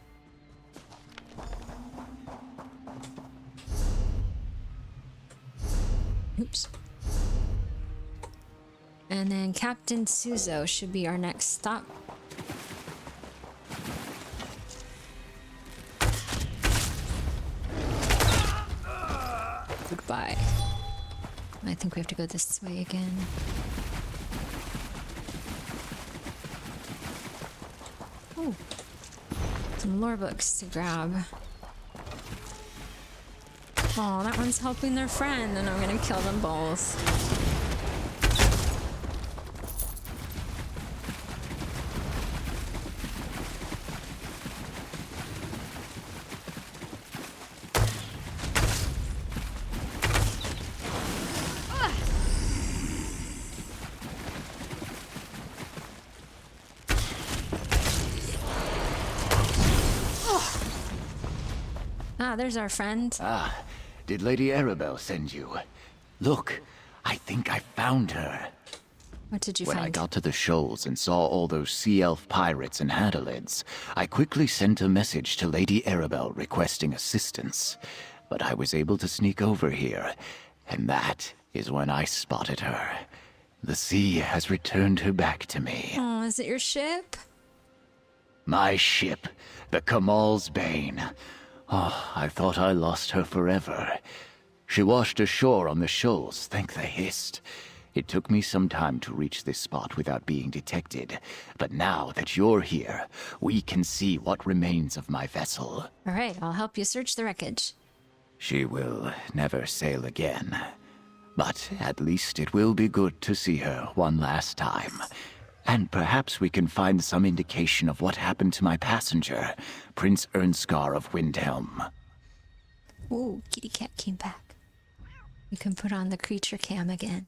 Speaker 1: Oops. And then Captain Suzo should be our next stop. Goodbye. I think we have to go this way again. Oh, some lore books to grab. Oh, that one's helping their friend, and I'm gonna kill them both. Ah, there's our friend.
Speaker 11: Ah, did Lady Arabelle send you? Look, I think I found her.
Speaker 1: What did you
Speaker 11: When
Speaker 1: find?
Speaker 11: I got to the shoals and saw all those sea elf pirates and hadalids, I quickly sent a message to Lady Arabelle requesting assistance. But I was able to sneak over here, and that is when I spotted her. The sea has returned her back to me.
Speaker 1: Oh, is it your ship?
Speaker 11: My ship, the Kamal's Bane. Oh, I thought I lost her forever. She washed ashore on the shoals, thank the Hist. It took me some time to reach this spot without being detected, but now that you're here, we can see what remains of my vessel.
Speaker 1: All right, I'll help you search the wreckage.
Speaker 11: She will never sail again, but at least it will be good to see her one last time. And perhaps we can find some indication of what happened to my passenger, Prince Ernskar of Windhelm.
Speaker 1: Ooh, kitty cat came back. You can put on the creature cam again.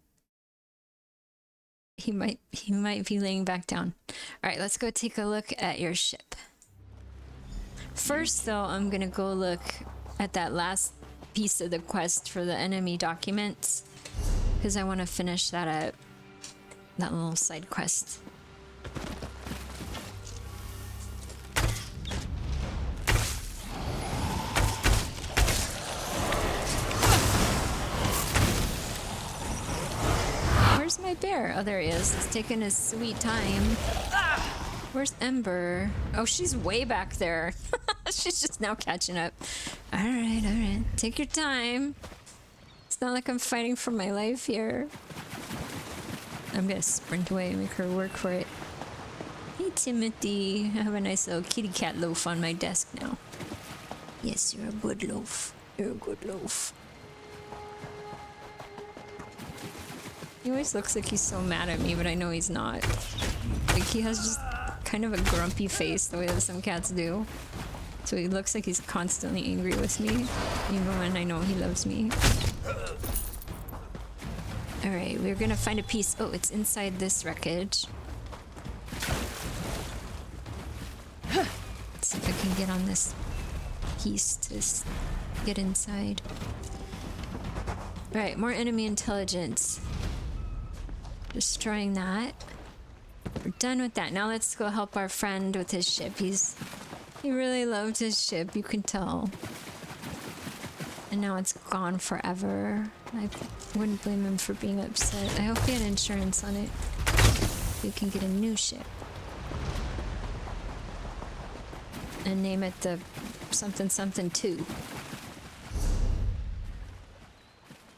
Speaker 1: He might be laying back down. All right, let's go take a look at your ship. First, though, I'm gonna go look at that last piece of the quest for the enemy documents, because I want to finish that up. That little side quest. bear? Oh, there he is. He's taking his sweet time. Where's Ember? Oh, she's way back there. She's just now catching up. Alright, alright. Take your time. It's not like I'm fighting for my life here. I'm gonna sprint away and make her work for it. Hey, Timothy. I have a nice little kitty cat loaf on my desk now. Yes, you're a good loaf. You're a good loaf. He always looks like he's so mad at me, but I know he's not. Like, he has just kind of a grumpy face, the way that some cats do. So he looks like he's constantly angry with me, even when I know he loves me. Alright, we're gonna find a piece. Oh, it's inside this wreckage. Let's see if I can get on this piece to get inside. Alright, more enemy intelligence. Destroying that. We're done with that. Now let's go help our friend with his ship. He really loved his ship, you can tell. And now it's gone forever. I wouldn't blame him for being upset. I hope he had insurance on it. We can get a new ship. And name it the something something 2.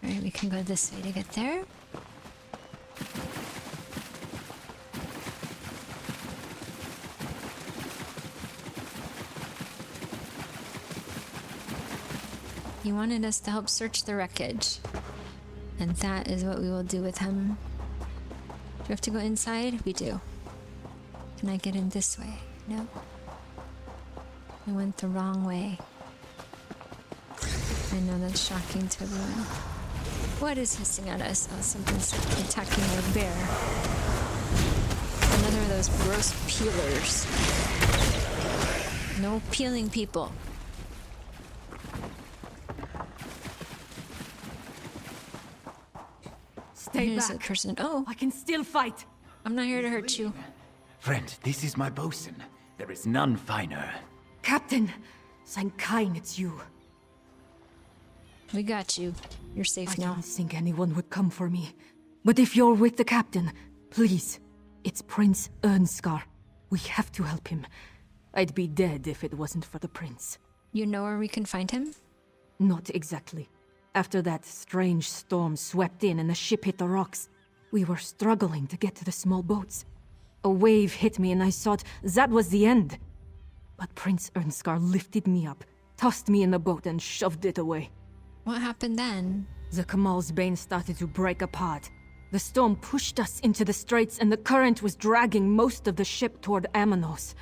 Speaker 1: Alright, we can go this way to get there. He wanted us to help search the wreckage. And that is what we will do with him. Do we have to go inside? We do. Can I get in this way? No. I went the wrong way. I know that's shocking to everyone. What is hissing at us? Oh, something's attacking our bear. Another of those gross peelers. No peeling, people.
Speaker 10: Stay
Speaker 1: Here's
Speaker 10: back.
Speaker 1: a person. Oh,
Speaker 10: I can still fight.
Speaker 1: I'm not here to hurt you.
Speaker 11: Friend, this is my bosun. There is none finer.
Speaker 10: Captain, Sankine, it's you.
Speaker 1: We got you. You're safe now.
Speaker 10: I didn't think anyone would come for me. But if you're with the captain, please. It's Prince Ernskar. We have to help him. I'd be dead if it wasn't for the prince.
Speaker 1: You know where we can find him?
Speaker 10: Not exactly. After that strange storm swept in and the ship hit the rocks, we were struggling to get to the small boats. A wave hit me and I thought that was the end. But Prince Ernskar lifted me up, tossed me in the boat and shoved it away.
Speaker 1: What happened then?
Speaker 10: The Kamal's Bane started to break apart. The storm pushed us into the straits and the current was dragging most of the ship toward Amanos.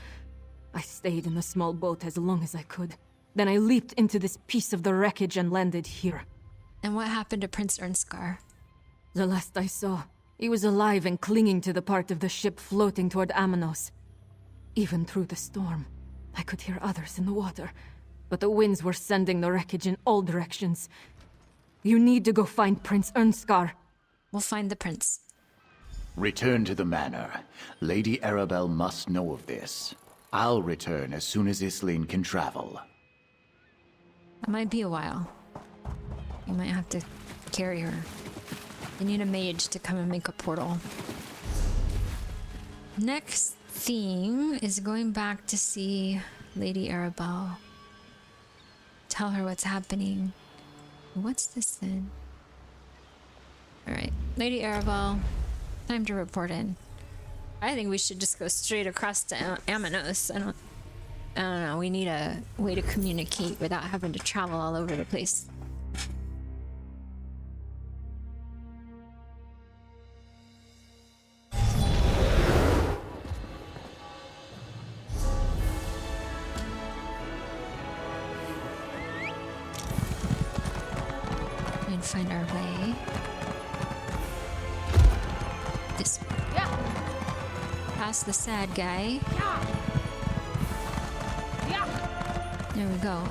Speaker 10: I stayed in the small boat as long as I could. Then I leaped into this piece of the wreckage and landed here.
Speaker 1: And what happened to Prince Ernskar?
Speaker 10: The last I saw, he was alive and clinging to the part of the ship floating toward Amanos. Even through the storm, I could hear others in the water, but the winds were sending the wreckage in all directions. You need to go find Prince Ernskar.
Speaker 1: We'll find the prince.
Speaker 11: Return to the manor. Lady Arabelle must know of this. I'll return as soon as Islene can travel.
Speaker 1: That might be a while. You might have to carry her. You need a mage to come and make a portal. Next theme is going back to see Lady Arabelle. Tell her what's happening. What's this then? Alright, Lady Arabelle, time to report in. I think we should just go straight across to Amanos. I don't know, we need a way to communicate without having to travel all over the place. And find our way. This way. Past the sad guy. There we go.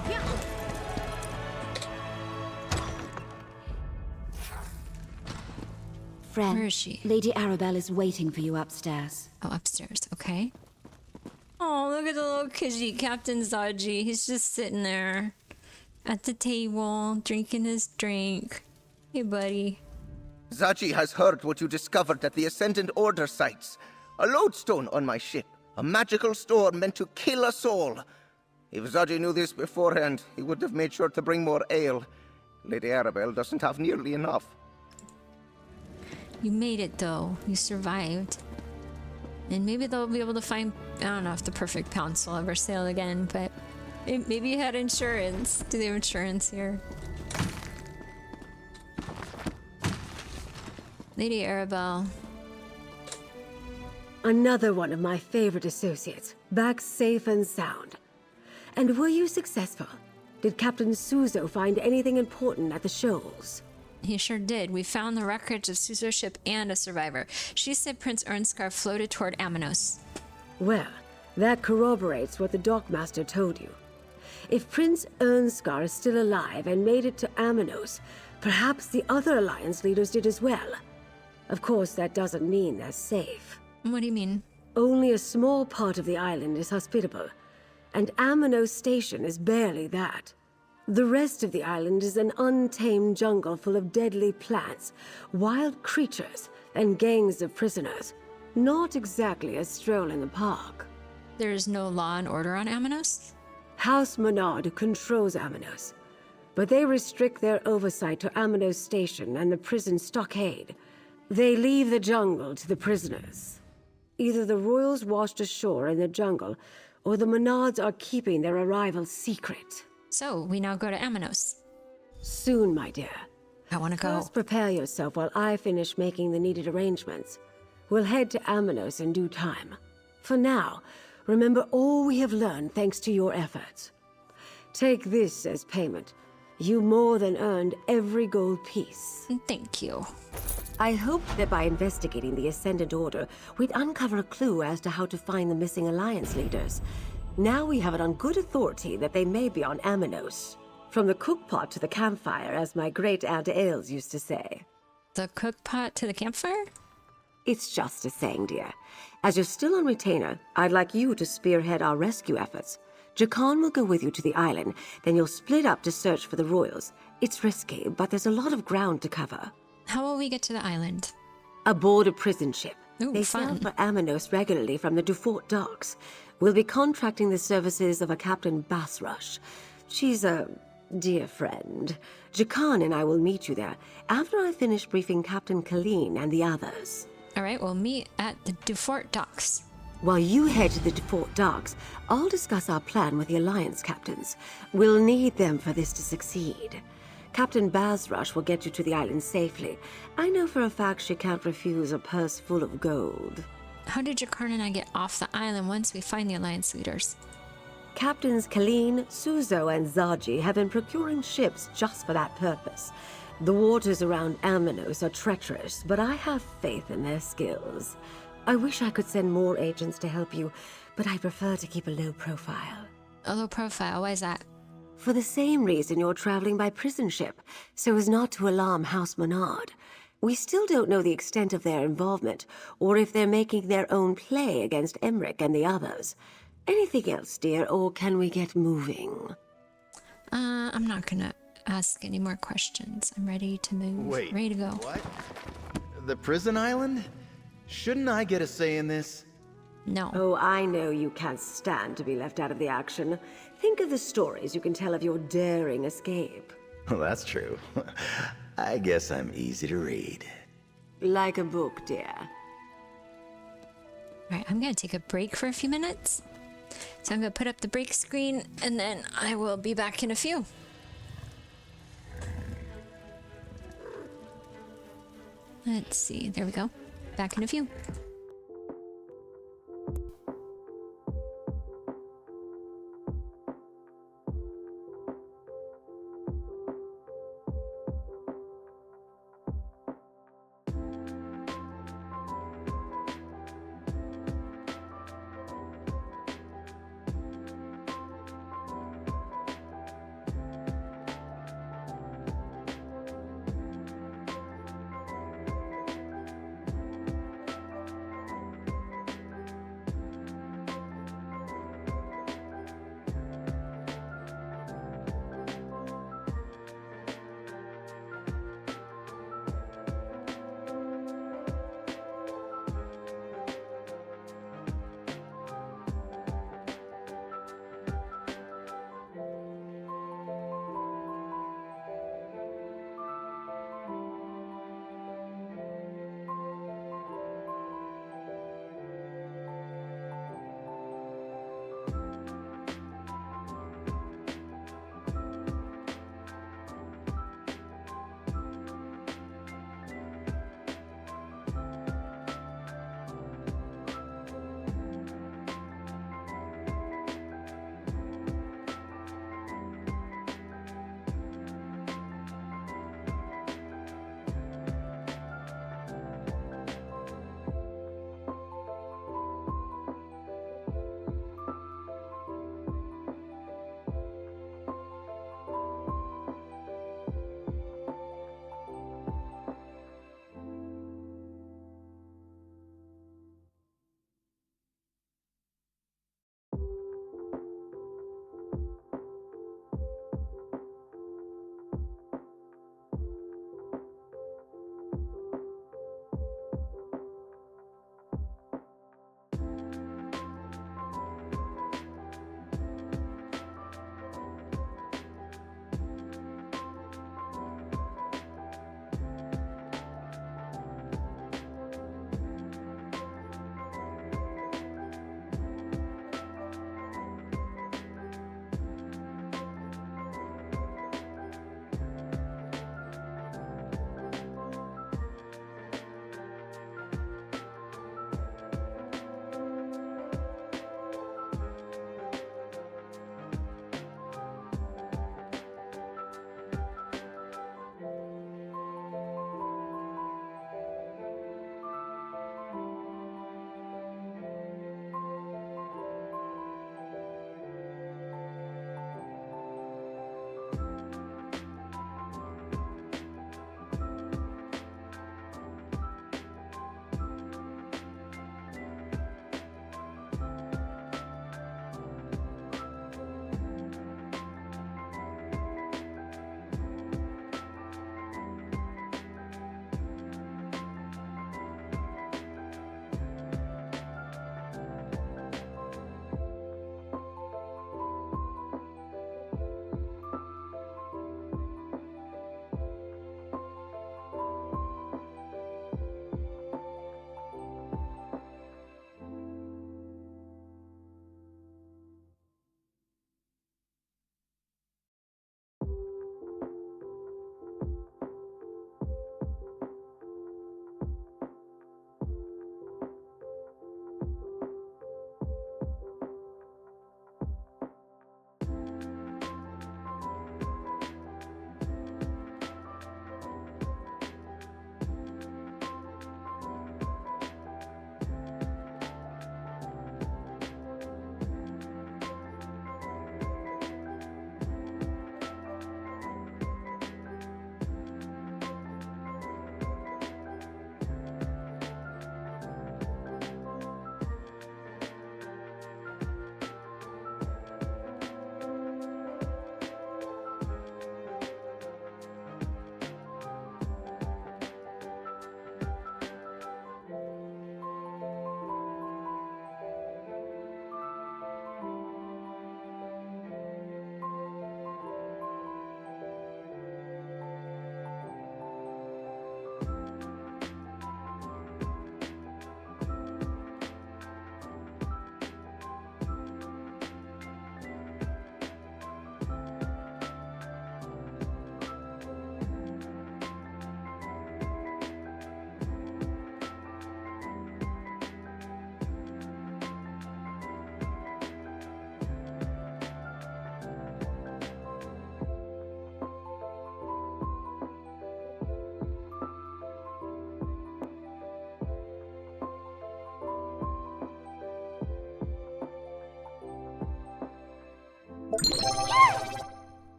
Speaker 18: Friend,
Speaker 1: where is she?
Speaker 18: Lady Arabelle is waiting for you upstairs.
Speaker 1: Oh, upstairs. Okay. Oh, look at the little kitty, Captain Zaji. He's just sitting there at the table, drinking his drink. Hey, buddy.
Speaker 9: Zaji has heard what you discovered at the Ascendant Order sites. A lodestone on my ship. A magical storm meant to kill us all. If Zaji knew this beforehand, he would have made sure to bring more ale. Lady Arabelle doesn't have nearly enough.
Speaker 1: You made it though. You survived. And maybe they'll be able to find, I don't know if the perfect pounce will ever sail again, but maybe you had insurance. Do they have insurance here? Lady Arabelle.
Speaker 3: Another one of my favorite associates, back safe and sound. And were you successful? Did Captain Suzo find anything important at the shoals?
Speaker 1: He sure did. We found the wreckage of Suzo's ship and a survivor. She said Prince Ernscar floated toward Amanos.
Speaker 3: Well, that corroborates what the dockmaster told you. If Prince Ernscar is still alive and made it to Amanos, perhaps the other Alliance leaders did as well. Of course, that doesn't mean they're safe.
Speaker 1: What do you mean?
Speaker 3: Only a small part of the island is hospitable, and Amanos Station is barely that. The rest of the island is an untamed jungle full of deadly plants, wild creatures, and gangs of prisoners. Not exactly a stroll in the park.
Speaker 1: There is no law and order on Amanos?
Speaker 3: House Menard controls Amanos, but they restrict their oversight to Amanos Station and the prison stockade. They leave the jungle to the prisoners. Either the royals washed ashore in the jungle, or the Menards are keeping their arrival secret.
Speaker 1: So, we now go to Amanos.
Speaker 3: Soon, my dear.
Speaker 1: I want to go.
Speaker 3: First, prepare yourself while I finish making the needed arrangements. We'll head to Amanos in due time. For now, remember all we have learned thanks to your efforts. Take this as payment. You more than earned every gold piece.
Speaker 1: Thank you.
Speaker 3: I hoped that by investigating the Ascendant Order, we'd uncover a clue as to how to find the missing Alliance leaders. Now we have it on good authority that they may be on Amanos. From the cookpot to the campfire, as my great-aunt Ailes used to say.
Speaker 1: The cookpot to the campfire?
Speaker 3: It's just a saying, dear. As you're still on retainer, I'd like you to spearhead our rescue efforts. Jakan will go with you to the island, then you'll split up to search for the royals. It's risky, but there's a lot of ground to cover.
Speaker 1: How will we get to the island?
Speaker 3: Aboard a prison ship.
Speaker 1: Ooh,
Speaker 3: they
Speaker 1: fun.
Speaker 3: sail for Amanos regularly from the Dufort docks. We'll be contracting the services of a Captain Basrush. She's a dear friend. Jakan and I will meet you there after I finish briefing Captain Colleen and the others.
Speaker 1: All right, we'll meet at the Dufort docks.
Speaker 3: While you head to the Dufort docks, I'll discuss our plan with the Alliance captains. We'll need them for this to succeed. Captain Basrush will get you to the island safely. I know for a fact she can't refuse a purse full of gold.
Speaker 1: How did Jakarn and I get off the island once we find the Alliance leaders?
Speaker 3: Captains Colleen, Suzo, and Zaji have been procuring ships just for that purpose. The waters around Amanos are treacherous, but I have faith in their skills. I wish I could send more agents to help you, but I prefer to keep a low profile.
Speaker 1: A low profile? Why is that?
Speaker 3: For the same reason you're traveling by prison ship, so as not to alarm House Menard. We still don't know the extent of their involvement, or if they're making their own play against Emmerich and the others. Anything else, dear, or can we get moving?
Speaker 1: I'm not gonna ask any more questions. I'm ready to move.
Speaker 8: Wait,
Speaker 1: ready to go.
Speaker 8: What? The prison island? Shouldn't I get a say in this?
Speaker 1: No.
Speaker 3: Oh, I know you can't stand to be left out of the action. Think of the stories you can tell of your daring escape.
Speaker 8: Well, that's true. I guess I'm easy to read.
Speaker 3: Like a book, dear.
Speaker 1: Alright, I'm gonna take a break for a few minutes. So I'm gonna put up the break screen and then I will be back in a few. Let's see, there we go. Back in a few.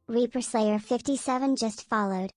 Speaker 2: Reaper Slayer 57 just followed.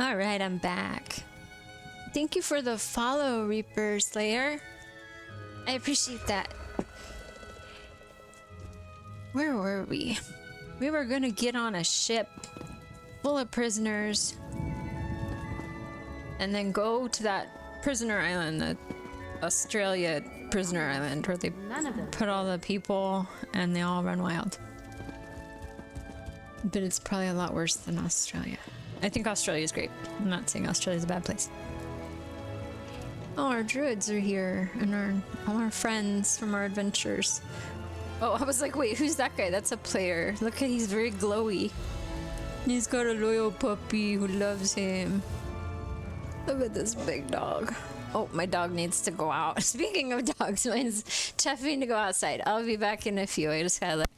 Speaker 1: Alright, I'm back. Thank you for the follow, Reaper Slayer. I appreciate that. Where were we? We were gonna get on a ship full of prisoners and then go to that prisoner island, the Australia prisoner island, where they put all the people and they all run wild. But it's probably a lot worse than Australia. I think Australia is great. I'm not saying Australia's a bad place. Oh, our druids are here, and all our friends from our adventures. Oh, I was like, wait, who's that guy? That's a player. Look, he's very glowy. He's got a loyal puppy who loves him. Look at this big dog. Oh, my dog needs to go out. Speaking of dogs, mine's chuffing to go outside. I'll be back in a few. I just gotta let.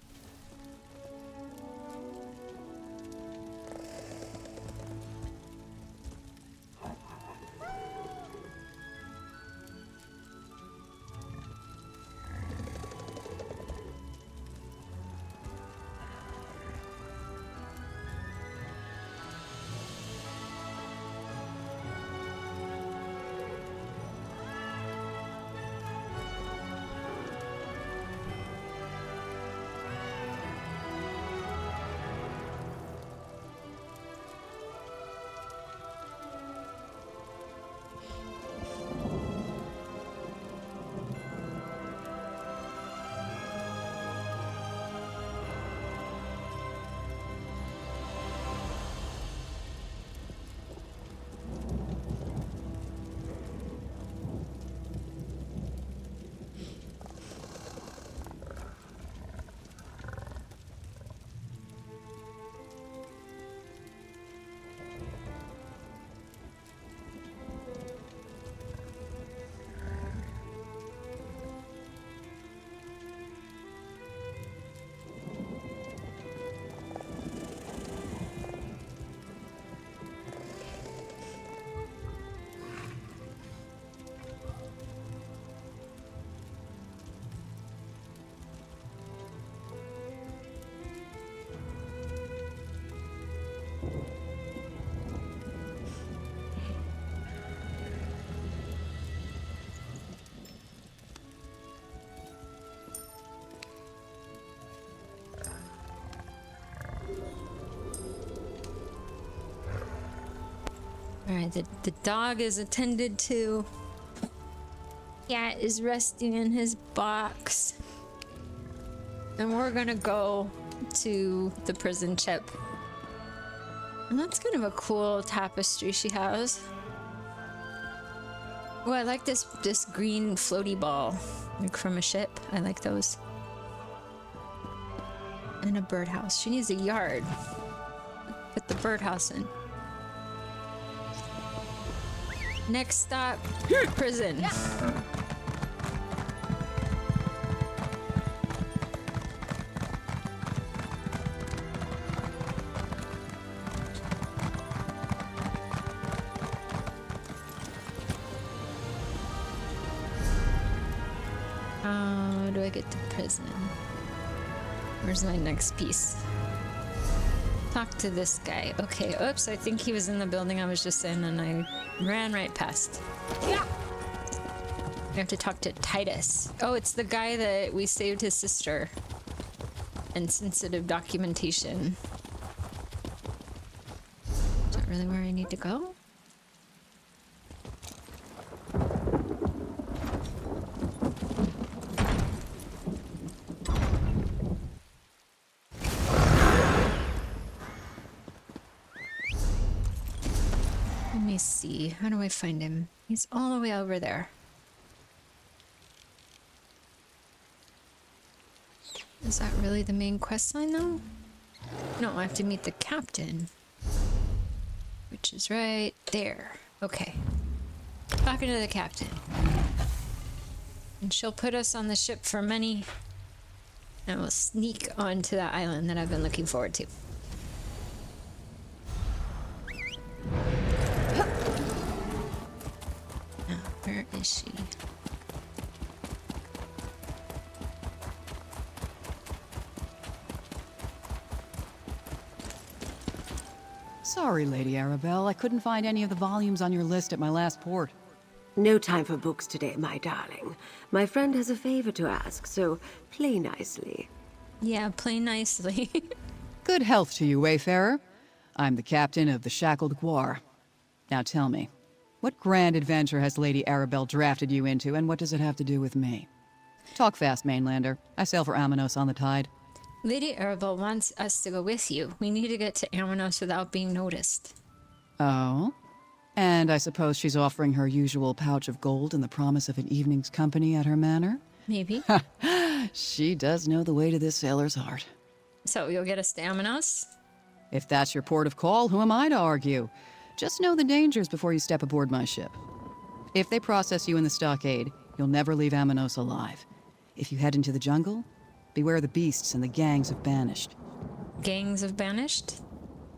Speaker 1: Alright, the dog is attended to. Cat is resting in his box. And we're gonna go to the prison ship. And that's kind of a cool tapestry she has. Oh, I like this green floaty ball, like from a ship. I like those. And a birdhouse. She needs a yard. Put the birdhouse in. Next stop, prison. How do I get to prison? Where's my next piece? Talk to this guy. Okay, oops, I think he was in the building I was just in and I ran right past. Yeah. I have to talk to Titus. Oh, it's the guy that we saved his sister. And sensitive documentation. Is that really where I need to go? Let me see. How do I find him? He's all the way over there. Is that really the main quest line though? No, I have to meet the captain. Which is right there. Okay. Talking to the captain. And she'll put us on the ship for money. And we'll sneak onto that island that I've been looking forward to. Where is she?
Speaker 13: Sorry, Lady Arabelle. I couldn't find any of the volumes on your list at my last port.
Speaker 3: No time for books today, my darling. My friend has a favor to ask, so play nicely.
Speaker 1: Yeah, play nicely.
Speaker 13: Good health to you, Wayfarer. I'm the captain of the Shackled Guar. Now tell me, what grand adventure has Lady Arabelle drafted you into, and what does it have to do with me? Talk fast, Mainlander. I sail for Amanos on the tide.
Speaker 1: Lady Arabelle wants us to go with you. We need to get to Amanos without being noticed.
Speaker 13: Oh? And I suppose she's offering her usual pouch of gold and the promise of an evening's company at her manor?
Speaker 1: Maybe.
Speaker 13: She does know the way to this sailor's heart.
Speaker 1: So you'll get us to Amanos?
Speaker 13: If that's your port of call, who am I to argue? Just know the dangers before you step aboard my ship. If they process you in the stockade, you'll never leave Amanos alive. If you head into the jungle, beware the beasts and the gangs of banished.
Speaker 1: Gangs of banished?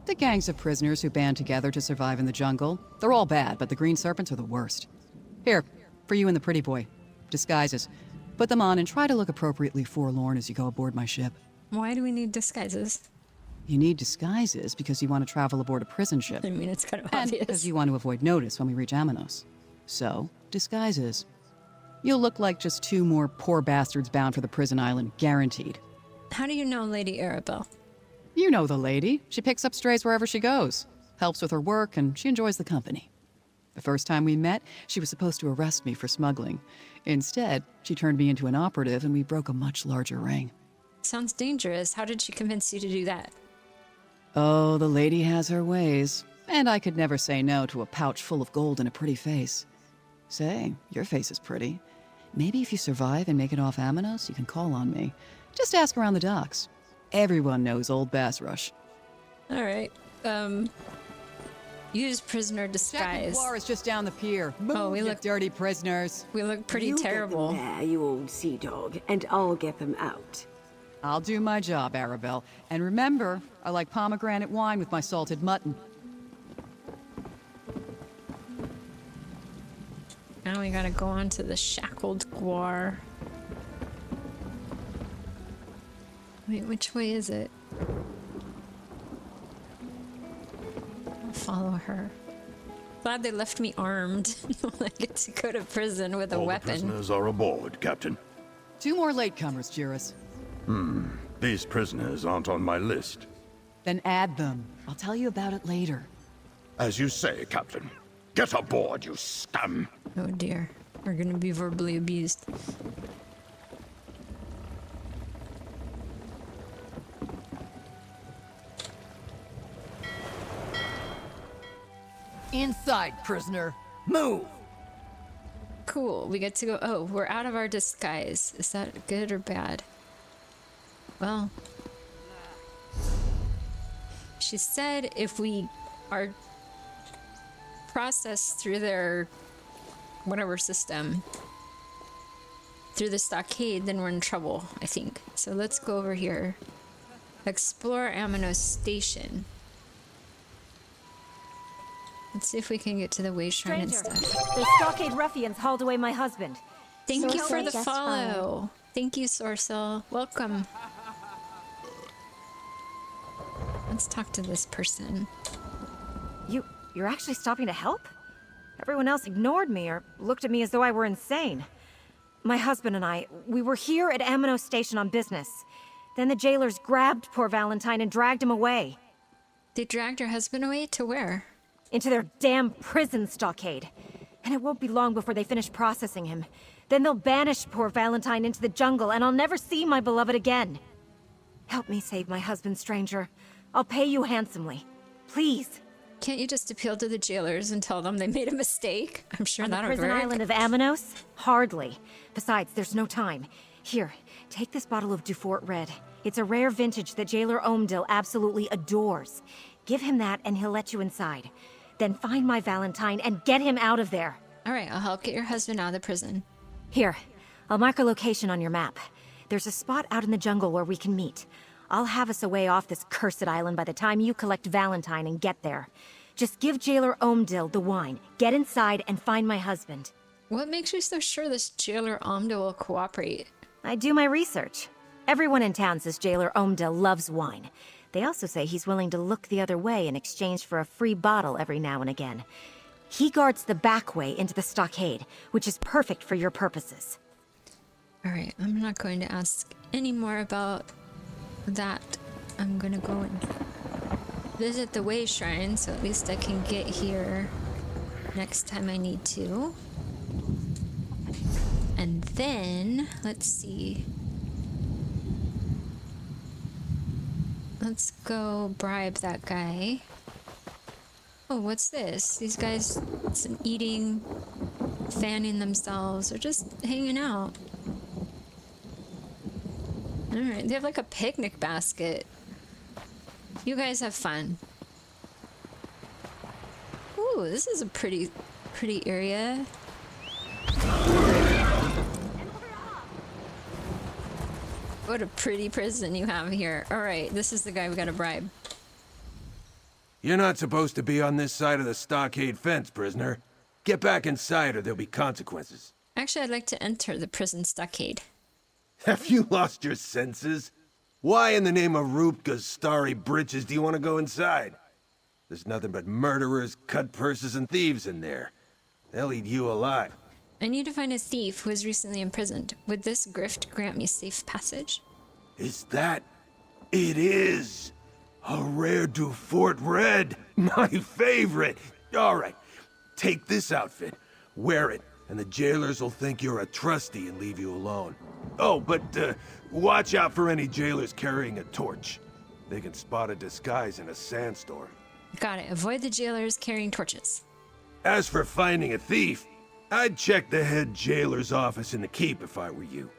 Speaker 13: The gangs of prisoners who band together to survive in the jungle. They're all bad, but the green serpents are the worst. Here, for you and the pretty boy. Disguises. Put them on and try to look appropriately forlorn as you go aboard my ship.
Speaker 1: Why do we need disguises?
Speaker 13: You need disguises because you want to travel aboard a prison ship.
Speaker 1: I mean, it's kind of
Speaker 13: and
Speaker 1: obvious.
Speaker 13: because you want to avoid notice when we reach Amanos. So, disguises. You'll look like just two more poor bastards bound for the prison island, guaranteed.
Speaker 1: How do you know Lady Arabelle?
Speaker 13: You know the lady. She picks up strays wherever she goes. Helps with her work, and she enjoys the company. The first time we met, she was supposed to arrest me for smuggling. Instead, she turned me into an operative, and we broke a much larger ring.
Speaker 1: Sounds dangerous. How did she convince you to do that?
Speaker 13: Oh, the lady has her ways. And I could never say no to a pouch full of gold and a pretty face. Say, your face is pretty. Maybe if you survive and make it off Amanos, you can call on me. Just ask around the docks. Everyone knows old Bass Rush.
Speaker 1: All right. Use prisoner disguise.
Speaker 13: Shackled Guar is just down the pier.
Speaker 1: Oh, we look
Speaker 13: dirty prisoners.
Speaker 1: We look pretty
Speaker 3: You
Speaker 1: terrible.
Speaker 3: Get them there, you old sea dog, and I'll get them out.
Speaker 13: I'll do my job, Arabelle. And remember, I like pomegranate wine with my salted mutton.
Speaker 1: Now we gotta go on to the Shackled Guar. Wait, which way is it? I'll follow her. Glad they left me armed. I get to go to prison with a
Speaker 22: All
Speaker 1: weapon.
Speaker 22: the prisoners are aboard, Captain.
Speaker 13: 2 more latecomers, Juris.
Speaker 22: These prisoners aren't on my list.
Speaker 13: Then add them. I'll tell you about it later.
Speaker 22: As you say, Captain. Get aboard, you scum!
Speaker 1: Oh dear. We're gonna be verbally abused.
Speaker 5: Inside, prisoner. Move!
Speaker 1: Cool, we get to go. Oh, we're out of our disguise. Is that good or bad? Well, she said if we are processed through their whatever system, through the stockade, then we're in trouble, I think. So let's go over here. Explore Amino Station. Let's see if we can get to the way shrine and
Speaker 15: Stranger,
Speaker 1: stuff.
Speaker 15: the stockade ruffians hauled away my husband.
Speaker 1: Thank you for
Speaker 15: Sorcerer
Speaker 1: the
Speaker 15: just
Speaker 1: follow.
Speaker 15: followed.
Speaker 1: Thank you, Sorcel. Welcome. Let's talk to this person.
Speaker 15: You're actually stopping to help? Everyone else ignored me or looked at me as though I were insane. My husband and I, we were here at Amino Station on business. Then the jailers grabbed poor Valentine and dragged him away.
Speaker 1: They dragged your husband away? To where?
Speaker 15: Into their damn prison stockade. And it won't be long before they finish processing him. Then they'll banish poor Valentine into the jungle and I'll never see my beloved again. Help me save my husband, stranger. I'll pay you handsomely. Please.
Speaker 1: Can't you just appeal to the jailers and tell them they made a mistake? I'm sure
Speaker 15: On the
Speaker 1: that'll
Speaker 15: prison
Speaker 1: work.
Speaker 15: island of Aminos? Hardly. Besides, there's no time. Here, take this bottle of Dufort Red. It's a rare vintage that Jailer Omdil absolutely adores. Give him that and he'll let you inside. Then find my Valentine and get him out of there.
Speaker 1: All right, I'll help get your husband out of the prison.
Speaker 15: Here, I'll mark a location on your map. There's a spot out in the jungle where we can meet. I'll have us away off this cursed island by the time you collect Valentine and get there. Just give Jailer Omdil the wine, get inside, and find my husband.
Speaker 1: What makes you so sure this Jailer Omdil will cooperate?
Speaker 15: I do my research. Everyone in town says Jailer Omdil loves wine. They also say he's willing to look the other way in exchange for a free bottle every now and again. He guards the back way into the stockade, which is perfect for your purposes.
Speaker 1: All right, I'm not going to ask any more about that. I'm gonna go and visit the way shrine, so at least I can get here next time I need to. And then, let's see. Let's go bribe that guy. Oh, what's this? These guys eating, fanning themselves, or just hanging out. Alright, they have like a picnic basket. You guys have fun. Ooh, this is a pretty area. What a pretty prison you have here. Alright, this is the guy we gotta bribe.
Speaker 14: You're not supposed to be on this side of the stockade fence, prisoner. Get back inside or there'll be consequences.
Speaker 1: Actually, I'd like to enter the prison stockade.
Speaker 14: Have you lost your senses? Why in the name of Rupka's starry britches do you want to go inside? There's nothing but murderers, cut purses, and thieves in there. They'll eat you alive.
Speaker 1: I need to find a thief who was recently imprisoned. Would this grift grant me safe passage?
Speaker 14: Is that... It is! A rare Dufort Red! My favorite! Alright, take this outfit, wear it, and the jailers will think you're a trustee and leave you alone. Oh, but watch out for any jailers carrying a torch. They can spot a disguise in a sandstorm.
Speaker 1: Got it. Avoid the jailers carrying torches.
Speaker 14: As for finding a thief, I'd check the head jailer's office in the keep if I were you.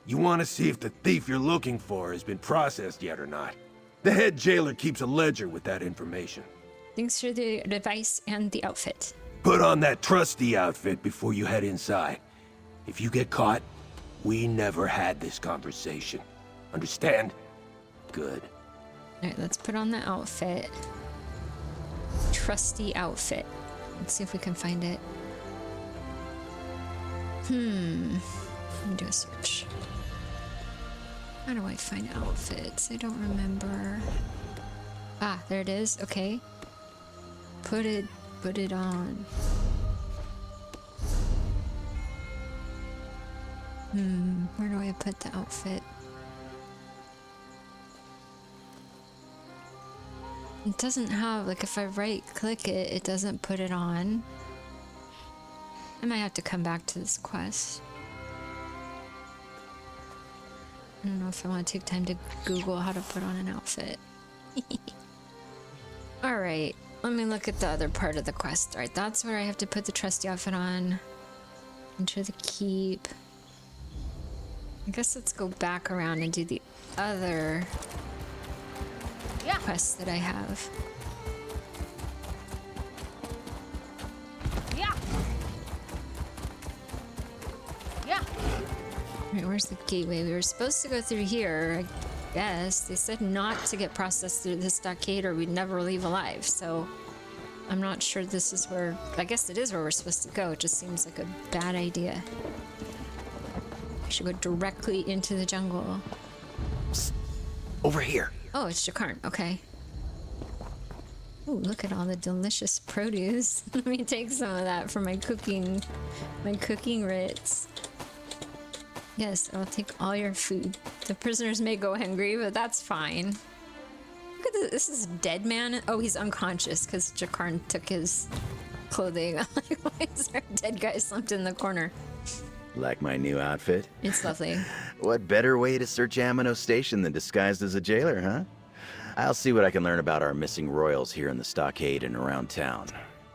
Speaker 14: You want to see if the thief you're looking for has been processed yet or not. The head jailer keeps a ledger with that information.
Speaker 1: Thanks for the advice and the outfit.
Speaker 14: Put on that trusty outfit before you head inside. If you get caught, we never had this conversation. Understand? Good.
Speaker 1: Alright, let's put on the outfit. Trusty outfit. Let's see if we can find it. Let me do a search. How do I find outfits? I don't remember. Ah, there it is. Okay. Put it on. Where do I put the outfit? It doesn't have, like, if I right click it, it doesn't put it on. I might have to come back to this quest. I don't know if I want to take time to Google how to put on an outfit. Alright, let me look at the other part of the quest. Alright, that's where I have to put the trusty outfit on. Enter the keep. I guess let's go back around and do the other quests that I have. Alright, where's the gateway? We were supposed to go through here, I guess. They said not to get processed through the stockade or we'd never leave alive, so I'm not sure this is where... I guess it is where we're supposed to go. It just seems like a bad idea. I should go directly into the jungle.
Speaker 8: Psst. Over here.
Speaker 1: Oh, it's Jakarn. Okay. Ooh, look at all the delicious produce. Let me take some of that for my cooking writs. Yes, I'll take all your food. The prisoners may go hungry, but that's fine. Look at this. This is a dead man. Oh, he's unconscious because Jakarn took his clothing. Why is there a dead guy slumped in the corner?
Speaker 8: Like my new outfit?
Speaker 1: It's lovely.
Speaker 8: What better way to search Amino Station than disguised as a jailer, huh? I'll see what I can learn about our missing royals here in the stockade and around town.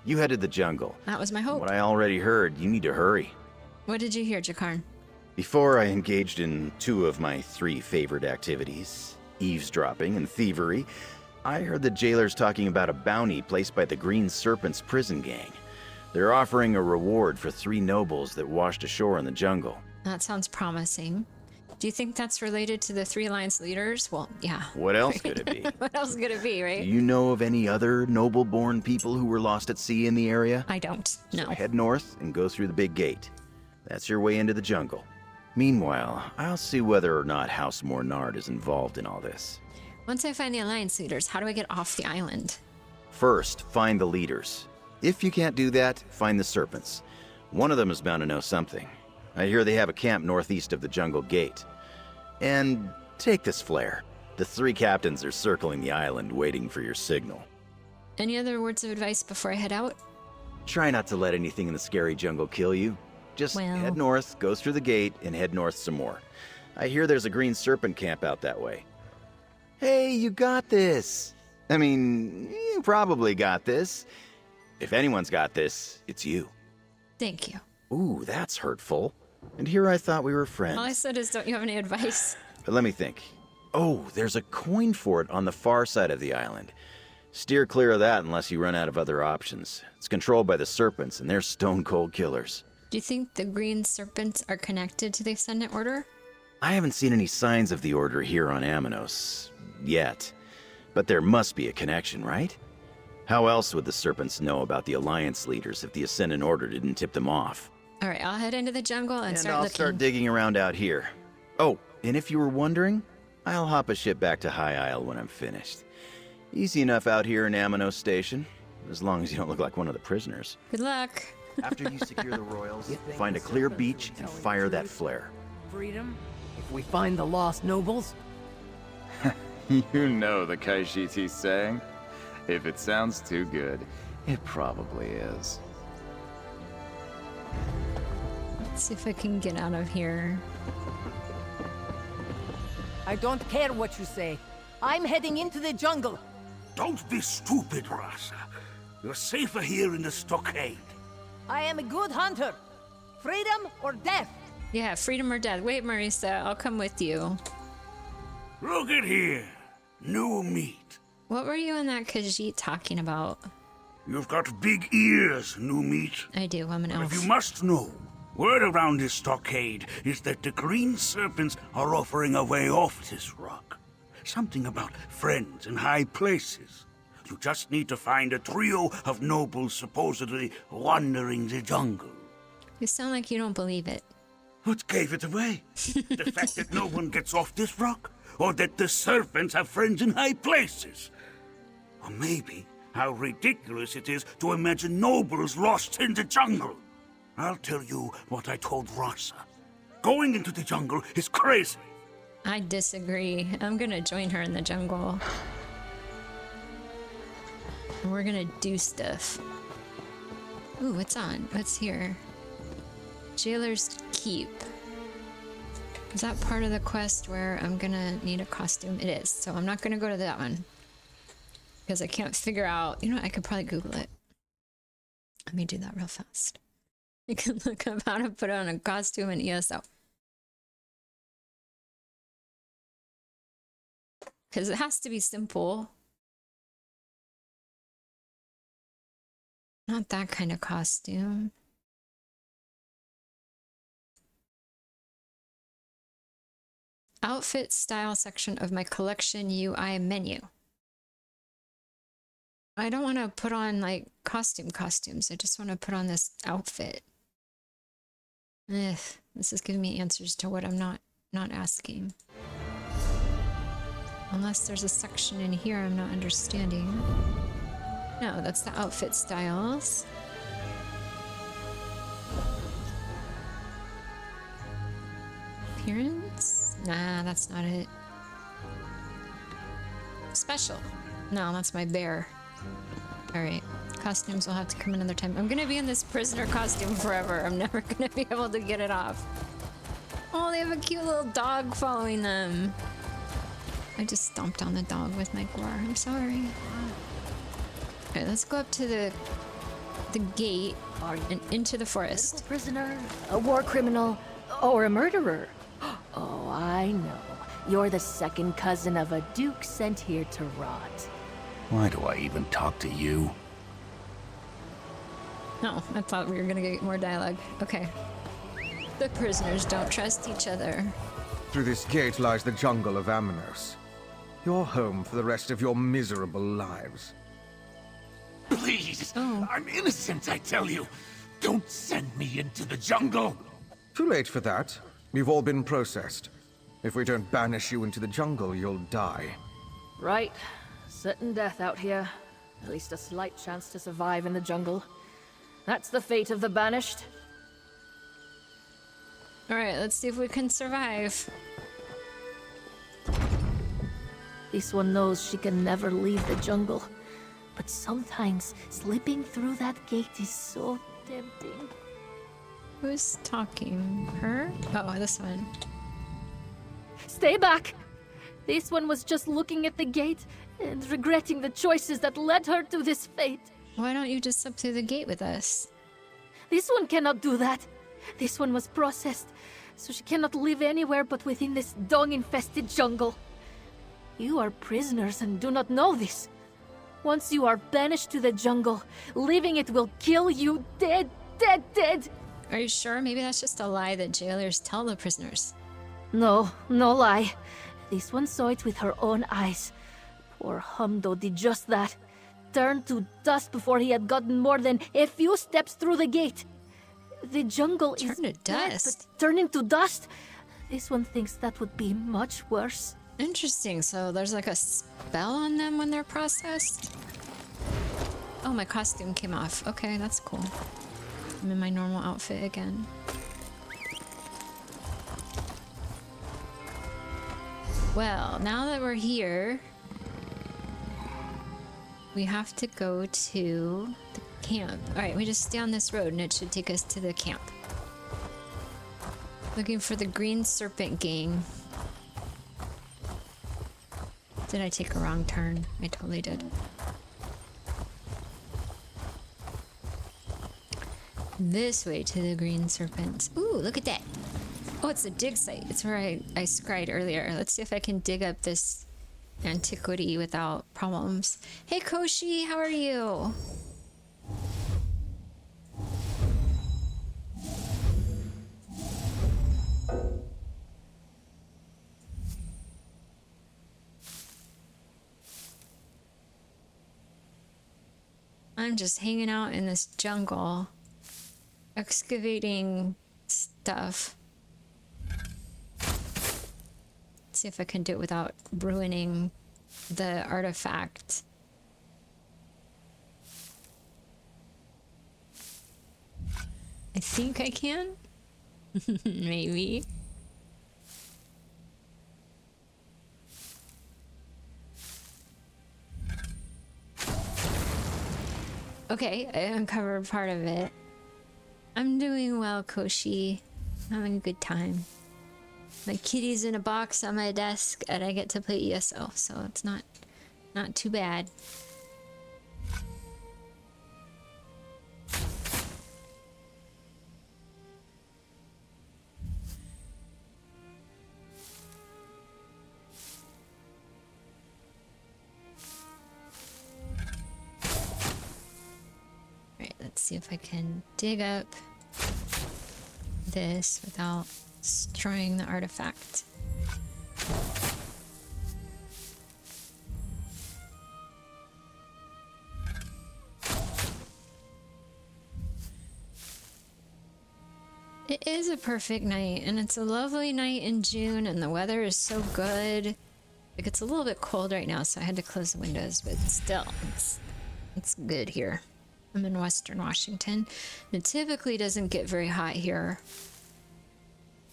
Speaker 8: You head to the jungle.
Speaker 1: That was my hope.
Speaker 8: What I already heard, you need to hurry.
Speaker 1: What did you hear, Jakarn?
Speaker 8: Before I engaged in 2 of my 3 favorite activities, eavesdropping and thievery, I heard the jailers talking about a bounty placed by the Green Serpent's prison gang. They're offering a reward for 3 nobles that washed ashore in the jungle.
Speaker 1: That sounds promising. Do you think that's related to the 3 alliance leaders? Well, yeah.
Speaker 8: What else could it be?
Speaker 1: What else could it be, right?
Speaker 8: Do you know of any other noble-born people who were lost at sea in the area?
Speaker 1: I don't, no.
Speaker 8: So head north and go through the big gate. That's your way into the jungle. Meanwhile, I'll see whether or not House Mornard is involved in all this.
Speaker 1: Once I find the alliance leaders, how do I get off the island?
Speaker 8: First, find the leaders. If you can't do that, find the serpents. One of them is bound to know something. I hear they have a camp northeast of the jungle gate. And take this flare. The 3 captains are circling the island waiting for your signal.
Speaker 1: Any other words of advice before I head out?
Speaker 8: Try not to let anything in the scary jungle kill you. Just head north, go through the gate, and head north some more. I hear there's a Green Serpent camp out that way. Hey, you got this! I mean, you probably got this. If anyone's got this, it's you.
Speaker 1: Thank you.
Speaker 8: Ooh, that's hurtful. And here I thought we were friends.
Speaker 1: All I said is, don't you have any advice?
Speaker 8: But let me think. Oh, there's a coin fort on the far side of the island. Steer clear of that unless you run out of other options. It's controlled by the serpents, and they're stone-cold killers.
Speaker 1: Do you think the Green Serpents are connected to the Ascendant Order?
Speaker 8: I haven't seen any signs of the Order here on Aminos. Yet. But there must be a connection, right? How else would the Serpents know about the Alliance leaders if the Ascendant Order didn't tip them off?
Speaker 1: Alright, I'll head into the jungle and start
Speaker 8: I'll
Speaker 1: looking.
Speaker 8: start digging around out here. Oh, and if you were wondering, I'll hop a ship back to High Isle when I'm finished. Easy enough out here in Aminos Station, as long as you don't look like one of the prisoners.
Speaker 1: Good luck.
Speaker 8: After you secure the royals, find a clear beach and fire that flare.
Speaker 5: Freedom? If we find the lost nobles?
Speaker 11: You know the Kaishit he's saying. If it sounds too good, it probably is.
Speaker 1: Let's see if I can get out of here.
Speaker 5: I don't care what you say. I'm heading into the jungle.
Speaker 12: Don't be stupid, Rasa. You're safer here in the stockade.
Speaker 5: I am a good hunter. Freedom or death?
Speaker 1: Yeah, freedom or death. Wait, Marisa, I'll come with you.
Speaker 12: Look at here. New meat.
Speaker 1: What were you and that Khajiit talking about?
Speaker 12: You've got big ears, new meat.
Speaker 1: I do, I'm an elf.
Speaker 12: If you must know, word around this stockade is that the Green Serpents are offering a way off this rock. Something about friends in high places. You just need to find a trio of nobles supposedly wandering the jungle.
Speaker 1: You sound like you don't believe it.
Speaker 12: What gave it away? The fact that no one gets off this rock? Or that the serpents have friends in high places? Or maybe how ridiculous it is to imagine nobles lost in the jungle. I'll tell you what I told Rasa. Going into the jungle is crazy.
Speaker 1: I disagree. I'm gonna join her in the jungle. And we're gonna do stuff. Ooh, what's on? What's here? Jailer's Keep. Is that part of the quest where I'm gonna need a costume? It is, so I'm not gonna go to that one. Because I can't figure out, you know what, I could probably Google it. Let me do that real fast. You can look up how to put on a costume in ESO. Because it has to be simple. Not that kind of costume. Outfit style section of my collection UI menu. I don't want to put on like costumes. I just want to put on this outfit. Ugh, this is giving me answers to what I'm not asking. Unless there's a section in here I'm not understanding. No, that's the outfit styles. Appearance? Nah, that's not it. Special. No, that's my bear. Alright. Costumes will have to come another time. I'm gonna be in this prisoner costume forever. I'm never gonna be able to get it off. Oh, they have a cute little dog following them. I just stomped on the dog with my guar. I'm sorry. Alright, let's go up to the gate and into the forest.
Speaker 5: A prisoner, a war criminal, or a murderer. Oh, I know. You're the second cousin of a duke sent here to rot.
Speaker 12: Why do I even talk to you?
Speaker 1: No, I thought we were gonna get more dialogue. Okay. The prisoners don't trust each other.
Speaker 20: Through this gate lies the jungle of Amanos. Your home for the rest of your miserable lives.
Speaker 12: Please! I'm innocent, I tell you! Don't send me into the jungle!
Speaker 20: Too late for that. You've all been processed. If we don't banish you into the jungle, you'll die.
Speaker 5: Right. Certain death out here. At least a slight chance to survive in the jungle. That's the fate of the banished.
Speaker 1: Alright, let's see if we can survive.
Speaker 5: This one knows she can never leave the jungle. But sometimes, slipping through that gate is so tempting.
Speaker 1: Who's talking? Her? Oh, this one.
Speaker 5: Stay back! This one was just looking at the gate and regretting the choices that led her to this fate.
Speaker 1: Why don't you just slip through the gate with us?
Speaker 5: This one cannot do that. This one was processed, so she cannot live anywhere but within this dung-infested jungle. You are prisoners and do not know this. Once you are banished to the jungle, leaving it will kill you dead, dead, dead.
Speaker 1: Are you sure? Maybe that's just a lie that jailers tell the prisoners.
Speaker 5: No, no lie. This one saw it with her own eyes. Poor Humdo did just that. Turned to dust before he had gotten more than a few steps through the gate. The jungle is
Speaker 1: to dust.
Speaker 5: But turning to dust. This one thinks that would be much worse.
Speaker 1: Interesting. So there's like a spell on them when they're processed? Oh, my costume came off. Okay, that's cool. I'm in my normal outfit again. Well, now that we're here, we have to go to the camp. Alright, we just stay on this road and it should take us to the camp. Looking for the Green Serpent Gang. Did I take a wrong turn? I totally did. This way to the Green Serpents. Ooh, look at that. Oh, it's the dig site. It's where I scried earlier. Let's see if I can dig up this antiquity without problems. Hey, Koshi, how are you? I'm just hanging out in this jungle, excavating stuff. See if I can do it without ruining the artifact. I think I can. Maybe. Okay, I uncovered part of it. I'm doing well, Koshi. Having a good time. My kitty's in a box on my desk, and I get to play ESO, so it's not too bad. Alright, let's see if I can dig up this without destroying the artifact. It is a perfect night, and it's a lovely night in June, and the weather is so good. Like, it's a little bit cold right now, so I had to close the windows, but still, it's good here. I'm in Western Washington. It typically doesn't get very hot here.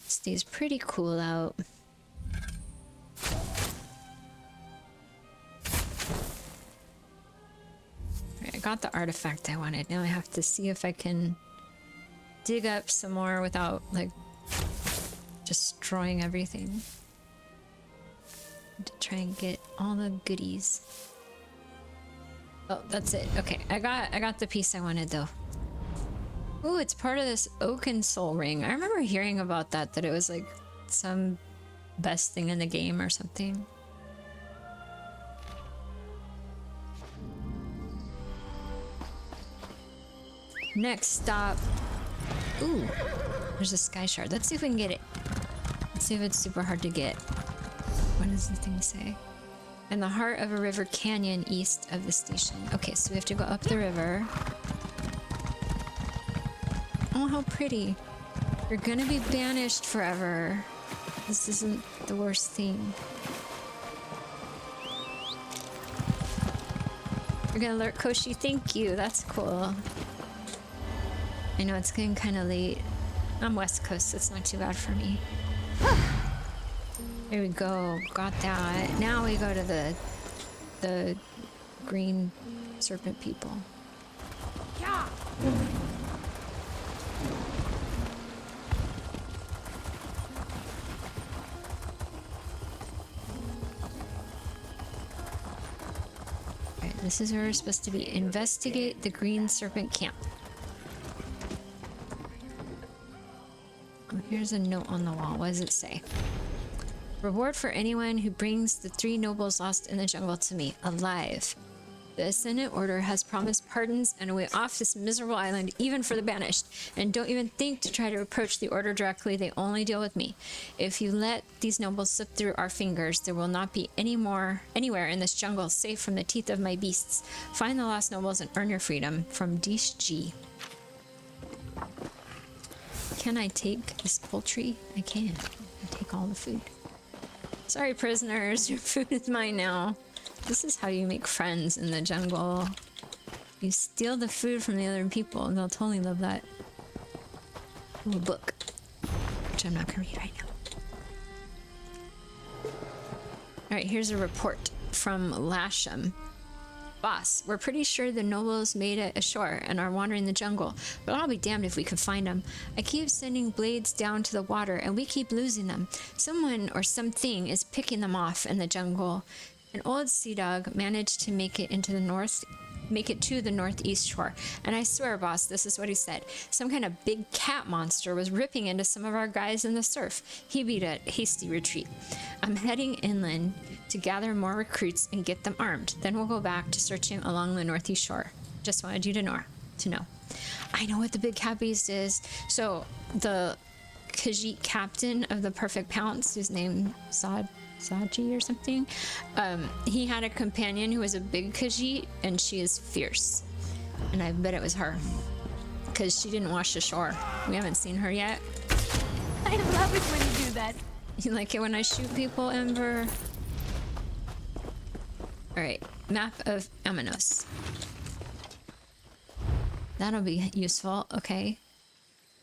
Speaker 1: It stays pretty cool out. Right, I got the artifact I wanted. Now I have to see if I can dig up some more without, like, destroying everything. To try and get all the goodies. Oh, that's it. Okay, I got the piece I wanted though. Ooh, it's part of this Oaken Soul ring. I remember hearing about that it was like some best thing in the game or something. Next stop. Ooh, there's a sky shard. Let's see if we can get it. Let's see if it's super hard to get. What does the thing say? In the heart of a river canyon east of the station. Okay, so we have to go up the river. Oh, how pretty. You're gonna be banished forever. This isn't the worst thing. You're gonna alert Koshi, thank you. That's cool. I know it's getting kind of late. I'm West Coast, so it's not too bad for me. There we go. Got that. Now we go to the green serpent people. Yeah. Alright, this is where we're supposed to be. Investigate the green serpent camp. Oh, here's a note on the wall. What does it say? Reward for anyone who brings the 3 nobles lost in the jungle to me, alive. The Ascendant Order has promised pardons and a way off this miserable island, even for the banished. And don't even think to try to approach the Order directly, they only deal with me. If you let these nobles slip through our fingers, there will not be anywhere in this jungle safe from the teeth of my beasts. Find the lost nobles and earn your freedom. From Dish G. Can I take this poultry? I can. I take all the food. Sorry, prisoners, your food is mine now. This is how you make friends in the jungle. You steal the food from the other people, and they'll totally love that. Ooh, a book, which I'm not gonna read right now. Alright, here's a report from Lasham. Boss, we're pretty sure the nobles made it ashore and are wandering the jungle, but I'll be damned if we can find them. I keep sending blades down to the water and we keep losing them. Someone or something is picking them off in the jungle. An old sea dog managed to make it to the northeast shore. And I swear, boss, this is what he said. Some kind of big cat monster was ripping into some of our guys in the surf. He beat a hasty retreat. I'm heading inland to gather more recruits and get them armed. Then we'll go back to searching along the northeast shore. Just wanted you to know. I know what the big cat beast is. So the Khajiit captain of the Perfect Pounce, whose name Saji or something, he had a companion who was a big Khajiit, and she is fierce. And I bet it was her, because she didn't wash ashore. We haven't seen her yet.
Speaker 5: I love it when you do that.
Speaker 1: You like it when I shoot people, Ember? Alright, map of Amanos. That'll be useful, okay.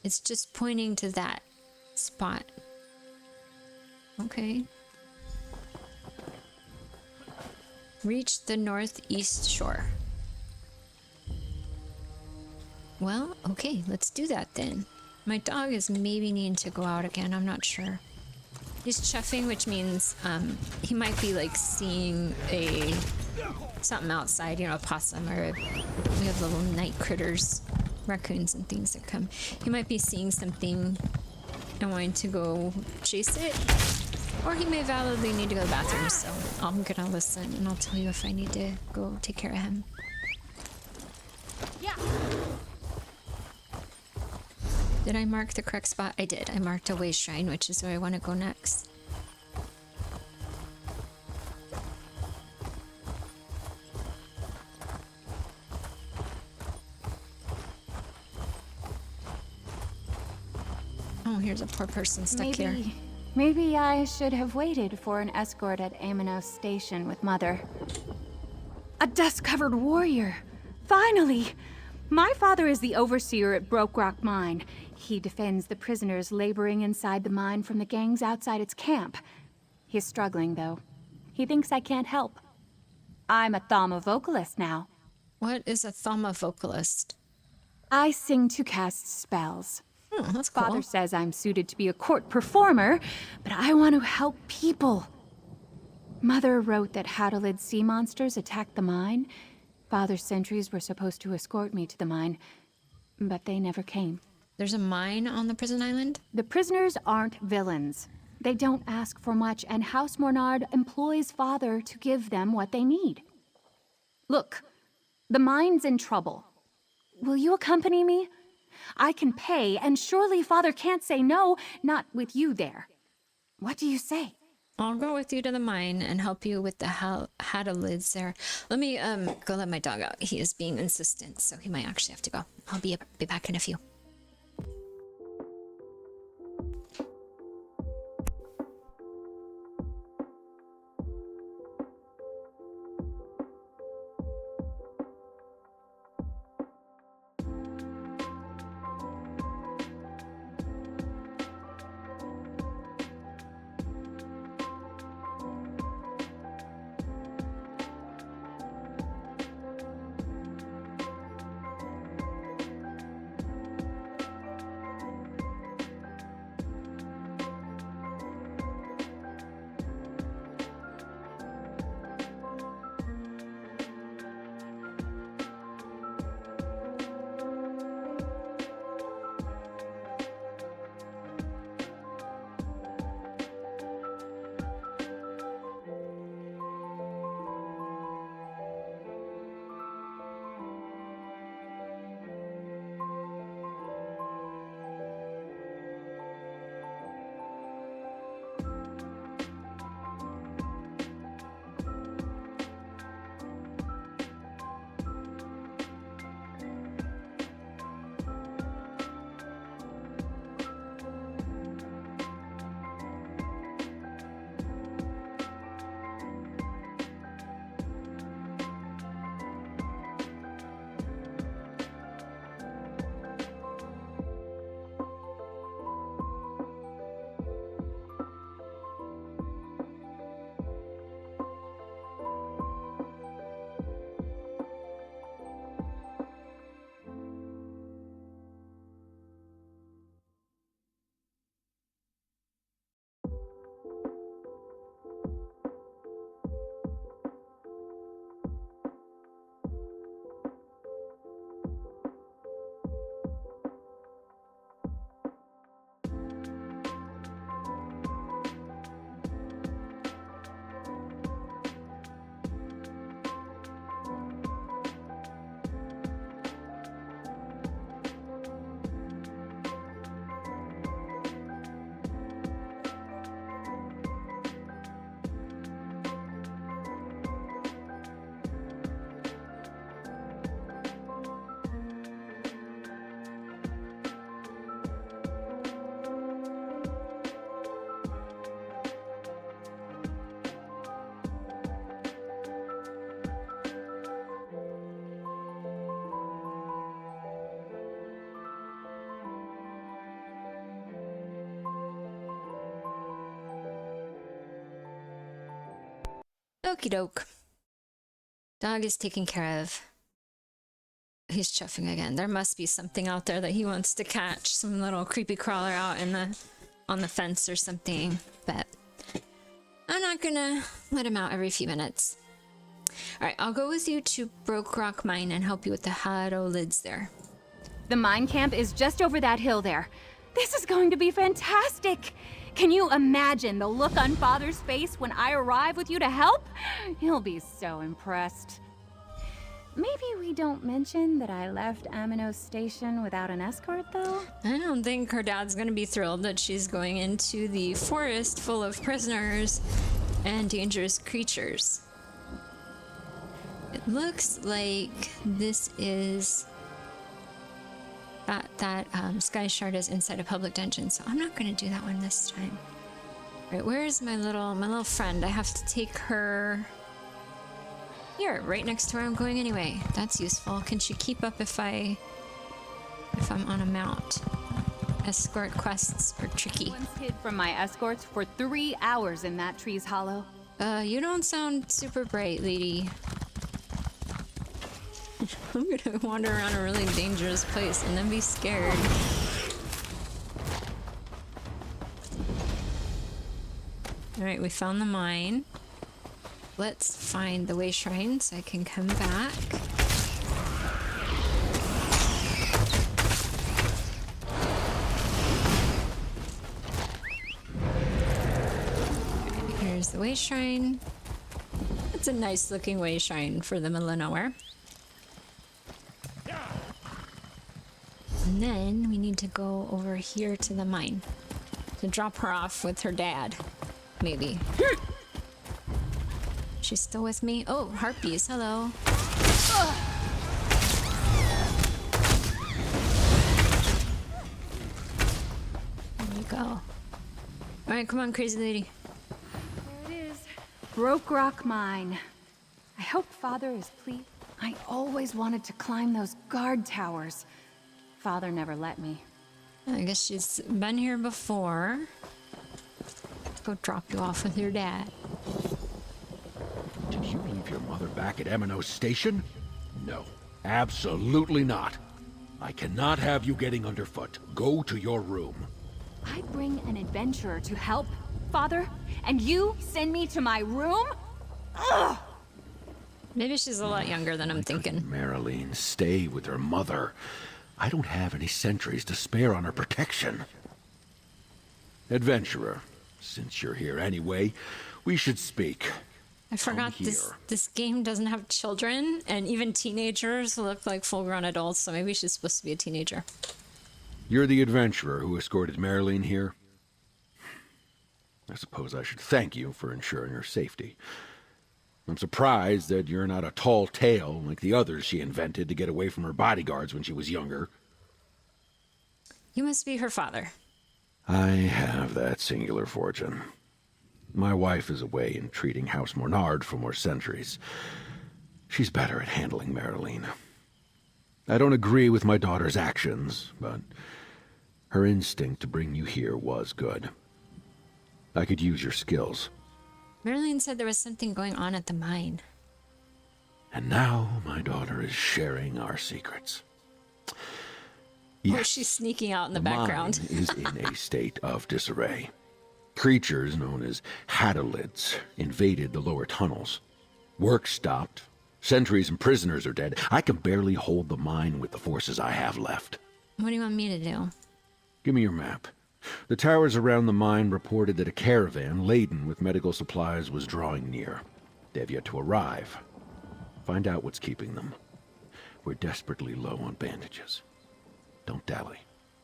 Speaker 1: It's just pointing to that spot. Okay. Reach the northeast shore. Well, okay, let's do that then. My dog is maybe needing to go out again, I'm not sure. He's chuffing, which means he might be like seeing something outside, you know, a possum, or we have little night critters, raccoons and things that come. He might be seeing something and wanting to go chase it, or he may validly need to go to the bathroom, so I'm gonna listen and I'll tell you if I need to go take care of him.
Speaker 15: Yeah.
Speaker 1: Did I mark the correct spot? I did. I marked a way shrine, which is where I want to go next. Oh, here's a poor person stuck here.
Speaker 19: Maybe I should have waited for an escort at Aminos Station with Mother. A dust-covered warrior! Finally! My father is the overseer at Broke Rock Mine. He defends the prisoners laboring inside the mine from the gangs outside its camp. He's struggling, though. He thinks I can't help. I'm a Thama vocalist now.
Speaker 1: What is a Thama vocalist?
Speaker 19: I sing to cast spells.
Speaker 1: Oh, that's cool.
Speaker 19: Father says I'm suited to be a court performer, but I want to help people. Mother wrote that Hadalid sea monsters attacked the mine. Father's sentries were supposed to escort me to the mine, but they never came.
Speaker 1: There's a mine on the prison island?
Speaker 19: The prisoners aren't villains. They don't ask for much, and House Mornard employs Father to give them what they need. Look, the mine's in trouble. Will you accompany me? I can pay, and surely Father can't say no, not with you there. What do you say?
Speaker 1: I'll go with you to the mine and help you with the Hadalids there. Let me go let my dog out. He is being insistent, so he might actually have to go. I'll be back in a few. Okie doke. Dog is taken care of. He's chuffing again. There must be something out there that he wants to catch. Some little creepy crawler out on the fence or something. But I'm not gonna let him out every few minutes. Alright, I'll go with you to Broke Rock Mine and help you with the Hado lids there.
Speaker 19: The mine camp is just over that hill there. This is going to be fantastic! Can you imagine the look on Father's face when I arrive with you to help? He'll be so impressed. Maybe we don't mention that I left Amino Station without an escort, though?
Speaker 1: I don't think her dad's gonna be thrilled that she's going into the forest full of prisoners and dangerous creatures. It looks like this is that Sky Shard is inside a public dungeon, so I'm not gonna do that one this time. Right, where's my little friend? I have to take her here, right next to where I'm going anyway. That's useful. Can she keep up if I'm on a mount? Escort quests are tricky.
Speaker 19: Once hid from my escorts for 3 hours in that tree's hollow.
Speaker 1: You don't sound super bright, lady. I'm gonna wander around a really dangerous place and then be scared. Alright, we found the mine. Let's find the way shrine so I can come back. Here's the way shrine. It's a nice looking way shrine for the middle of nowhere. And then we need to go over here to the mine to drop her off with her dad. Maybe. She's still with me? Oh, harpies, hello. There we go. Alright, come on, crazy lady.
Speaker 19: There it is. Broke Rock Mine. I hope Father is pleased. I always wanted to climb those guard towers. Father never let me.
Speaker 1: I guess she's been here before. Let's go drop you off with your dad.
Speaker 22: Did you leave your mother back at Amino Station? No, absolutely not. I cannot have you getting underfoot. Go to your room.
Speaker 19: I bring an adventurer to help, Father, and you send me to my room? Ugh!
Speaker 1: Maybe she's a lot younger than I'm thinking.
Speaker 22: Marilyn, stay with her mother. I don't have any sentries to spare on her protection. Adventurer, since you're here anyway, we should speak.
Speaker 1: I forgot this game doesn't have children, and even teenagers look like full-grown adults, so maybe she's supposed to be a teenager.
Speaker 22: You're the adventurer who escorted Marilyn here? I suppose I should thank you for ensuring her safety. I'm surprised that you're not a tall tale like the others she invented to get away from her bodyguards when she was younger.
Speaker 1: You must be her father.
Speaker 22: I have that singular fortune. My wife is away and treating House Mornard for more centuries. She's better at handling Marilyn. I don't agree with my daughter's actions, but her instinct to bring you here was good. I could use your skills.
Speaker 1: Marilyn said there was something going on at the mine.
Speaker 22: And now my daughter is sharing our secrets.
Speaker 1: Yes, or she's sneaking out in the background.
Speaker 22: Mine is in a state of disarray. Creatures known as hadolids invaded the lower tunnels. Work stopped. Sentries and prisoners are dead. I can barely hold the mine with the forces I have left.
Speaker 1: What do you want me to do?
Speaker 22: Give me your map. The towers around the mine reported that a caravan laden with medical supplies was drawing near. They have yet to arrive. Find out what's keeping them. We're desperately low on bandages. Don't dally.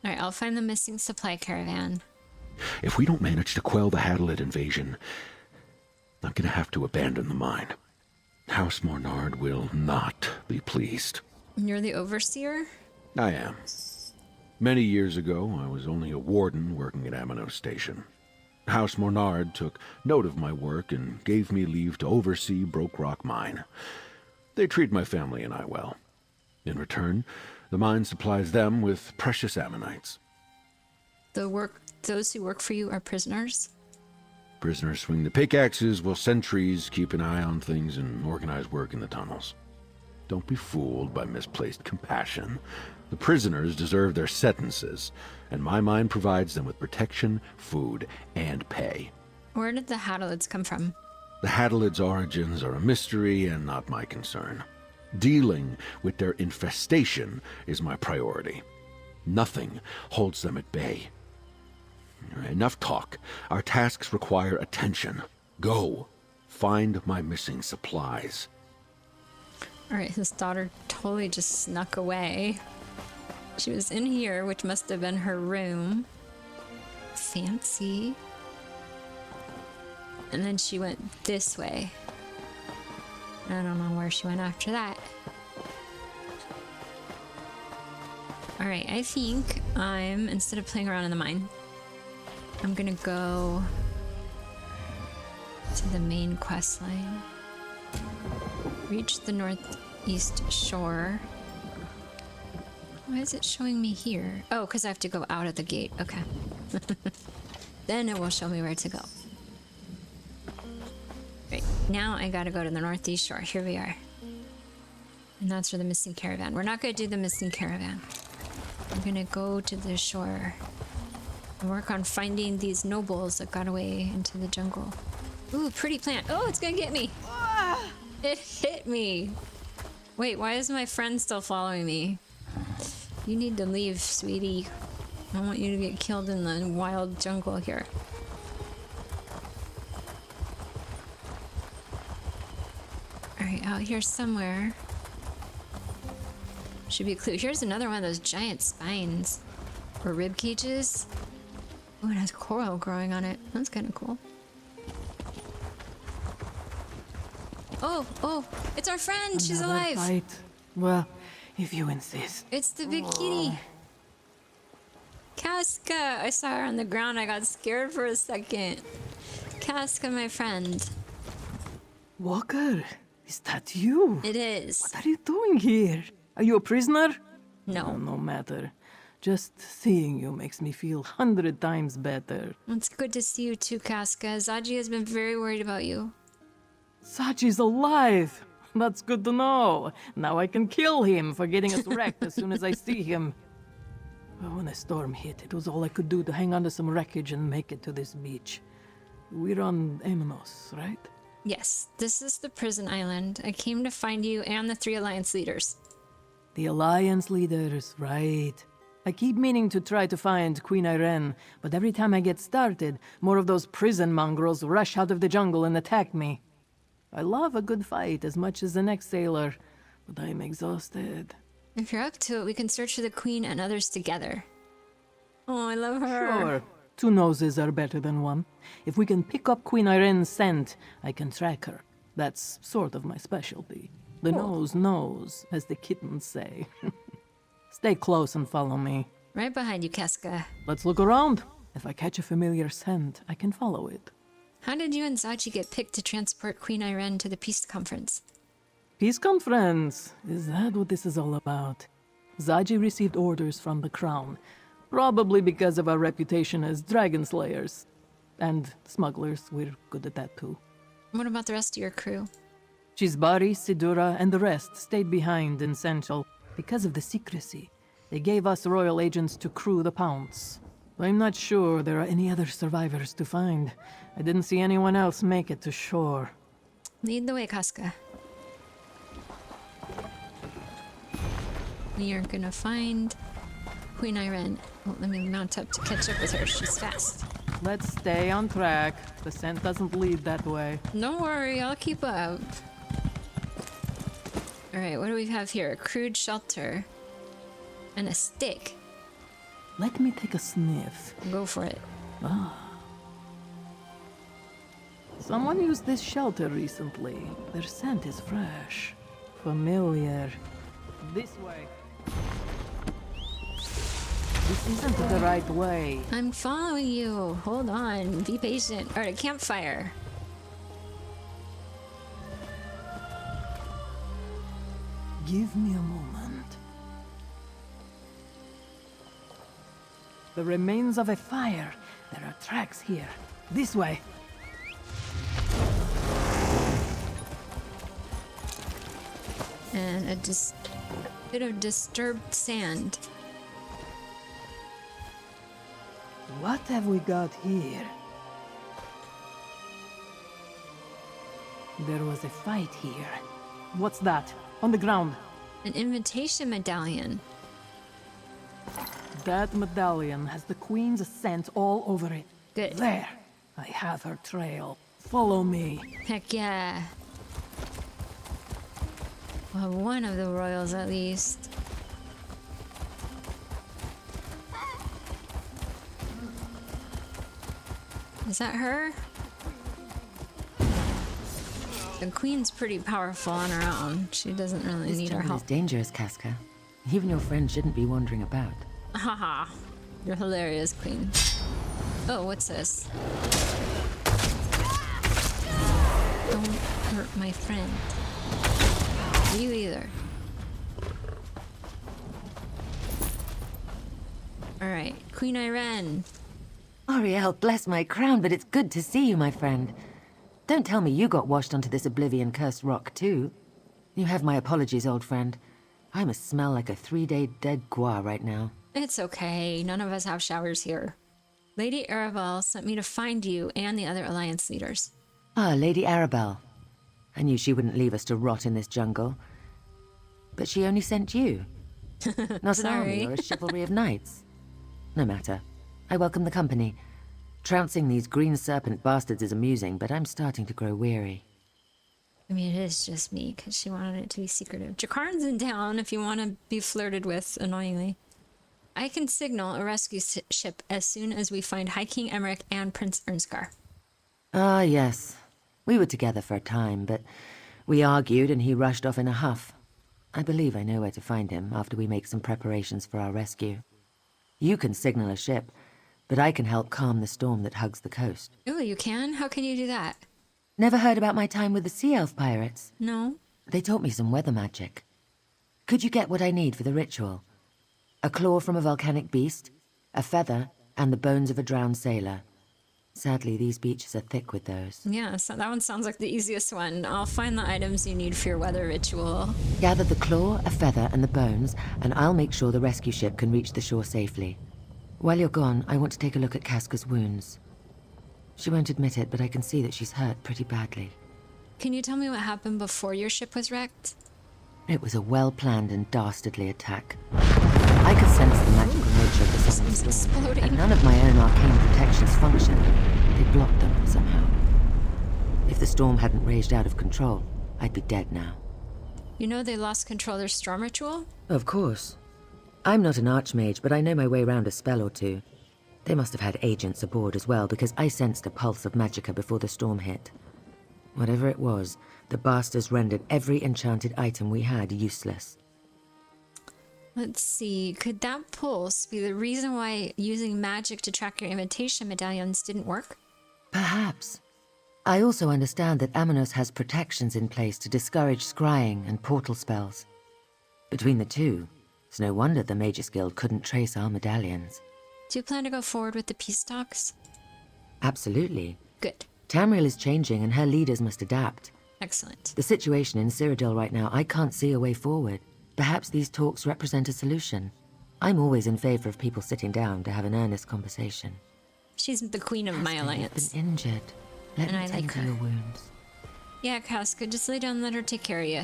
Speaker 1: All right, I'll find the missing supply caravan.
Speaker 22: If we don't manage to quell the Hadolid invasion, I'm gonna have to abandon the mine. House Mornard will not be pleased.
Speaker 1: You're the overseer?
Speaker 22: I am. Many years ago, I was only a warden working at Amino Station. House Mornard took note of my work and gave me leave to oversee Broke Rock Mine. They treat my family and I well. In return, the mine supplies them with precious ammonites.
Speaker 1: Those who work for you are prisoners?
Speaker 22: Prisoners swing the pickaxes while sentries keep an eye on things and organize work in the tunnels. Don't be fooled by misplaced compassion. The prisoners deserve their sentences, and my mind provides them with protection, food, and pay.
Speaker 1: Where did the Hadalids come from?
Speaker 22: The Hadalids' origins are a mystery and not my concern. Dealing with their infestation is my priority. Nothing holds them at bay. Enough talk. Our tasks require attention. Go. Find my missing supplies.
Speaker 1: Alright, his daughter totally just snuck away. She was in here, which must have been her room. Fancy. And then she went this way. I don't know where she went after that. Alright, I think instead of playing around in the mine, I'm gonna go to the main quest line. Reach the northeast shore. Why is it showing me here? Oh, because I have to go out of the gate. Okay. Then it will show me where to go. Right, now I gotta go to the northeast shore. Here we are. And that's for the missing caravan. We're not gonna do the missing caravan. I'm gonna go to the shore and work on finding these nobles that got away into the jungle. Ooh, pretty plant. Oh, it's gonna get me. It hit me. Wait, why is my friend still following me? You need to leave, sweetie. I don't want you to get killed in the wild jungle here. Alright, out here somewhere. Should be a clue. Here's another one of those giant spines. Or rib cages. Oh, it has coral growing on it. That's kind of cool. Oh, it's our friend. She's alive.
Speaker 10: Fight. Well, if you insist.
Speaker 1: It's the big kitty. Casca. I saw her on the ground. I got scared for a second. Casca, my friend.
Speaker 10: Walker, is that you?
Speaker 1: It is.
Speaker 10: What are you doing here? Are you a prisoner?
Speaker 1: No.
Speaker 10: Oh, no matter. Just seeing you makes me feel 100 times better.
Speaker 1: It's good to see you too, Casca. Zaji has been very worried about you.
Speaker 10: Sachi's alive! That's good to know. Now I can kill him for getting us wrecked as soon as I see him. Well, when the storm hit, it was all I could do to hang on to some wreckage and make it to this beach. We're on Amenos, right?
Speaker 1: Yes, this is the prison island. I came to find you and the 3 Alliance leaders.
Speaker 10: The Alliance leaders, right. I keep meaning to try to find Queen Irene, but every time I get started, more of those prison mongrels rush out of the jungle and attack me. I love a good fight as much as the next sailor, but I'm exhausted.
Speaker 1: If you're up to it, we can search for the Queen and others together. Oh, I love her.
Speaker 10: Sure. 2 noses are better than 1. If we can pick up Queen Irene's scent, I can track her. That's sort of my specialty. The nose knows, as the kittens say. Stay close and follow me.
Speaker 1: Right behind you, Casca.
Speaker 10: Let's look around. If I catch a familiar scent, I can follow it.
Speaker 1: How did you and Zaji get picked to transport Queen Irene to the peace conference?
Speaker 10: Peace conference? Is that what this is all about? Zaji received orders from the crown, probably because of our reputation as dragon slayers. And smugglers, we're good at that too.
Speaker 1: What about the rest of your crew?
Speaker 10: Chisbari, Sidura, and the rest stayed behind in Central. Because of the secrecy, they gave us royal agents to crew the Pounce. I'm not sure there are any other survivors to find. I didn't see anyone else make it to shore.
Speaker 1: Lead the way, Casca. We are gonna find Queen Irene. Well, let me mount up to catch up with her. She's fast.
Speaker 10: Let's stay on track. The scent doesn't lead that way.
Speaker 1: Don't worry, I'll keep up. Alright, what do we have here? A crude shelter. And a stick.
Speaker 10: Let me take a sniff.
Speaker 1: Go for it.
Speaker 10: Ah. Someone used this shelter recently. Their scent is fresh. Familiar. This way. This isn't the right way.
Speaker 1: I'm following you. Hold on. Be patient. Alright, a campfire.
Speaker 10: Give me a moment. The remains of a fire. There are tracks here. This way.
Speaker 1: And a bit of disturbed sand.
Speaker 4: What have we got here? There was a fight here. What's that? On the ground.
Speaker 1: An invitation medallion.
Speaker 4: That medallion has the Queen's scent all over it.
Speaker 1: Good.
Speaker 4: There. I have her trail. Follow me.
Speaker 1: Heck yeah. Well, one of the royals at least. Is that her? The queen's pretty powerful on her own. She doesn't really need our help.
Speaker 21: This dangerous, Casca. Even your friend shouldn't be wandering about.
Speaker 1: Haha. You're hilarious, queen. Oh, what's this? Don't hurt my friend. You either. Alright, Queen Irene.
Speaker 21: Ariel, bless my crown, but it's good to see you, my friend. Don't tell me you got washed onto this oblivion-cursed rock, too. You have my apologies, old friend. I must smell like a 3-day dead gua right now.
Speaker 1: It's okay. None of us have showers here. Lady Arabelle sent me to find you and the other Alliance leaders.
Speaker 21: Ah, Lady Arabelle. I knew she wouldn't leave us to rot in this jungle. But she only sent you. Not an army or a chivalry of knights. No matter. I welcome the company. Trouncing these green serpent bastards is amusing, but I'm starting to grow weary.
Speaker 1: I mean, it is just me, because she wanted it to be secretive. Jakarn's in town if you want to be flirted with, annoyingly. I can signal a rescue ship as soon as we find High King Emmerich and Prince Ernskar.
Speaker 21: Ah, yes. We were together for a time, but we argued and he rushed off in a huff. I believe I know where to find him after we make some preparations for our rescue. You can signal a ship, but I can help calm the storm that hugs the coast.
Speaker 1: Oh, you can? How can you do that?
Speaker 21: Never heard about my time with the Sea Elf pirates?
Speaker 1: No.
Speaker 21: They taught me some weather magic. Could you get what I need for the ritual? A claw from a volcanic beast, a feather, and the bones of a drowned sailor. Sadly, these beaches are thick with those.
Speaker 1: Yeah, so that one sounds like the easiest one. I'll find the items you need for your weather ritual.
Speaker 21: Gather the claw, a feather, and the bones, and I'll make sure the rescue ship can reach the shore safely. While you're gone, I want to take a look at Casca's wounds. She won't admit it, but I can see that she's hurt pretty badly.
Speaker 1: Can you tell me what happened before your ship was wrecked?
Speaker 21: It was a well-planned and dastardly attack. I could sense the magical nature of the sudden storm, and none of my own arcane protections functioned. They blocked them somehow. If the storm hadn't raged out of control, I'd be dead now.
Speaker 1: You know they lost control of their storm ritual?
Speaker 21: Of course. I'm not an archmage, but I know my way around a spell or two. They must have had agents aboard as well, because I sensed a pulse of magicka before the storm hit. Whatever it was, the bastards rendered every enchanted item we had useless.
Speaker 1: Let's see, could that pulse be the reason why using magic to track your invitation medallions didn't work?
Speaker 21: Perhaps. I also understand that Amanos has protections in place to discourage scrying and portal spells. Between the two, it's no wonder the Mages Guild couldn't trace our medallions.
Speaker 1: Do you plan to go forward with the peace talks?
Speaker 21: Absolutely.
Speaker 1: Good.
Speaker 21: Tamriel is changing and her leaders must adapt.
Speaker 1: Excellent.
Speaker 21: The situation in Cyrodiil right now, I can't see a way forward. Perhaps these talks represent a solution. I'm always in favor of people sitting down to have an earnest conversation.
Speaker 1: She's the queen of my alliance.
Speaker 21: You've been injured. Let me tend to your wounds.
Speaker 1: Yeah, Casca, just lay down and let her take care of you.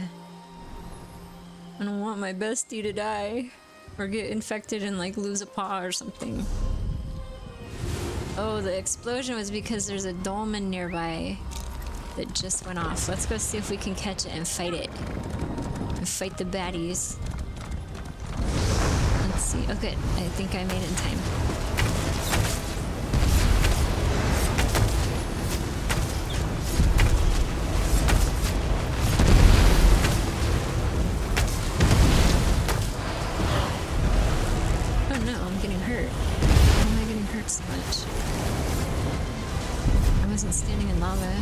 Speaker 1: I don't want my bestie to die. Or get infected and like lose a paw or something. Oh, the explosion was because there's a dolmen nearby that just went off. Let's go see if we can catch it and fight it. And fight the baddies. Let's see. Oh, good. I think I made it in time. Oh no, I'm getting hurt. Why am I getting hurt so much? I wasn't standing in lava.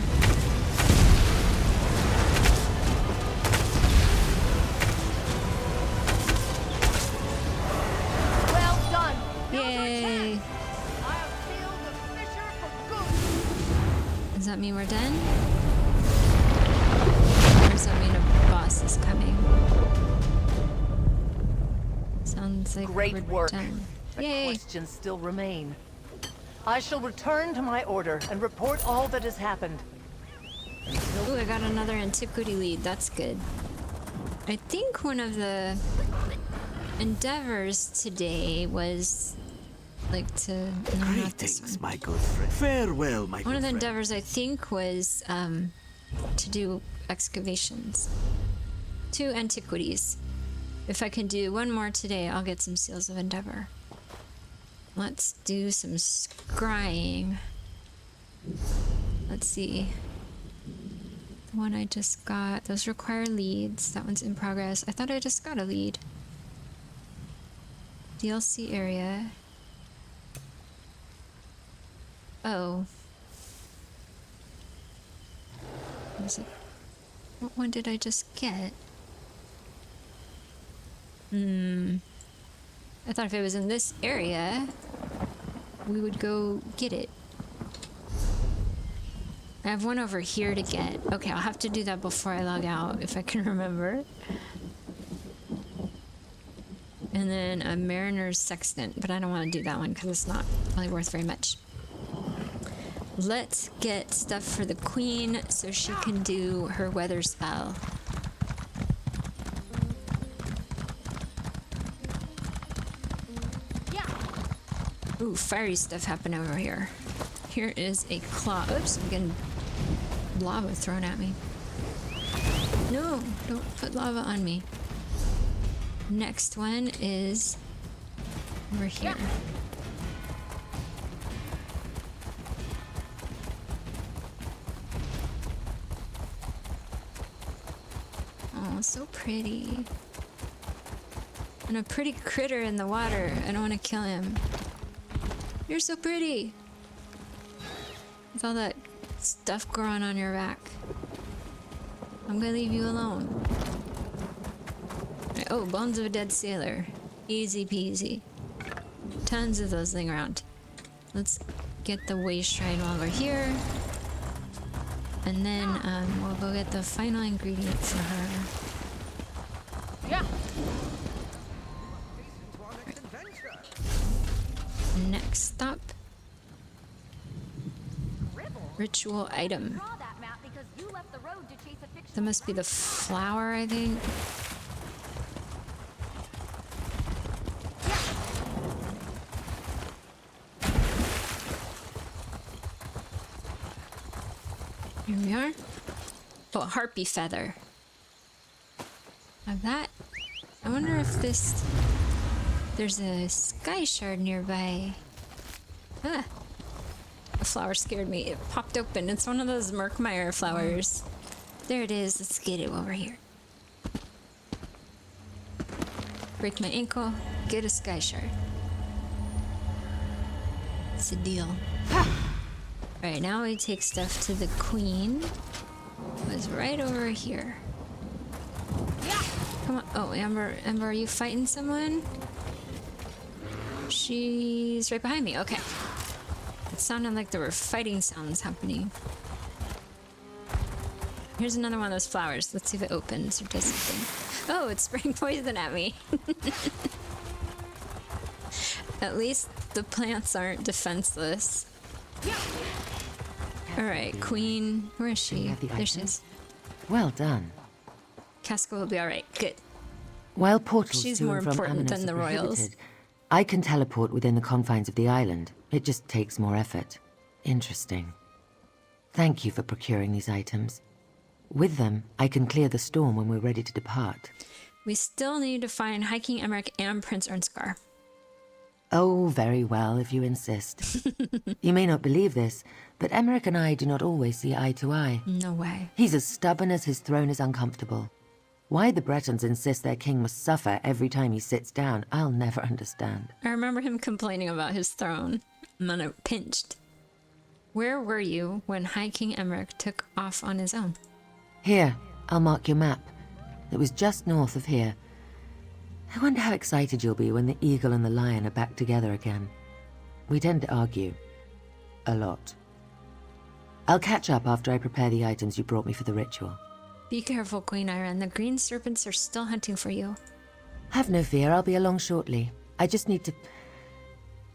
Speaker 1: Yay! Does that mean we're done? Or does that mean a boss is coming? Sounds like
Speaker 6: Great
Speaker 1: we're
Speaker 6: work.
Speaker 1: done.
Speaker 6: The
Speaker 1: Yay!
Speaker 6: questions still remain. I shall return to my order and report all that has happened.
Speaker 1: Ooh, I got another antiquity lead. That's good. I think one of the endeavors today was like to... No, not this one.
Speaker 12: My good friend. Farewell, my
Speaker 1: One of the
Speaker 12: good friend.
Speaker 1: endeavors I think was to do excavations. 2 antiquities. If I can do one more today, I'll get some seals of endeavor. Let's do some scrying. Let's see. The one I just got, those require leads. That one's in progress. I thought I just got a lead. DLC area. Oh. Was it? What one did I just get? I thought if it was in this area, we would go get it. I have one over here to get. Okay, I'll have to do that before I log out, if I can remember. And then a Mariner's Sextant, but I don't want to do that one because it's not really worth very much. Let's get stuff for the queen so she can do her weather spell. Ooh, fiery stuff happened over here. Here is a claw. Oops, I'm getting lava thrown at me. No, don't put lava on me. Next one is over here. Oh, so pretty. And a pretty critter in the water. I don't want to kill him. You're so pretty. With all that stuff growing on your back. I'm gonna leave you alone. Oh, bones of a dead sailor. Easy peasy. Tons of those laying around. Let's get the way shrine while we're here. And then we'll go get the final ingredient for her.
Speaker 6: Yeah.
Speaker 1: Next stop. Ritual item. That must be the flower, I think. Here we are. Oh, a harpy feather. Have that. I wonder if this... There's a sky shard nearby. Ah. The flower scared me. It popped open. It's one of those Merkmeyer flowers. There it is. Let's get it over here. Break my ankle. Get a sky shard. It's a deal. Alright, now we take stuff to the queen. It was right over here. Come on. Oh, Amber, are you fighting someone? She's right behind me. Okay. It sounded like there were fighting sounds happening. Here's another one of those flowers. Let's see if it opens or does something. Oh, it's spraying poison at me. At least the plants aren't defenseless. Alright, queen. Where is she? There she is.
Speaker 21: Well done.
Speaker 1: Casca will be alright. Good.
Speaker 21: While portals
Speaker 1: She's
Speaker 21: to
Speaker 1: more
Speaker 21: and from
Speaker 1: important
Speaker 21: Aminus
Speaker 1: than the
Speaker 21: are
Speaker 1: royals.
Speaker 21: prohibited, I can teleport within the confines of the island. It just takes more effort. Interesting. Thank you for procuring these items. With them, I can clear the storm when we're ready to depart.
Speaker 1: We still need to find High King Emmerich and Prince Ernskar.
Speaker 21: Oh, very well, if you insist. You may not believe this, but Emmerich and I do not always see eye to eye.
Speaker 1: No way.
Speaker 21: He's as stubborn as his throne is uncomfortable. Why the Bretons insist their king must suffer every time he sits down, I'll never understand.
Speaker 1: I remember him complaining about his throne. I'm on it pinched. Where were you when High King Emmerich took off on his own?
Speaker 21: Here, I'll mark your map. It was just north of here. I wonder how excited you'll be when the eagle and the lion are back together again. We tend to argue. A lot. I'll catch up after I prepare the items you brought me for the ritual.
Speaker 1: Be careful, Queen Iron. The green serpents are still hunting for you.
Speaker 21: Have no fear, I'll be along shortly. I just need to...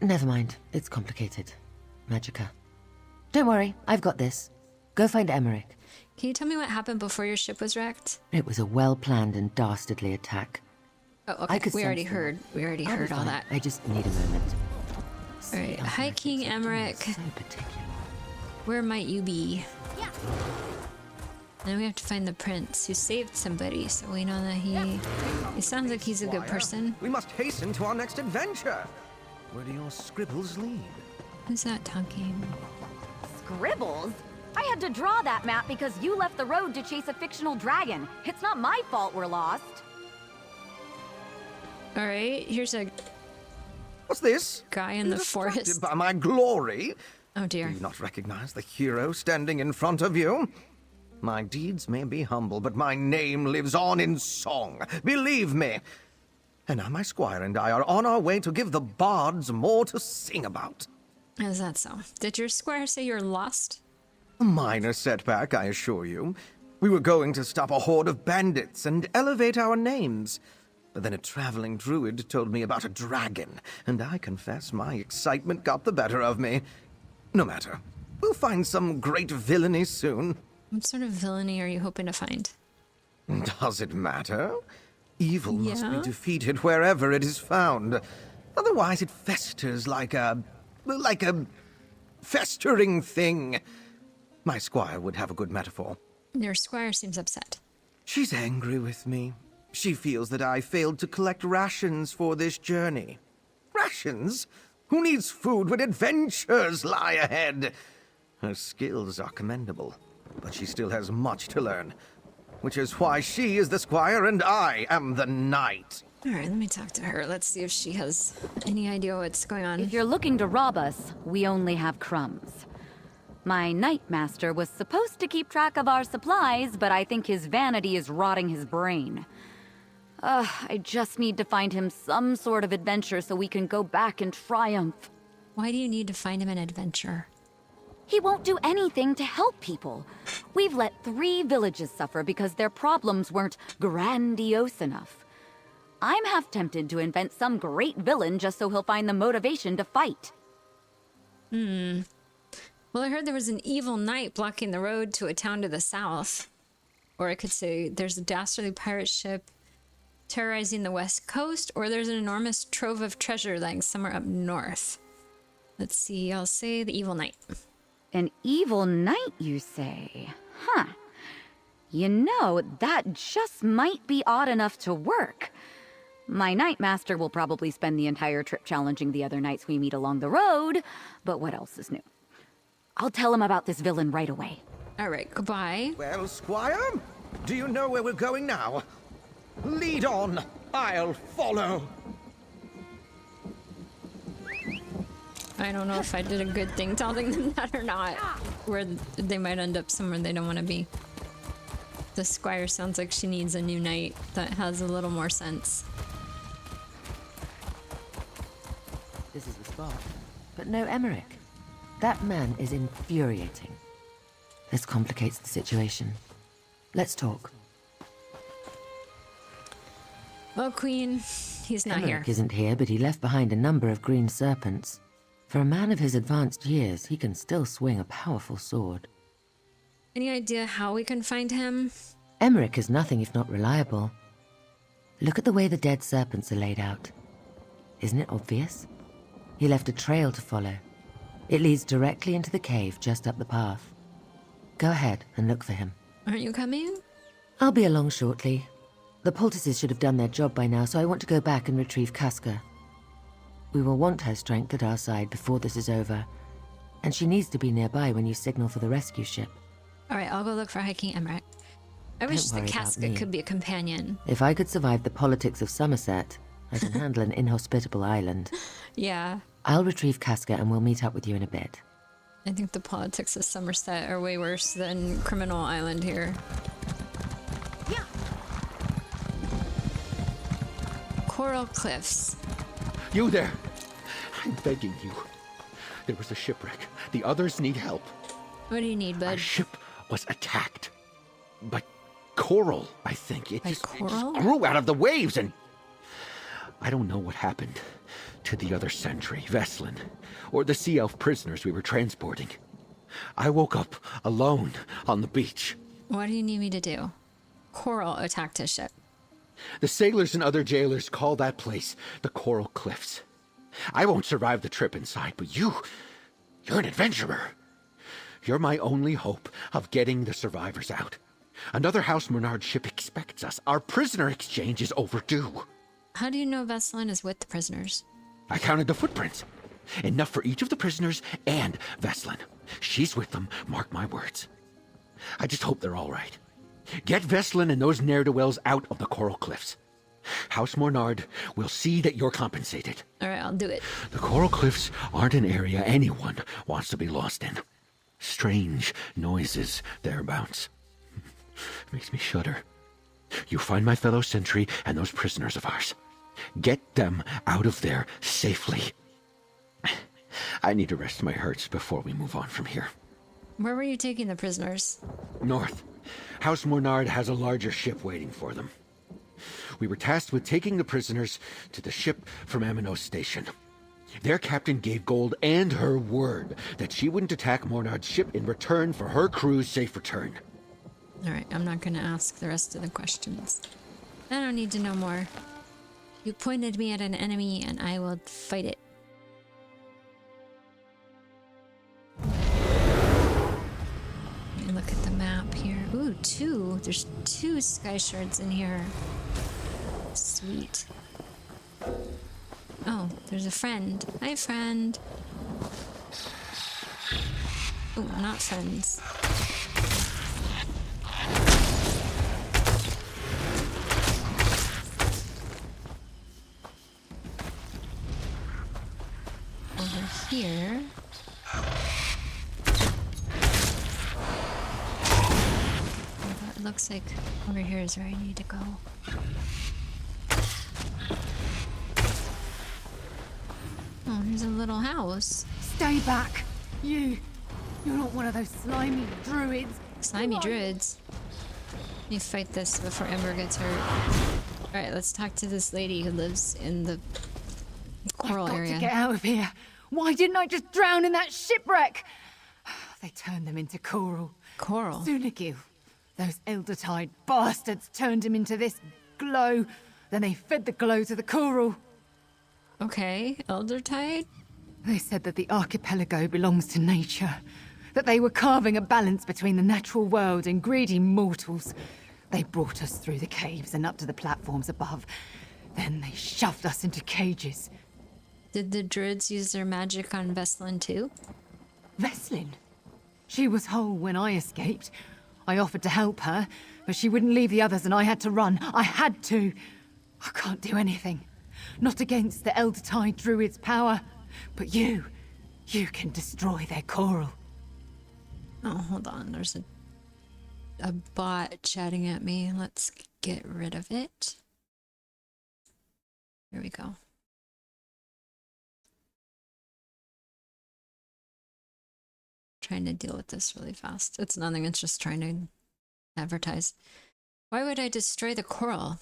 Speaker 21: Never mind, it's complicated. Magica. Don't worry, I've got this. Go find Emmerich.
Speaker 1: Can you tell me what happened before your ship was wrecked?
Speaker 21: It was a well-planned and dastardly attack.
Speaker 1: Oh, okay. We already heard all that.
Speaker 21: I just need a moment.
Speaker 1: Alright, High King Emmerich.
Speaker 21: So particular.
Speaker 1: Where might you be? Yeah. Then we have to find the prince who saved somebody, so we know that he sounds like he's a good person.
Speaker 20: We must hasten to our next adventure. Where do your scribbles lead?
Speaker 1: Who's that talking?
Speaker 16: Scribbles? I had to draw that map because you left the road to chase a fictional dragon. It's not my fault we're lost.
Speaker 1: Alright, here's a...
Speaker 20: What's this?
Speaker 1: Guy in the forest.
Speaker 20: By my glory.
Speaker 1: Oh dear.
Speaker 20: Do you not recognize the hero standing in front of you? My deeds may be humble, but my name lives on in song. Believe me. And now my squire and I are on our way to give the bards more to sing about.
Speaker 1: Is that so? Did your squire say you're lost?
Speaker 20: A minor setback, I assure you. We were going to stop a horde of bandits and elevate our names. But then a traveling druid told me about a dragon, and I confess my excitement got the better of me. No matter. We'll find some great villainy soon.
Speaker 1: What sort of villainy are you hoping to find?
Speaker 20: Does it matter? Evil must be defeated wherever it is found. Otherwise it festers like a festering thing. My squire would have a good metaphor.
Speaker 1: Your squire seems upset.
Speaker 20: She's angry with me. She feels that I failed to collect rations for this journey. Rations? Who needs food when adventures lie ahead? Her skills are commendable, but she still has much to learn. Which is why she is the squire and I am the knight.
Speaker 1: Alright, let me talk to her. Let's see if she has any idea what's going on.
Speaker 16: If you're looking to rob us, we only have crumbs. My Knight Master was supposed to keep track of our supplies, but I think his vanity is rotting his brain. I just need to find him some sort of adventure so we can go back in triumph.
Speaker 1: Why do you need to find him an adventure?
Speaker 16: He won't do anything to help people. We've let 3 villages suffer because their problems weren't grandiose enough. I'm half tempted to invent some great villain just so he'll find the motivation to fight.
Speaker 1: Well, I heard there was an evil knight blocking the road to a town to the south. Or I could say there's a dastardly pirate ship terrorizing the west coast, or there's an enormous trove of treasure lying somewhere up north. Let's see, I'll say the evil knight.
Speaker 16: An evil knight, you say? Huh. You know, that just might be odd enough to work. My Knight Master will probably spend the entire trip challenging the other knights we meet along the road, but what else is new? I'll tell him about this villain right away.
Speaker 1: Alright, goodbye.
Speaker 20: Well, squire, do you know where we're going now? Lead on, I'll follow.
Speaker 1: I don't know if I did a good thing telling them that or not. Where they might end up somewhere they don't want to be. The squire sounds like she needs a new knight that has a little more sense.
Speaker 21: This is the spot. But no Emmerich. That man is infuriating. This complicates the situation. Let's talk.
Speaker 1: Well, Queen, he's not
Speaker 21: Emmerich
Speaker 1: here.
Speaker 21: isn't here, but he left behind a number of green serpents. For a man of his advanced years, he can still swing a powerful sword.
Speaker 1: Any idea how we can find him?
Speaker 21: Emmerich is nothing if not reliable. Look at the way the dead serpents are laid out. Isn't it obvious? He left a trail to follow. It leads directly into the cave just up the path. Go ahead and look for him.
Speaker 1: Aren't you coming?
Speaker 21: I'll be along shortly. The poultices should have done their job by now, so I want to go back and retrieve Casca. We will want her strength at our side before this is over, and she needs to be nearby when you signal for the rescue ship.
Speaker 1: Alright, I'll go look for Hiking Emmerich. I wish the
Speaker 21: worry about
Speaker 1: Casca
Speaker 21: me.
Speaker 1: could be a companion.
Speaker 21: If I could survive the politics of Somerset, I can handle an inhospitable island.
Speaker 1: Yeah,
Speaker 21: I'll retrieve Casca and we'll meet up with you in a bit.
Speaker 1: I think the politics of Somerset are way worse than Criminal Island here. Coral Cliffs.
Speaker 22: You there! I'm begging you. There was a shipwreck. The others need help.
Speaker 1: What do you need, bud?
Speaker 22: Our ship was attacked. But coral, I think. It just grew out of the waves, and I don't know what happened to the other sentry, Veslin, or the sea elf prisoners we were transporting. I woke up alone on the beach.
Speaker 1: What do you need me to do? Coral attacked his ship.
Speaker 22: The sailors and other jailers call that place the Coral Cliffs. I won't survive the trip inside, but you're an adventurer. You're my only hope of getting the survivors out. Another House Murnard ship expects us. Our prisoner exchange is overdue.
Speaker 1: How do you know Veslin is with the prisoners?
Speaker 22: I counted the footprints. Enough for each of the prisoners and Veslin. She's with them, mark my words. I just hope they're all right. Get Veslin and those ne'er-do-wells out of the Coral Cliffs. House Murnard will see that you're compensated.
Speaker 1: All right, I'll do it.
Speaker 22: The Coral Cliffs aren't an area anyone wants to be lost in. Strange noises thereabouts. Makes me shudder. You find my fellow sentry and those prisoners of ours. Get them out of there safely. I need to rest my hurts before we move on from here.
Speaker 1: Where were you taking the prisoners?
Speaker 22: North. House Murnard has a larger ship waiting for them. We were tasked with taking the prisoners to the ship from Aminos Station. Their captain gave Gold and her word that she wouldn't attack Murnard's ship in return for her crew's safe return.
Speaker 1: Alright, I'm not gonna ask the rest of the questions. I don't need to know more. You pointed me at an enemy and I will fight it. Let me look at the map here. Ooh, two. There's 2 sky shards in here. Sweet. Oh, there's a friend. Hi, friend. Oh, not friends. Over here. It looks like over here is where I need to go. Oh, here's a little house.
Speaker 5: Stay back! You're not one of those slimy druids.
Speaker 1: Slimy druids? Let me fight this before Ember gets hurt. Alright, let's talk to this lady who lives in the coral
Speaker 5: I've got
Speaker 1: area.
Speaker 5: to get out of here. Why didn't I just drown in that shipwreck? They turned them into coral.
Speaker 1: Coral?
Speaker 5: Sunagil. Those Eldertide bastards turned him into this glow. Then they fed the glow to the coral.
Speaker 1: Okay, Eldertide?
Speaker 5: They said that the archipelago belongs to nature. That they were carving a balance between the natural world and greedy mortals. They brought us through the caves and up to the platforms above. Then they shoved us into cages.
Speaker 1: Did the druids use their magic on Veslin too?
Speaker 5: Veslin? She was whole when I escaped. I offered to help her, but she wouldn't leave the others and I had to run. I had to. I can't do anything. Not against the Eldertide druid's power. But you can destroy their coral.
Speaker 1: Oh, hold on. There's a bot chatting at me. Let's get rid of it. There we go. Trying to deal with this really fast. It's nothing. It's just trying to advertise. Why would I destroy the coral?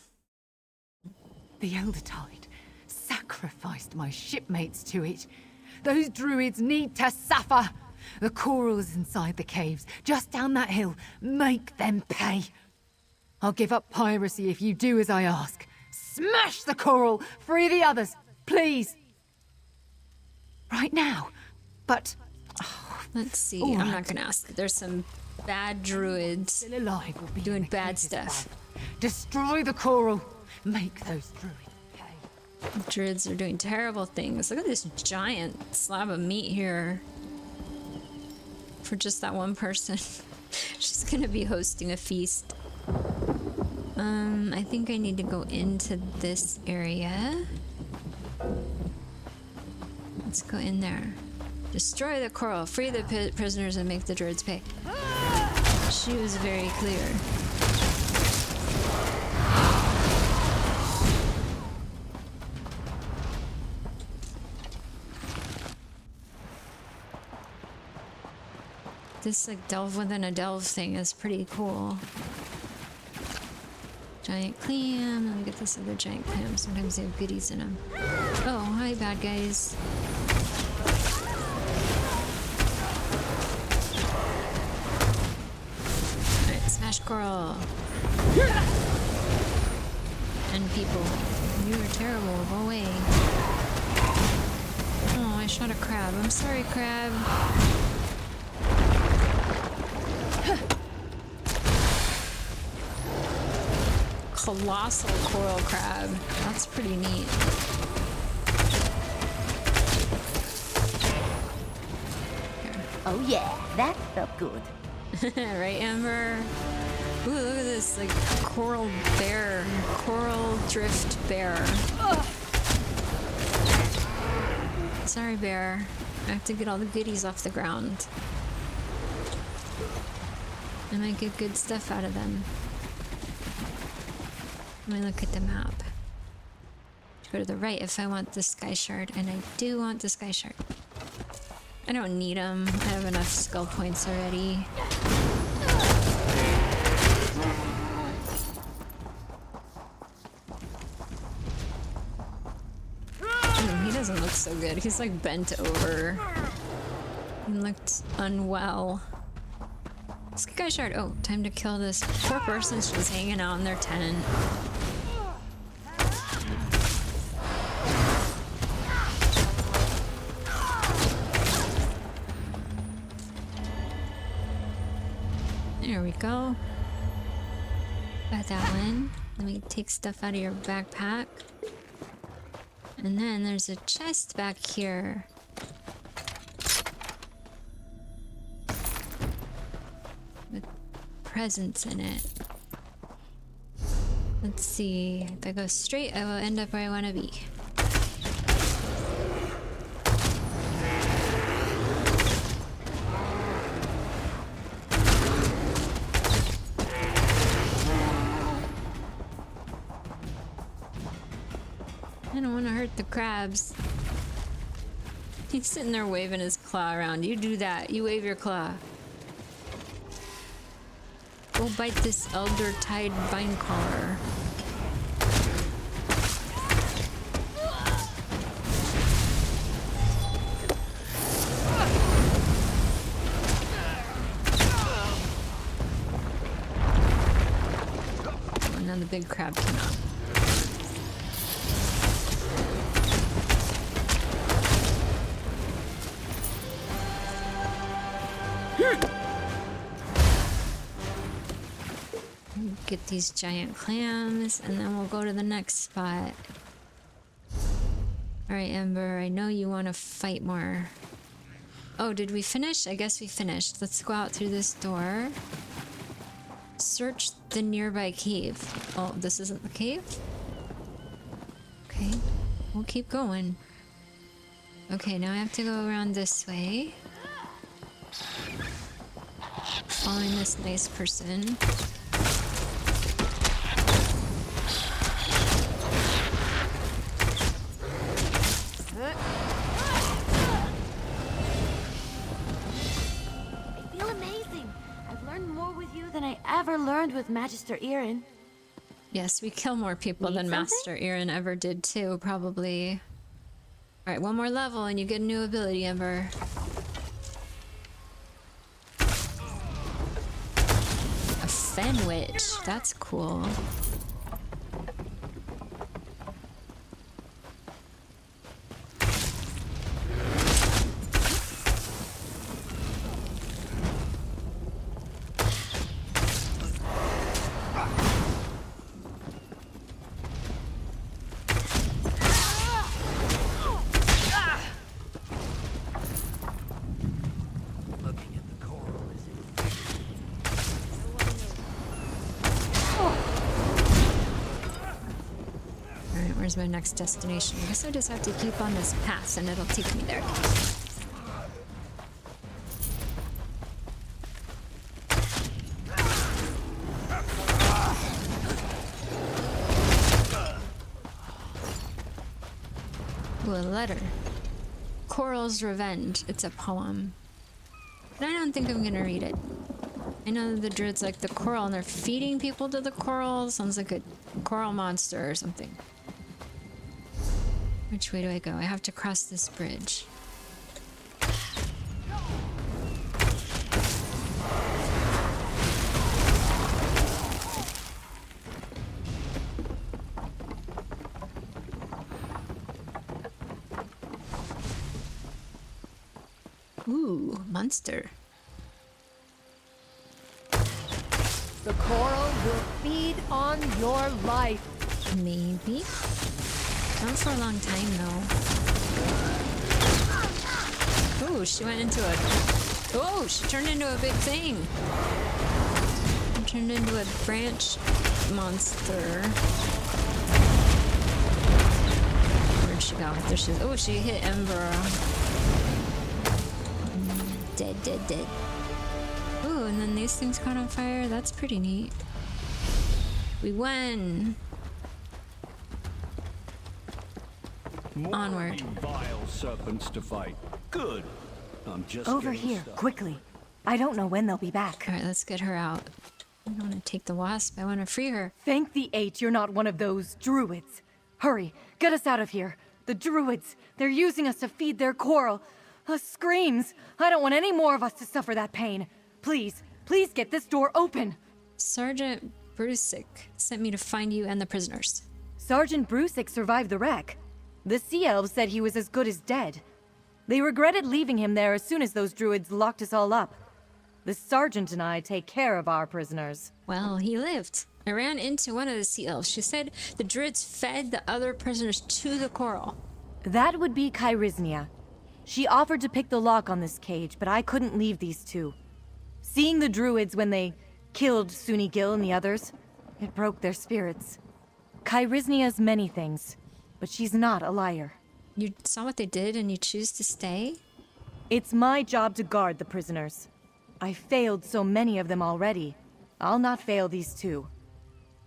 Speaker 5: The Eldertide sacrificed my shipmates to it. Those druids need to suffer. The coral is inside the caves, just down that hill. Make them pay. I'll give up piracy if you do as I ask. Smash the coral, free the others, please. Right now. But...
Speaker 1: let's see. I'm not gonna ask. There's some bad druids doing bad stuff.
Speaker 5: Destroy the coral. Make those druids pay.
Speaker 1: The druids are doing terrible things. Look at this giant slab of meat here. For just that one person. She's gonna be hosting a feast. I think I need to go into this area. Let's go in there. Destroy the coral, free the prisoners, and make the druids pay. She was very clear. This like delve within a delve thing is pretty cool. Giant clam. Let me get this other giant clam. Sometimes they have goodies in them. Oh, hi, bad guys. Alright, smash coral. And people. You are terrible. Go away. Oh, I shot a crab. I'm sorry, crab. Colossal coral crab. That's pretty neat.
Speaker 7: Oh yeah, that felt good.
Speaker 1: Right, Amber? Ooh, look at this, like, coral bear. Coral drift bear. Ugh. Sorry, bear. I have to get all the goodies off the ground. I might get good stuff out of them. Let me look at the map. Go to the right if I want the sky shard, and I do want the sky shard. I don't need them. I have enough skull points already. He doesn't look so good. He's like bent over. He looked unwell. Sky shard. Oh, time to kill this poor person's just hanging out in their tent. There we go. Got that one. Let me take stuff out of your backpack. And then there's a chest back here. With presents in it. Let's see. If I go straight, I will end up where I want to be. I don't want to hurt the crabs. He's sitting there waving his claw around. You do that. You wave your claw. Go bite this elder tide vine collar. Oh, now the big crab cannot. Get these giant clams, and then we'll go to the next spot. Alright, Ember, I know you want to fight more. Oh, did we finish? I guess we finished. Let's go out through this door. Search the nearby cave. Oh, this isn't the cave? Okay, we'll keep going. Okay, now I have to go around this way. Following this nice person.
Speaker 7: Ever learned with Magister Irin.
Speaker 1: Yes, we kill more people than Master Irin ever did too, probably. Alright, one more level and you get a new ability, Ember. A Fen Witch, that's cool. Where's my next destination? I guess I just have to keep on this path and it'll take me there. Ooh, a letter. Coral's Revenge. It's a poem. But I don't think I'm gonna read it. I know the druids like the coral and they're feeding people to the coral. Sounds like a coral monster or something. Which way do I go? I have to cross this bridge. Ooh, monster.
Speaker 5: The coral will feed on your life.
Speaker 1: Maybe. Not for a long time, though. Ooh, she went into a... Oh, she turned into a big thing. She turned into a branch monster. Where'd she go? There she is. Oh, she hit Ember. Dead, dead, dead. Ooh, and then these things caught on fire. That's pretty neat. We won. Onward.
Speaker 17: Vile serpents to fight. Good. I'm just
Speaker 15: over here,
Speaker 17: started.
Speaker 15: quickly. I don't know when they'll be back.
Speaker 1: All right, let's get her out. I don't want to take the wasp. I want to free her.
Speaker 15: Thank the eight you're not one of those druids. Hurry, get us out of here. The druids, they're using us to feed their coral. Screams. I don't want any more of us to suffer that pain. Please, please get this door open.
Speaker 1: Sergeant Brusick sent me to find you and the prisoners.
Speaker 15: Sergeant Brusick survived the wreck. The Sea Elves said he was as good as dead. They regretted leaving him there as soon as those druids locked us all up. The sergeant and I take care of our prisoners.
Speaker 1: Well, he lived. I ran into one of the Sea Elves. She said the druids fed the other prisoners to the coral.
Speaker 15: That would be Kairiznia. She offered to pick the lock on this cage, but I couldn't leave these two. Seeing the druids when they killed Suni Gil and the others, it broke their spirits. Kairiznia's many things, but she's not a liar.
Speaker 1: You saw what they did and you choose to stay?
Speaker 15: It's my job to guard the prisoners. I failed so many of them already. I'll not fail these two.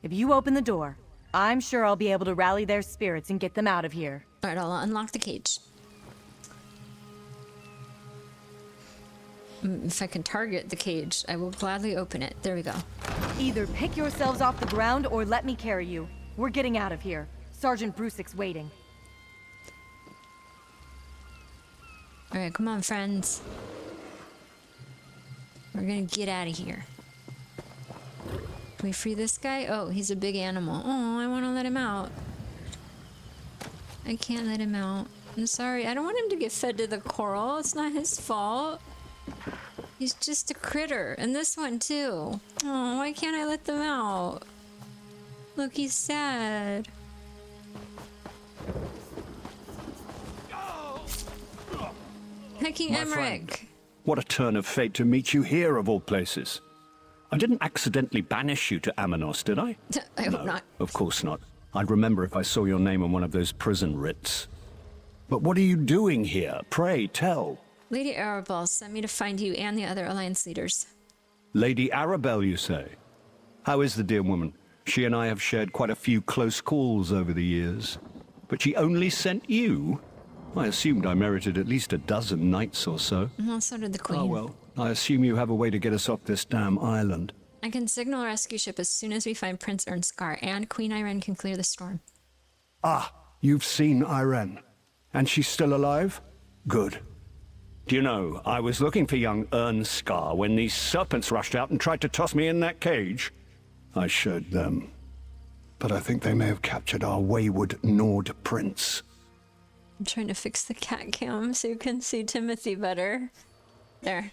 Speaker 15: If you open the door, I'm sure I'll be able to rally their spirits and get them out of here.
Speaker 1: All right, I'll unlock the cage. If I can target the cage, I will gladly open it. There we go.
Speaker 15: Either pick yourselves off the ground or let me carry you. We're getting out of here. Sergeant Brusick's waiting.
Speaker 1: All right, come on, friends. We're gonna get out of here. Can we free this guy? Oh, he's a big animal. Oh, I want to let him out. I can't let him out. I'm sorry. I don't want him to get fed to the coral. It's not his fault. He's just a critter. And this one, too. Oh, why can't I let them out? Look, he's sad. Hacking Emmerich.
Speaker 17: What a turn of fate to meet you here, of all places. I didn't accidentally banish you to Amanos, did I?
Speaker 1: I hope not.
Speaker 17: Of course not. I'd remember if I saw your name on one of those prison writs. But what are you doing here? Pray, tell.
Speaker 1: Lady Arabelle sent me to find you and the other Alliance leaders.
Speaker 17: Lady Arabelle, you say? How is the dear woman? She and I have shared quite a few close calls over the years. But she only sent you? I assumed I merited at least a dozen knights or so.
Speaker 1: Well, so did the Queen.
Speaker 17: Oh, well. I assume you have a way to get us off this damn island.
Speaker 1: I can signal a rescue ship as soon as we find Prince Ernskar, and Queen Irene can clear the storm.
Speaker 17: Ah, you've seen Irene. And she's still alive? Good. Do you know, I was looking for young Ernskar when these serpents rushed out and tried to toss me in that cage. I showed them. But I think they may have captured our wayward Nord prince.
Speaker 1: I'm trying to fix the cat cam so you can see Timothy better. There.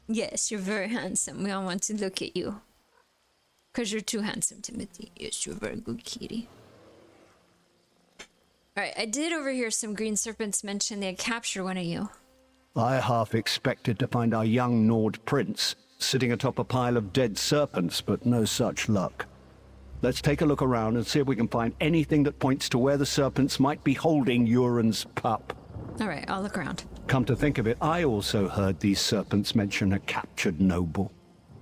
Speaker 1: Yes, you're very handsome. We all want to look at you. Because you're too handsome, Timothy. Yes, you're a very good kitty. Alright, I did overhear some green serpents mention they had captured one of you.
Speaker 17: I half expected to find our young Nord prince sitting atop a pile of dead serpents, but no such luck. Let's take a look around and see if we can find anything that points to where the serpents might be holding Urin's pup.
Speaker 1: Alright, I'll look around.
Speaker 17: Come to think of it, I also heard these serpents mention a captured noble.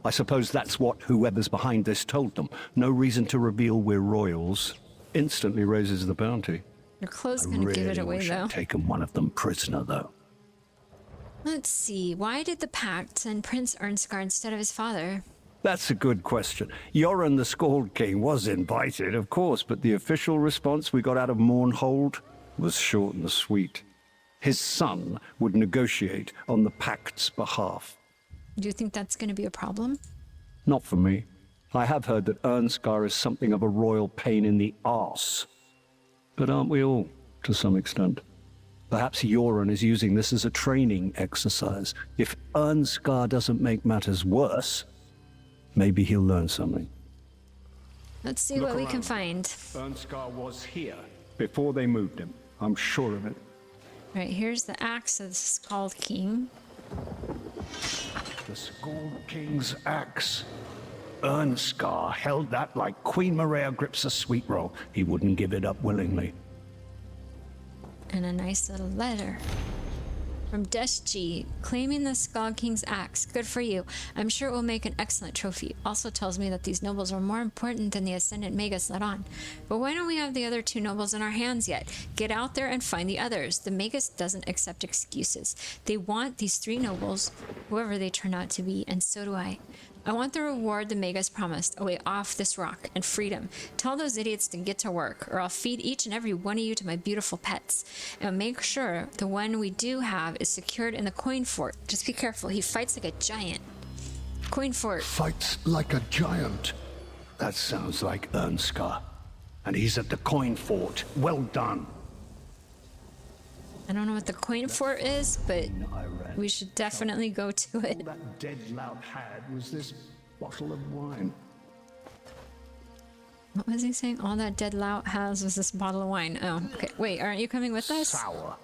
Speaker 17: I suppose that's what whoever's behind this told them. No reason to reveal we're royals. Instantly raises the bounty.
Speaker 1: Your clothes gonna give it away, though.
Speaker 17: I'd taken one of them prisoner, though.
Speaker 1: Let's see. Why did the Pact send Prince Ernskar instead of his father?
Speaker 17: That's a good question. Yoren the Scald King was invited, of course, but the official response we got out of Mournhold was short and sweet. His son would negotiate on the Pact's behalf.
Speaker 1: Do you think that's going to be a problem?
Speaker 17: Not for me. I have heard that Ernskar is something of a royal pain in the arse. But aren't we all, to some extent? Perhaps Yoren is using this as a training exercise. If Ernskar doesn't make matters worse, maybe he'll learn something.
Speaker 1: Let's see what we can find.
Speaker 17: Ernskar was here before they moved him. I'm sure of it.
Speaker 1: Right, here's the axe of the Scald King.
Speaker 17: The Scald King's axe. Ernskar held that like Queen Maria grips a sweet roll. He wouldn't give it up willingly.
Speaker 1: And a nice little letter. From Deshji, claiming the Scald King's axe. Good for you. I'm sure it will make an excellent trophy. Also tells me that these nobles are more important than the Ascendant Magus let on. But why don't we have the other 2 nobles in our hands yet? Get out there and find the others. The Magus doesn't accept excuses. They want these 3 nobles, whoever they turn out to be, and so do I. I want the reward the Magus promised, a way off this rock, and freedom. Tell those idiots to get to work, or I'll feed each and every one of you to my beautiful pets. And make sure the one we do have is secured in the coin fort. Just be careful, he fights like a giant. Coin fort.
Speaker 17: Fights like a giant. That sounds like Ernskar. And he's at the coin fort. Well done.
Speaker 1: I don't know what the coin fort is, but we should definitely go to it.
Speaker 17: All that dead lout had was this bottle of wine.
Speaker 1: What was he saying? All that dead lout has was this bottle of wine. Oh, okay. Wait, aren't you coming with us?
Speaker 17: Sour.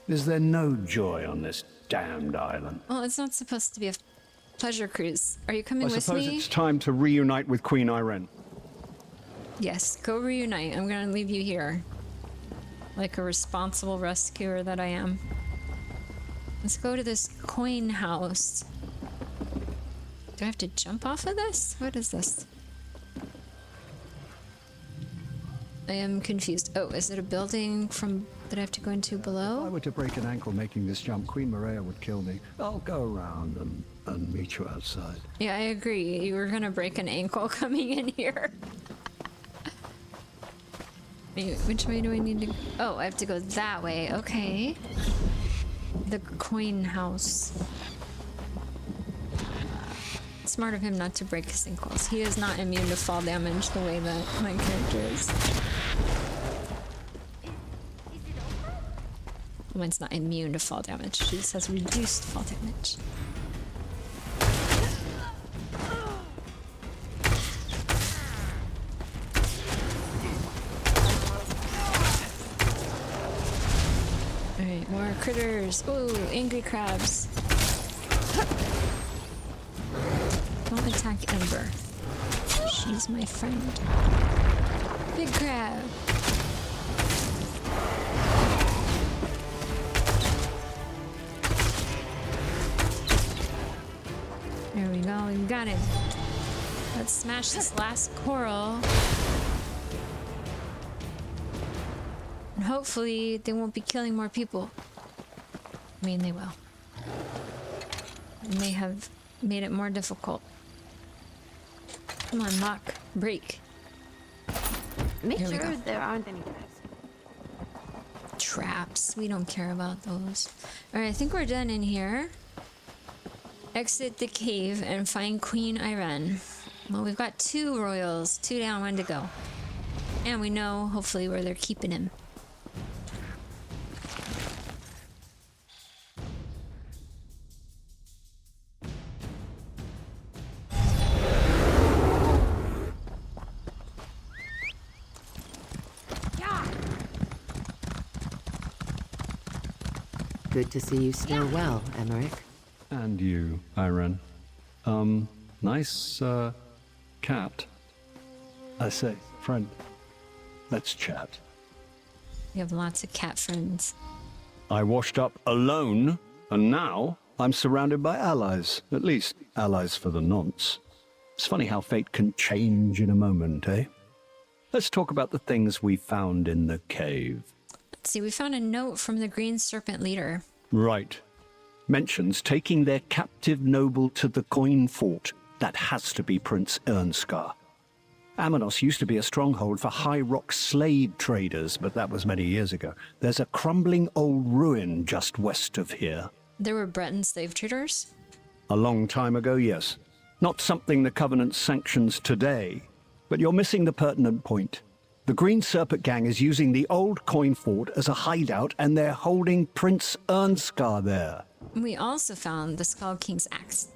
Speaker 17: Is there no joy on this damned island?
Speaker 1: Well, it's not supposed to be a pleasure cruise. Are you coming with me?
Speaker 17: I suppose it's time to reunite with Queen Irene.
Speaker 1: Yes, go reunite. I'm gonna leave you here. Like a responsible rescuer that I am. Let's go to this coin house. Do I have to jump off of this? What is this? I am confused. Oh, is it a building from that I have to go into below?
Speaker 17: If I were to break an ankle making this jump, Queen Maria would kill me. I'll go around and meet you outside.
Speaker 1: Yeah, I agree. You were gonna break an ankle coming in here. Which way do I need to go? Oh, I have to go that way. Okay. The coin house. Smart of him not to break his ankles. He is not immune to fall damage the way that my character is. Mine's not immune to fall damage. She just has reduced fall damage. Alright, more critters. Ooh, angry crabs. Don't attack Ember. She's my friend. Big crab. There we go, we got him. Let's smash this last coral. And hopefully they won't be killing more people. I mean, they will. It may have made it more difficult. Come on, Mock. Break.
Speaker 19: Make
Speaker 1: Here we
Speaker 19: sure
Speaker 1: go.
Speaker 19: there aren't any traps.
Speaker 1: Traps. We don't care about those. Alright, I think we're done in here. Exit the cave and find Queen Irene. Well, we've got 2 royals. 2 down, 1 to go. And we know, hopefully, where they're keeping him.
Speaker 21: Good to see you still well, Emmerich.
Speaker 17: And you, Irene. Nice, cat. I say, friend, let's chat.
Speaker 1: We have lots of cat friends.
Speaker 17: I washed up alone, and now I'm surrounded by allies. At least, allies for the nonce. It's funny how fate can change in a moment, eh? Let's talk about the things we found in the cave.
Speaker 1: Let's see, we found a note from the Green Serpent leader.
Speaker 17: Right. Mentions taking their captive noble to the coin fort. That has to be Prince Ernskar. Amanos used to be a stronghold for High Rock slave traders, but that was many years ago. There's a crumbling old ruin just west of here.
Speaker 1: There were Breton slave traders?
Speaker 17: A long time ago, yes. Not something the Covenant sanctions today. But you're missing the pertinent point. The Green Serpent Gang is using the old coin fort as a hideout, and they're holding Prince Ernskar there.
Speaker 1: We also found the Skull King's axe.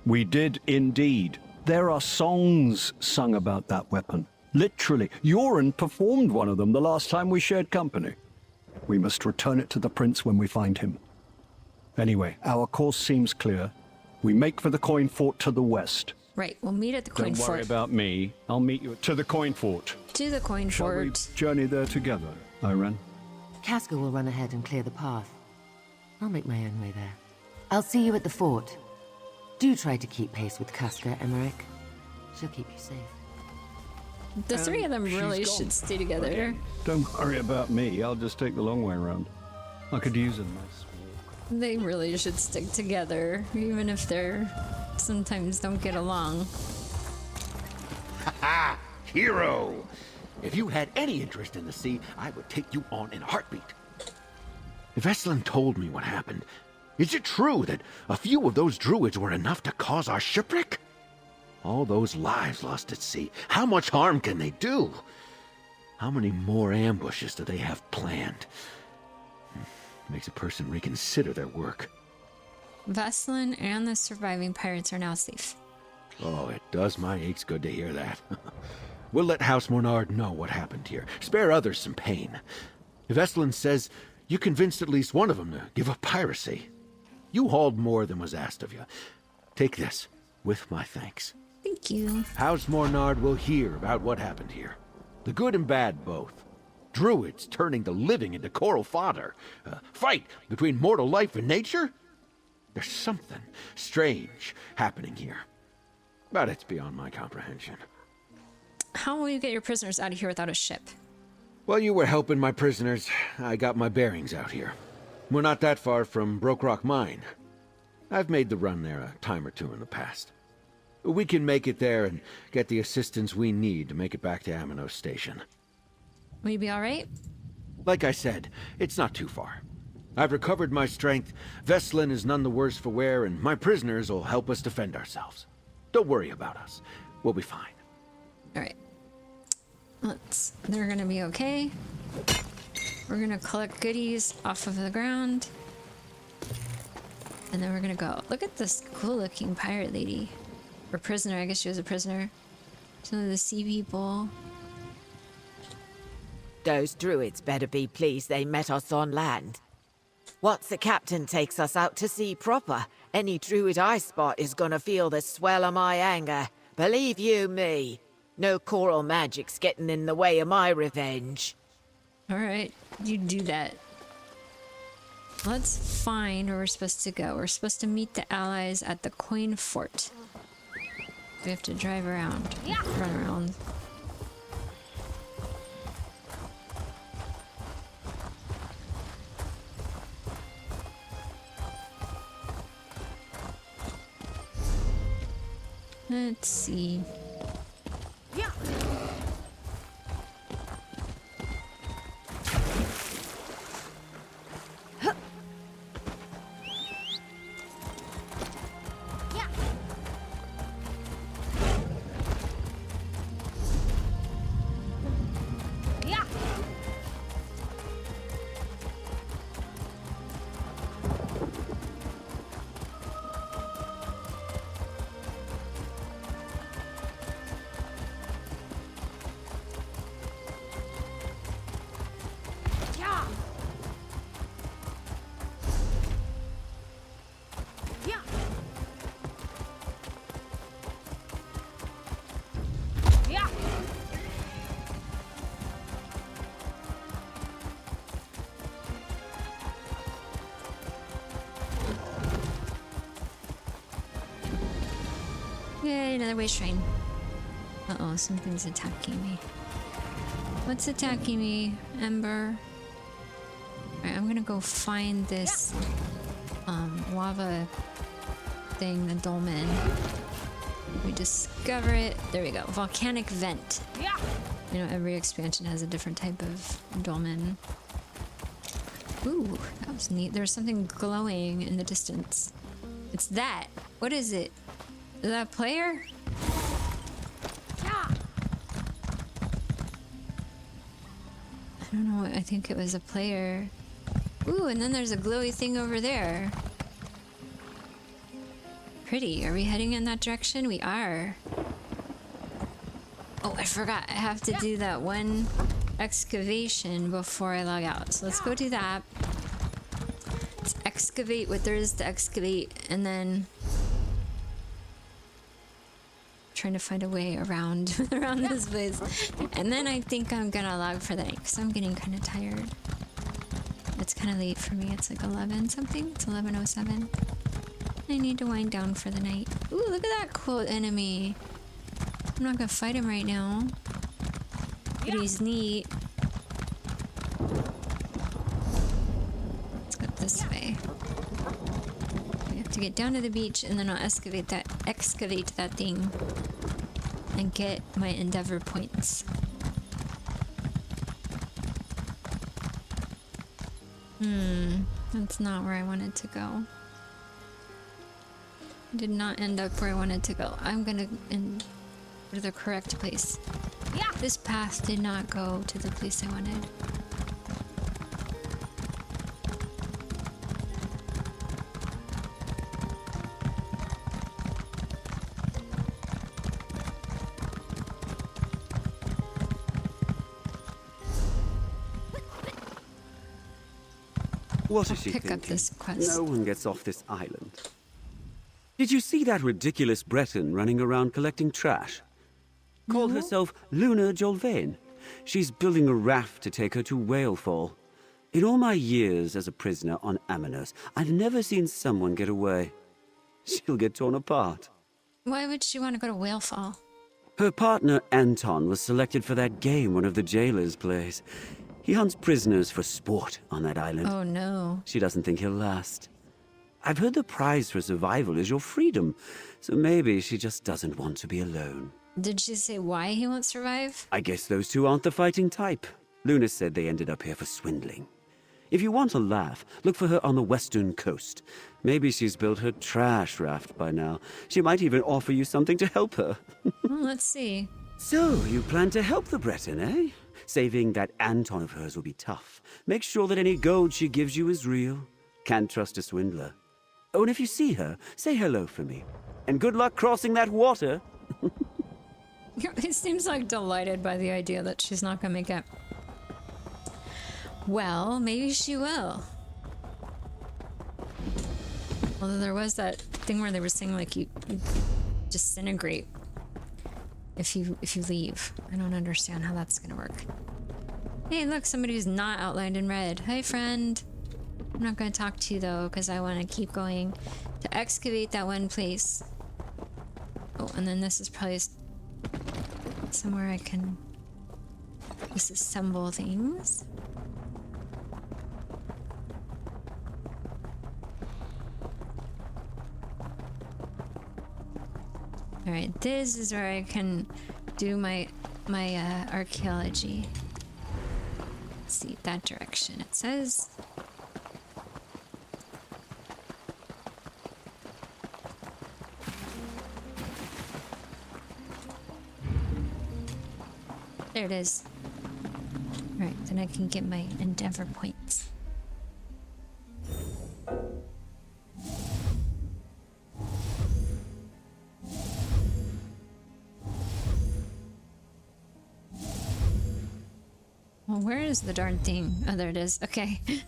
Speaker 17: We did indeed. There are songs sung about that weapon. Literally, Yoren performed one of them the last time we shared company. We must return it to the prince when we find him. Anyway, our course seems clear. We make for the coin fort to the west.
Speaker 1: Right, we'll meet at the coin fort.
Speaker 17: Don't worry about me. I'll meet you to the coin fort.
Speaker 1: To the coin fort.
Speaker 17: Shall we journey there together, Irene?
Speaker 21: Casca will run ahead and clear the path. I'll make my own way there. I'll see you at the fort. Do try to keep pace with Casca, Emmerich. She'll keep you safe.
Speaker 1: The three of them really should stay together.
Speaker 17: Okay. Don't worry about me. I'll just take the long way around. I could use a nice walk.
Speaker 1: They really should stick together, even if they're sometimes don't get along.
Speaker 22: Ha! Hero! If you had any interest in the sea, I would take you on in a heartbeat. Veslin told me what happened. Is it true that a few of those druids were enough to cause our shipwreck? All those lives lost at sea, how much harm can they do? How many more ambushes do they have planned? Makes a person reconsider their work.
Speaker 1: Veslin and the surviving pirates are now safe.
Speaker 22: Oh, it does my aches good to hear that. We'll let House Mornard know what happened here. Spare others some pain. Veslin says you convinced at least one of them to give up piracy. You hauled more than was asked of you. Take this, with my thanks.
Speaker 1: Thank you.
Speaker 22: House Mornard will hear about what happened here. The good and bad both. Druids turning the living into coral fodder. A fight between mortal life and nature? There's something strange happening here. But it's beyond my comprehension.
Speaker 1: How will you get your prisoners out of here without a ship?
Speaker 22: While you were helping my prisoners, I got my bearings out here. We're not that far from Broke Rock Mine. I've made the run there a time or two in the past. We can make it there and get the assistance we need to make it back to Amanos Station.
Speaker 1: Will you be alright?
Speaker 22: Like I said, it's not too far. I've recovered my strength, Veslin is none the worse for wear, and my prisoners will help us defend ourselves. Don't worry about us. We'll be fine.
Speaker 1: Alright. They're gonna be okay. We're gonna collect goodies off of the ground. And then we're gonna go. Look at this cool looking pirate lady. Or prisoner, I guess she was a prisoner. Some of the sea people.
Speaker 9: Those druids better be pleased they met us on land. Once the captain takes us out to sea proper, any druid I spot is gonna feel the swell of my anger. Believe you me, no coral magic's getting in the way of my revenge.
Speaker 1: Alright, you do that. Let's find where we're supposed to go. We're supposed to meet the allies at the coin fort. We have to drive around. Run around. Let's see. Yay, another waste train. Uh-oh, something's attacking me. What's attacking me? Ember. Alright, I'm gonna go find this lava thing, the dolmen. discover it. There we go. Volcanic vent.
Speaker 5: Yeah.
Speaker 1: You know, every expansion has a different type of dolmen. Ooh, that was neat. There's something glowing in the distance. It's that. What is it? Is that a player?
Speaker 5: Yeah.
Speaker 1: I don't know. I think it was a player. Ooh, and then there's a glowy thing over there. Pretty. Are we heading in that direction? We are. Oh, I forgot. I have to do that one excavation before I log out. So let's go do that. Let's excavate what there is to excavate, and then trying to find a way around around this place. And then I think I'm gonna log for the night because I'm getting kind of tired. It's kind of late for me. It's like 11 something. It's 11:07. I need to wind down for the night. Ooh, look at that cool enemy. I'm not gonna fight him right now. But he's neat. Let's go this way. We have to get down to the beach and then I'll excavate that thing and get my endeavor points. That's not where I wanted to go. Did not end up where I wanted to go. I'm gonna go to the correct place. Yeah. This path did not go to the place I wanted.
Speaker 2: What is she
Speaker 1: Pick
Speaker 2: thinking?
Speaker 1: up this quest.
Speaker 2: No one gets off this island. Did you see that ridiculous Breton running around collecting trash? Called herself Luna Jolvain. She's building a raft to take her to Whalefall. In all my years as a prisoner on Amanos, I've never seen someone get away. She'll get torn apart.
Speaker 1: Why would she want to go to Whalefall?
Speaker 2: Her partner Anton was selected for that game one of the jailers plays. He hunts prisoners for sport on that island.
Speaker 1: Oh no.
Speaker 2: She doesn't think he'll last. I've heard the prize for survival is your freedom, so maybe she just doesn't want to be alone.
Speaker 1: Did she say why he won't survive?
Speaker 2: I guess those two aren't the fighting type. Luna said they ended up here for swindling. If you want a laugh, look for her on the western coast. Maybe she's built her trash raft by now. She might even offer you something to help her.
Speaker 1: Well, let's see.
Speaker 2: So, you plan to help the Breton, eh? Saving that Anton of hers will be tough. Make sure that any gold she gives you is real. Can't trust a swindler. Oh, and if you see her, say hello for me. And good luck crossing that water.
Speaker 1: He seems like delighted by the idea that she's not gonna make it. Well, maybe she will. Although there was that thing where they were saying like you disintegrate if you leave. I don't understand how that's gonna work. Hey, look, somebody who's not outlined in red. Hi, friend. I'm not gonna talk to you though, because I want to keep going to excavate that one place. Oh, and then this is probably somewhere I can disassemble things. All right, this is where I can do my archaeology. Let's see, that direction it says. There it is. All right, then I can get my endeavor points. Well, where is the darn thing? Oh, there it is. Okay. I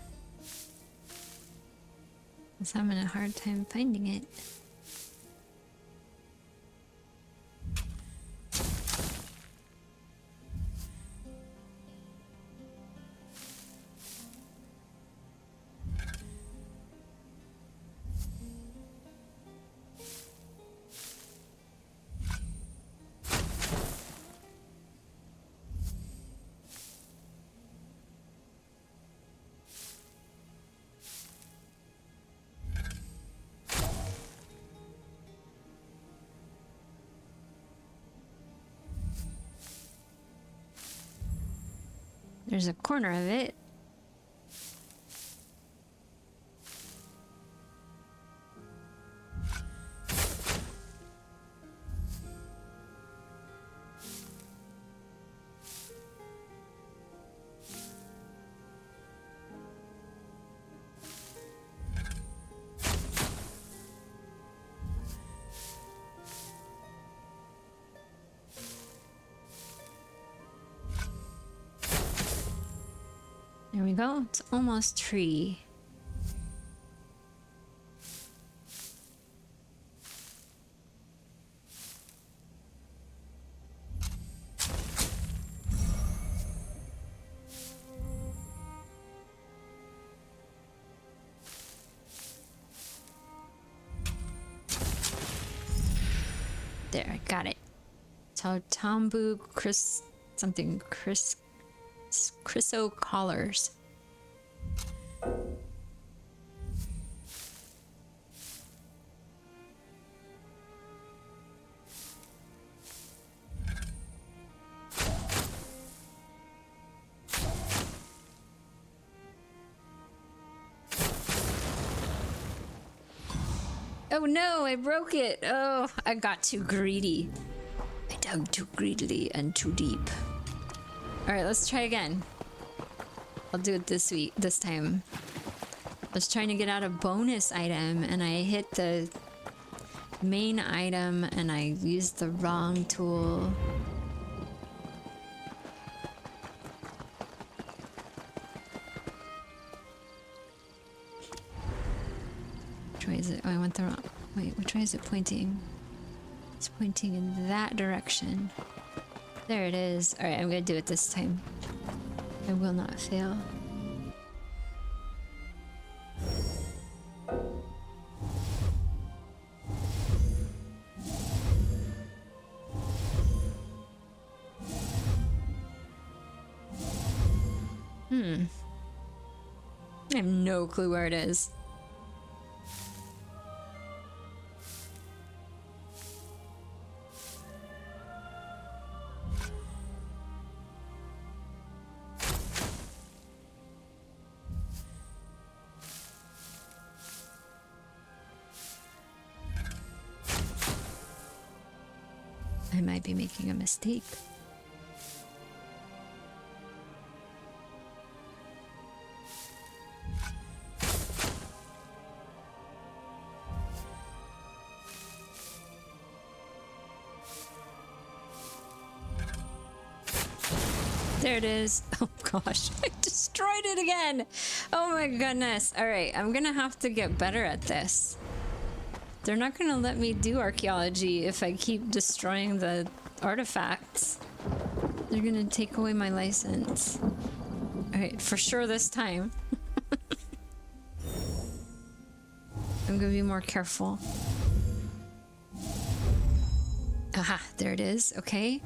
Speaker 1: was having a hard time finding it. There's a corner of it. There we go. It's almost tree. There, I got it. Tambu Chris something Chryso collars. Oh no, I broke it. Oh, I got too greedy. I dug too greedily and too deep. Alright, let's try again. I'll do it this time. I was trying to get out a bonus item and I hit the main item and I used the wrong tool. Which way is it? Oh, I went the wrong. Wait, which way is it pointing? It's pointing in that direction. There it is. Alright, I'm gonna do it this time. I will not fail. I have no clue where it is. I might be making a mistake. There it is. Oh gosh, I destroyed it again. Oh my goodness. All right, I'm gonna have to get better at this. They're not gonna let me do archaeology if I keep destroying the artifacts. They're gonna take away my license. All right, for sure this time. I'm gonna be more careful. Aha, there it is. Okay.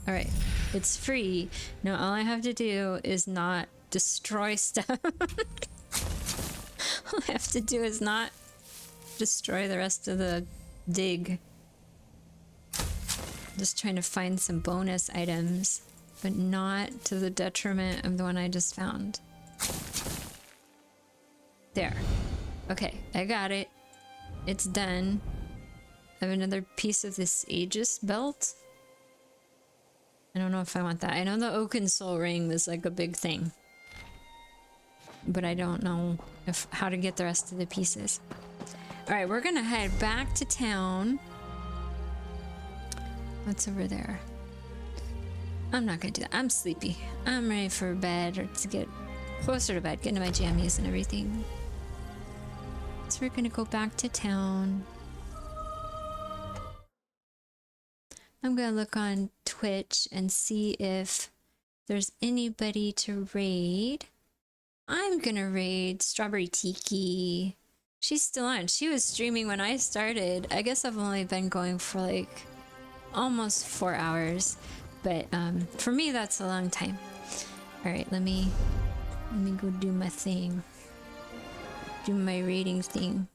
Speaker 1: All right, it's free. Now all I have to do is not destroy stuff. All I have to do is not destroy the rest of the dig. Just trying to find some bonus items, but not to the detriment of the one I just found. There. Okay, I got it. It's done. I have another piece of this Aegis belt. I don't know if I want that. I know the Oaken Soul Ring was like a big thing. But I don't know how to get the rest of the pieces. Alright, we're gonna head back to town. What's over there? I'm not gonna do that. I'm sleepy. I'm ready for bed, or to get closer to bed, get into my jammies and everything. So we're gonna go back to town. I'm gonna look on Twitch and see if there's anybody to raid. I'm gonna raid Strawberry Tiki. She's still on. She was streaming when I started. I guess I've only been going for like almost 4 hours, but for me that's a long time. All right, let me go do my thing. Do my rating thing.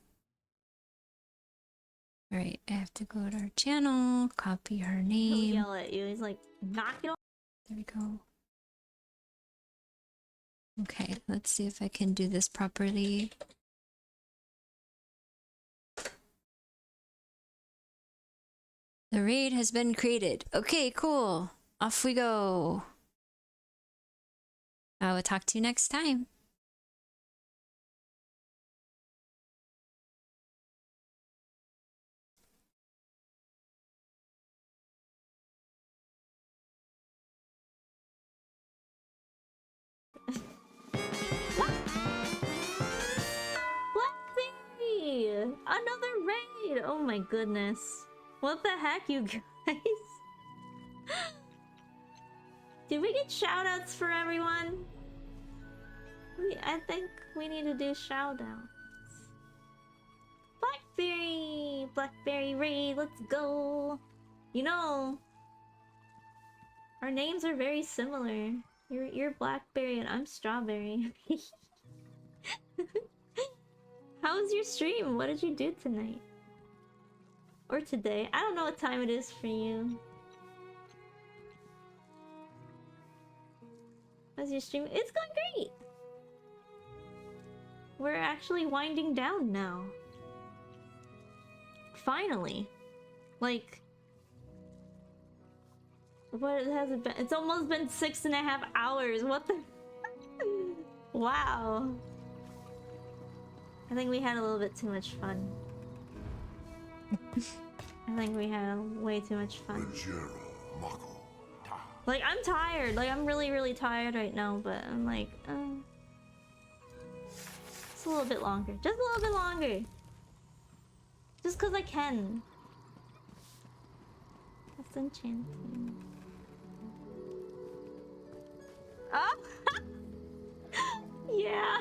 Speaker 1: All right, I have to go to her channel, copy her name.
Speaker 3: He'll yell at you. He's like, knock it off.
Speaker 1: There we go. Okay, let's see if I can do this properly. The raid has been created. Okay, cool. Off we go. I will talk to you next time.
Speaker 3: Blackberry! Another raid! Oh my goodness. What the heck, you guys? Did we get shoutouts for everyone? I think we need to do shoutouts. Blackberry! Blackberry raid, let's go! You know, our names are very similar. You're Blackberry and I'm Strawberry. How was your stream? What did you do tonight? Or today? I don't know what time it is for you. How's your stream? It's going great! We're actually winding down now. Finally. Like... what has it been? It's almost been 6.5 hours. What the... Wow. I think we had a little bit too much fun. I think we had way too much fun. Like, I'm tired. Like, I'm really, really tired right now, but I'm like, just a little bit longer. Just a little bit longer. Just because I can. That's enchanting. Oh! Yeah!